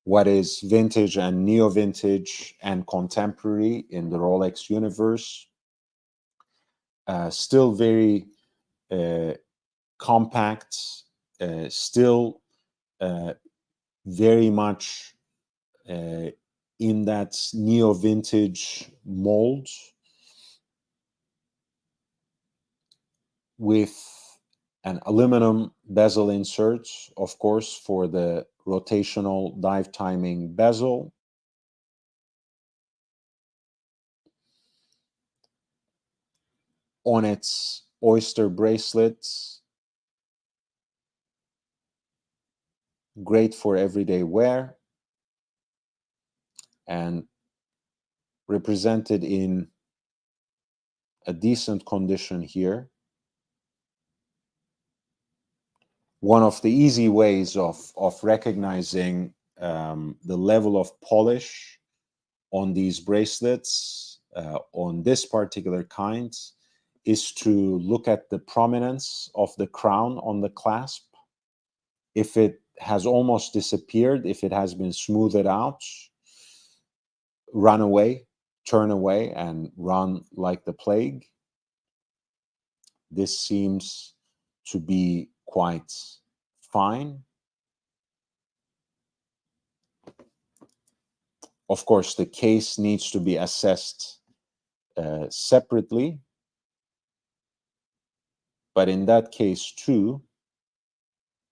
S1: what is vintage and neo-vintage and contemporary in the Rolex universe. Still very compact, still very much in that neo-vintage mold, with and aluminum bezel inserts, of course, for the rotational dive timing bezel. On its oyster bracelets, great for everyday wear, and represented in a decent condition here. One of the easy ways of recognizing the level of polish on these bracelets, on this particular kind, is to look at the prominence of the crown on the clasp. If it has almost disappeared, if it has been smoothed out, run away, turn away, and run like the plague. This seems to be quite fine. Of course, the case needs to be assessed separately. But in that case too,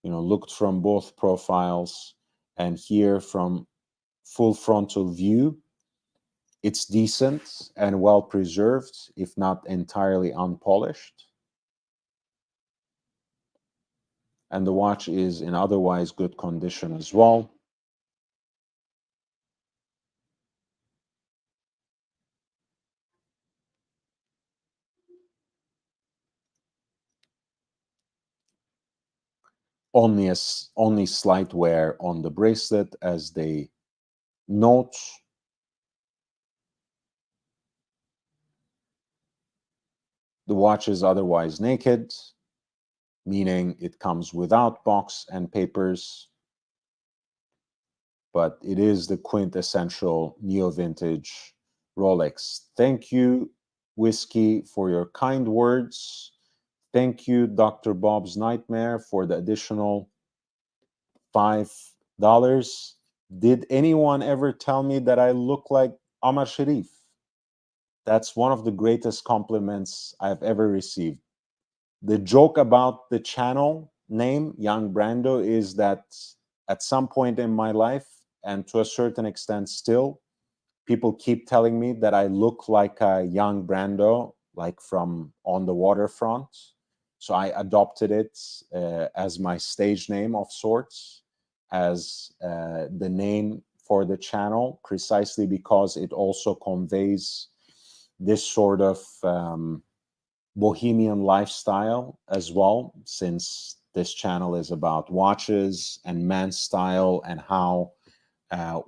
S1: looked from both profiles and here from full frontal view, it's decent and well preserved, if not entirely unpolished. And the watch is in otherwise good condition as well. Only slight wear on the bracelet, as they note. The watch is otherwise naked, meaning it comes without box and papers, but it is the quintessential neo-vintage Rolex. Thank you, Whiskey, for your kind words. Thank you, Dr. Bob's Nightmare, for the additional $5. Did anyone ever tell me that I look like Amar Sharif? That's one of the greatest compliments I've ever received. The joke about the channel name, Young Brando, is that at some point in my life, and to a certain extent still, people keep telling me that I look like a young Brando, like from On the Waterfront. So I adopted it as my stage name of sorts, as the name for the channel, precisely because it also conveys this sort of bohemian lifestyle as well, since this channel is about watches and men's style and how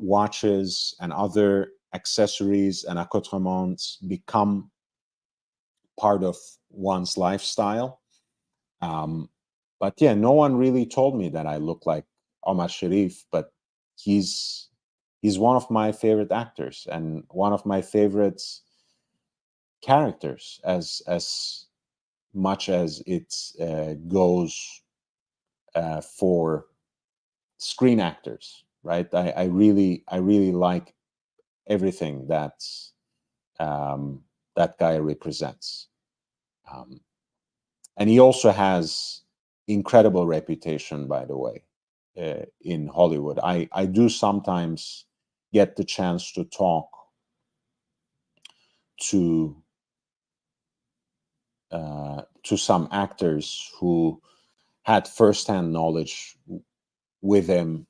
S1: watches and other accessories and accoutrements become part of one's lifestyle. But yeah, no one really told me that I look like Omar Sharif, but he's one of my favorite actors and one of my favorite characters, as much as it goes for screen actors, right? I really like everything that that guy represents, and he also has incredible reputation, by the way, in Hollywood. I do sometimes get the chance to talk to some actors who had firsthand knowledge with him,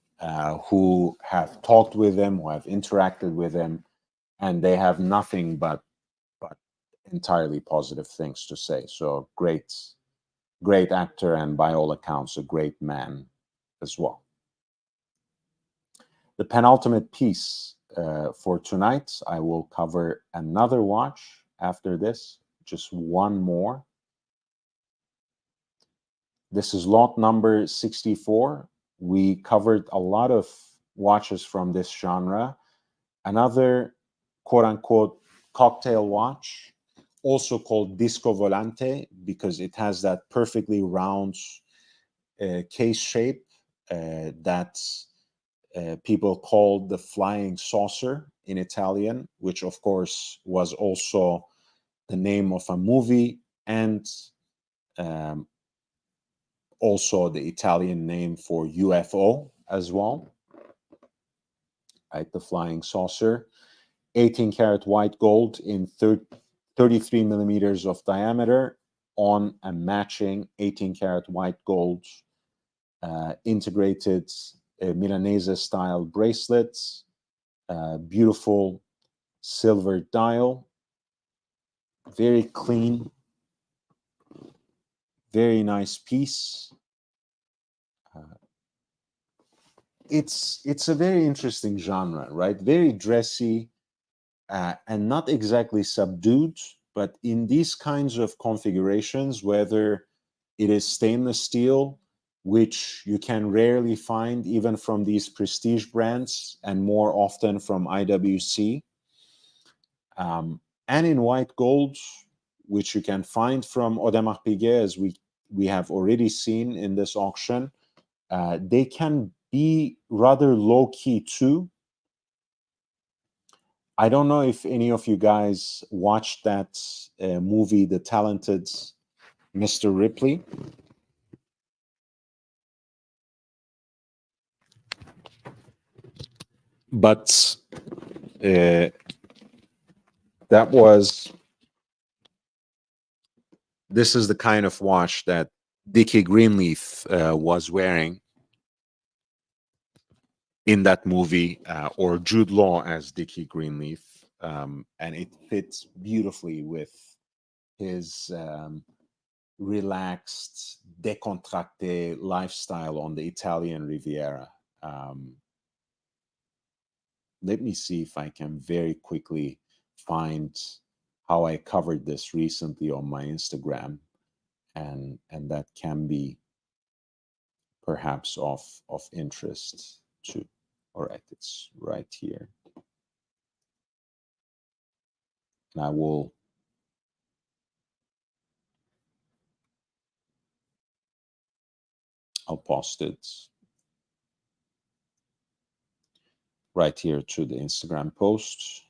S1: who have talked with him, who have interacted with him, and they have nothing but entirely positive things to say. So great actor, and by all accounts, a great man as well. The penultimate piece for tonight, I will cover another watch after this, just one more. This is lot number 64. We covered a lot of watches from this genre. Another quote-unquote cocktail watch, also called Disco Volante, because it has that perfectly round case shape that people call the flying saucer in Italian, which of course was also the name of a movie and also the Italian name for UFO as well, right? The flying saucer. 18 karat white gold in 33 millimeters of diameter on a matching 18 karat white gold integrated Milanese style bracelets, beautiful silver dial, very clean, very nice piece. It's a very interesting genre, right? Very dressy, and not exactly subdued, but in these kinds of configurations, whether it is stainless steel, which you can rarely find even from these prestige brands and more often from IWC, and in white gold, which you can find from Audemars Piguet, as we have already seen in this auction. They can be rather low key too. I don't know if any of you guys watched that movie, The Talented Mr. Ripley. But this is the kind of watch that Dickie Greenleaf was wearing in that movie, or Jude Law as Dickie Greenleaf. And it fits beautifully with his relaxed, décontracté lifestyle on the Italian Riviera. Let me see if I can very quickly find how I covered this recently on my Instagram, and that can be perhaps of interest too. All right, it's right here. And I'll post it right here to the Instagram post.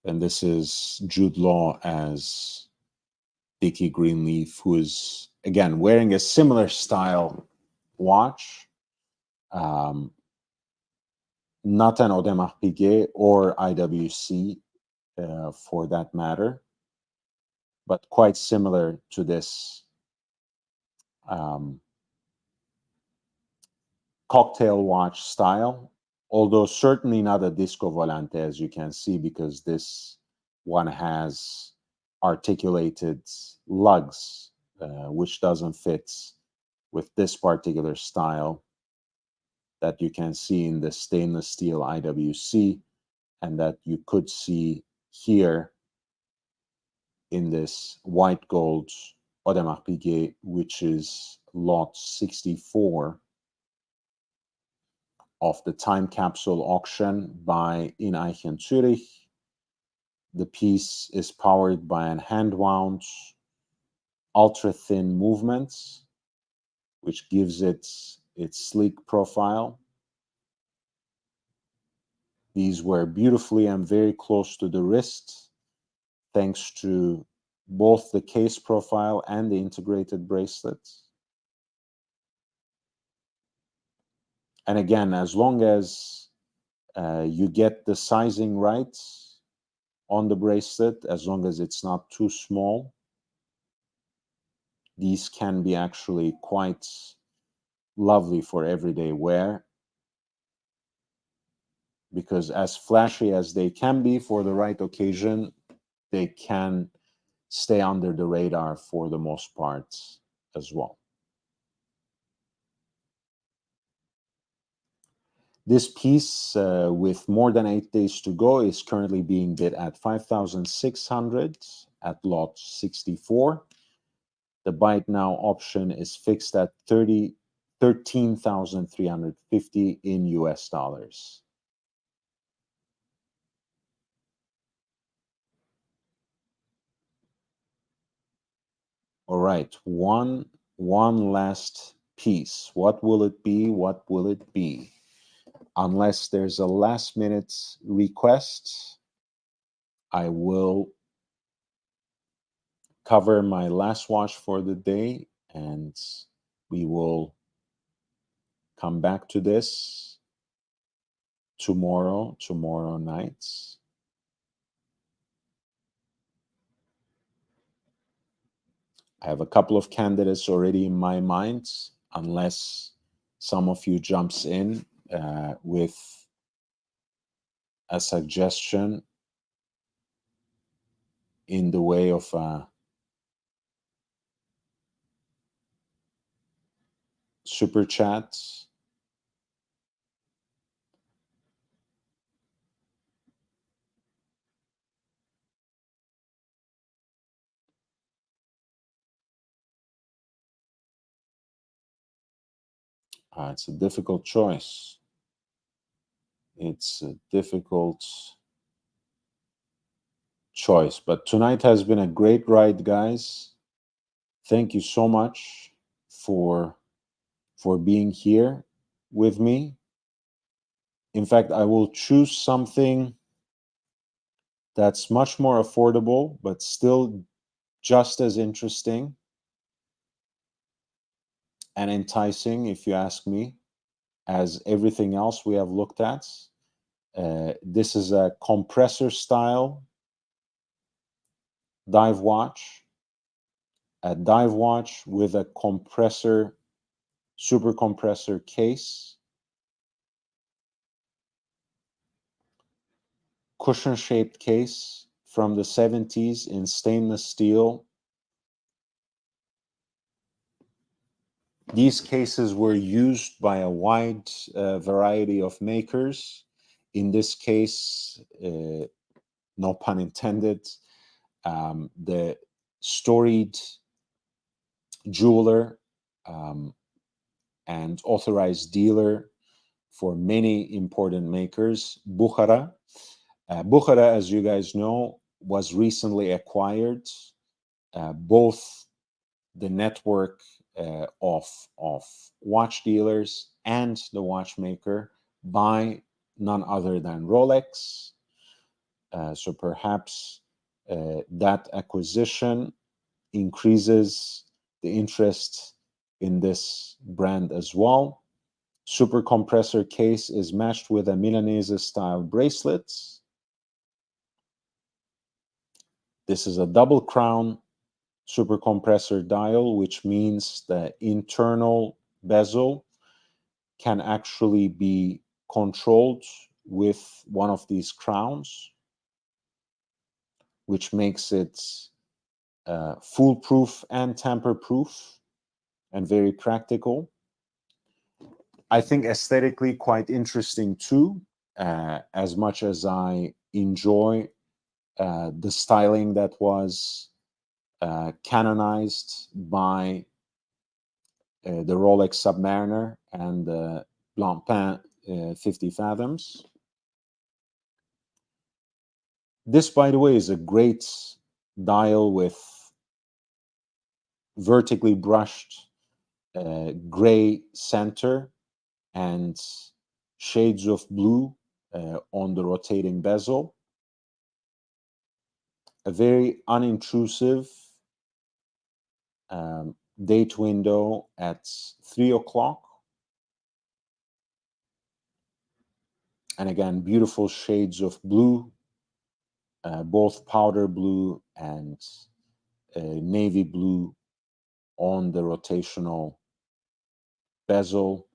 S1: And this is Jude Law as Dickie Greenleaf, who is, again, wearing a similar style watch. Not an Audemars Piguet or IWC for that matter, but quite similar to this cocktail watch style, although certainly not a disco volante, as you can see, because this one has articulated lugs, which doesn't fit with this particular style that you can see in the stainless steel IWC, and that you could see here in this white gold Audemars Piguet, which is lot 64 of the time capsule auction by Ineichen Zürich. The piece is powered by an hand-wound ultra-thin movements, which gives it its sleek profile. These were beautifully and very close to the wrist, thanks to both the case profile and the integrated bracelets. And again, as long as you get the sizing right on the bracelet, as long as it's not too small, these can be actually quite lovely for everyday wear, because as flashy as they can be for the right occasion, they can stay under the radar for the most part as well. This piece, with more than 8 days to go, is currently being bid at 5,600 at lot 64. The buy it now option is fixed at 13,350 in US dollars. All right, one last piece. What will it be? What will it be? Unless there's a last minute request, I will cover my last watch for the day, and we will come back to this tomorrow night. I have a couple of candidates already in my mind, unless some of you jumps in with a suggestion in the way of super chats. It's a difficult choice. It's a difficult choice, but tonight has been a great ride, guys. Thank you so much for being here with me. In fact, I will choose something that's much more affordable, but still just as interesting and enticing, if you ask me, as everything else we have looked at. This is a compressor style dive watch, a dive watch with a compressor, super compressor case, cushion shaped case from the 70s in stainless steel. These cases were used by a wide variety of makers. In this case, no pun intended, the storied jeweler and authorized dealer for many important makers, Bukhara. Bukhara, as you guys know, was recently acquired. Both the network of watch dealers and the watchmaker by none other than Rolex. So perhaps that acquisition increases the interest in this brand as well. Super compressor case is matched with a Milanese style bracelet. This is a double crown super compressor dial, which means the internal bezel can actually be controlled with one of these crowns, which makes it foolproof and tamper-proof and very practical. I think aesthetically quite interesting too, as much as I enjoy the styling that was canonized by the Rolex Submariner and the Blancpain 50 Fathoms. This, by the way, is a great dial with vertically brushed gray center and shades of blue on the rotating bezel. A very unintrusive date window at 3 o'clock. And again, beautiful shades of blue, both powder blue and navy blue on the rotational bezel.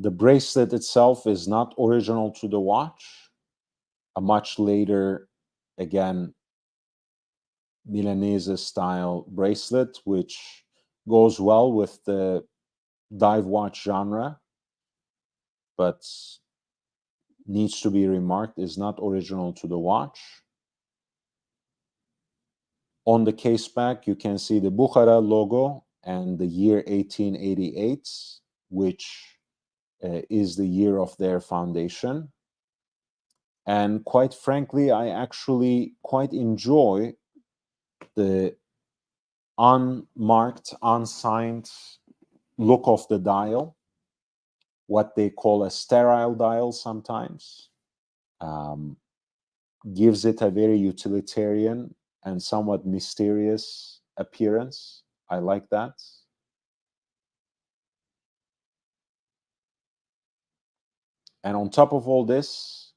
S1: The bracelet itself is not original to the watch. A much later, again, Milanese style bracelet, which goes well with the dive watch genre, but needs to be remarked, is not original to the watch. On the case back, you can see the Bukhara logo and the year 1888, which is the year of their foundation. And quite frankly, I actually quite enjoy the unmarked, unsigned look of the dial, what they call a sterile dial sometimes. Gives it a very utilitarian and somewhat mysterious appearance. I like that. And on top of all this,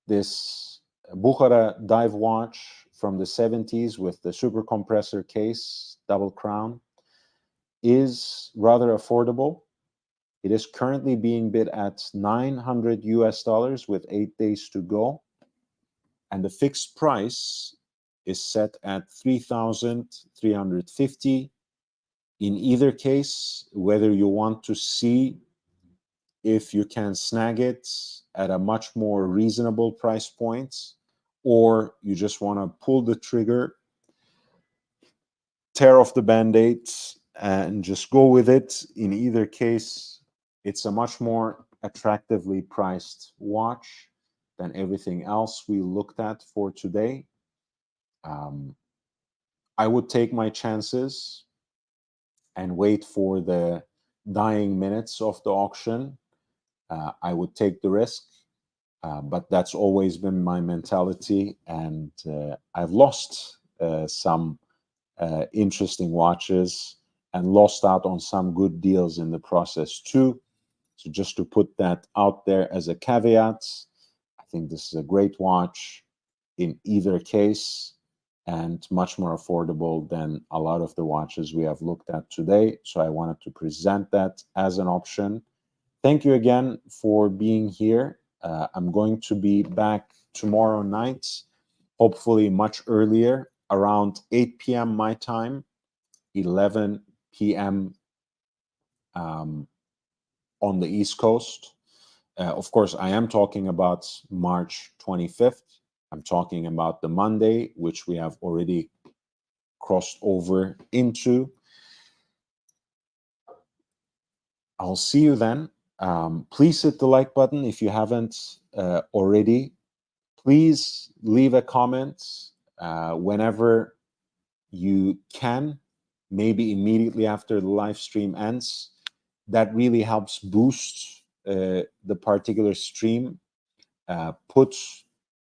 S1: this Bukhara dive watch from the 70s with the super compressor case, double crown, is rather affordable. It is currently being bid at $900 US with 8 days to go. And the fixed price is set at $3,350. In either case, whether you want to see if you can snag it at a much more reasonable price point, or you just want to pull the trigger, tear off the band-aid, and just go with it. In either case, it's a much more attractively priced watch than everything else we looked at for today. I would take my chances and wait for the dying minutes of the auction. I would take the risk, but that's always been my mentality. And I've lost some interesting watches and lost out on some good deals in the process too. So just to put that out there as a caveat, I think this is a great watch in either case and much more affordable than a lot of the watches we have looked at today. So I wanted to present that as an option. Thank you again for being here. I'm going to be back tomorrow night, hopefully much earlier, around 8 p.m. my time, 11 p.m. On the East Coast. Of course, I am talking about March 25th. I'm talking about the Monday, which we have already crossed over into. I'll see you then. Please hit the like button if you haven't already. Please leave a comment whenever you can, maybe immediately after the live stream ends. That really helps boost the particular stream, put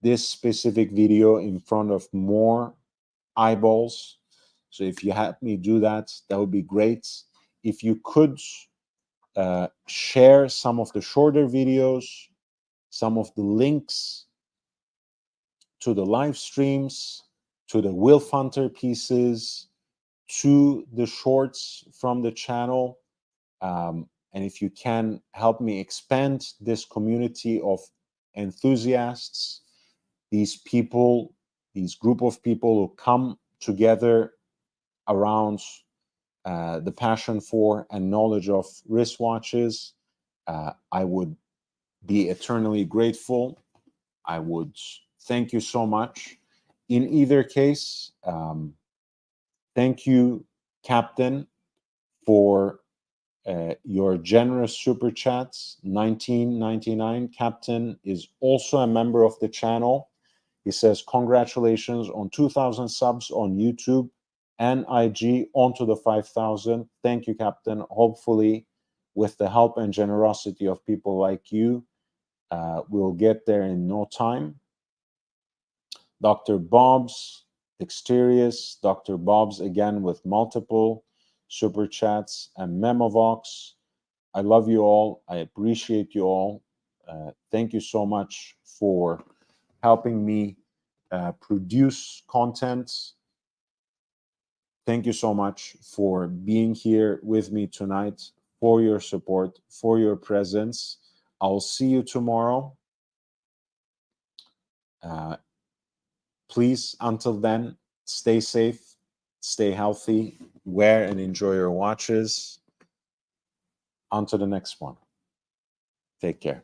S1: this specific video in front of more eyeballs. So if you help me do that, that would be great. If you could share some of the shorter videos, some of the links to the live streams, to the Wilf Hunter pieces, to the shorts from the channel. And if you can help me expand this community of enthusiasts, these people, these group of people who come together around the passion for and knowledge of wristwatches, I would be eternally grateful. I would thank you so much. In either case, thank you, Captain, for your generous super chats. 1999 Captain is also a member of the channel. He says, congratulations on 2,000 subs on YouTube and IG onto the 5,000. Thank you, Captain. Hopefully, with the help and generosity of people like you, we'll get there in no time. Dr. Bob's, Exterius, Dr. Bob's again with multiple super chats and Memovox. I love you all. I appreciate you all. Thank you so much for helping me produce content. Thank you so much for being here with me tonight, for your support, for your presence. I'll see you tomorrow. Please, until then, stay safe, stay healthy, wear and enjoy your watches. On to the next one. Take care.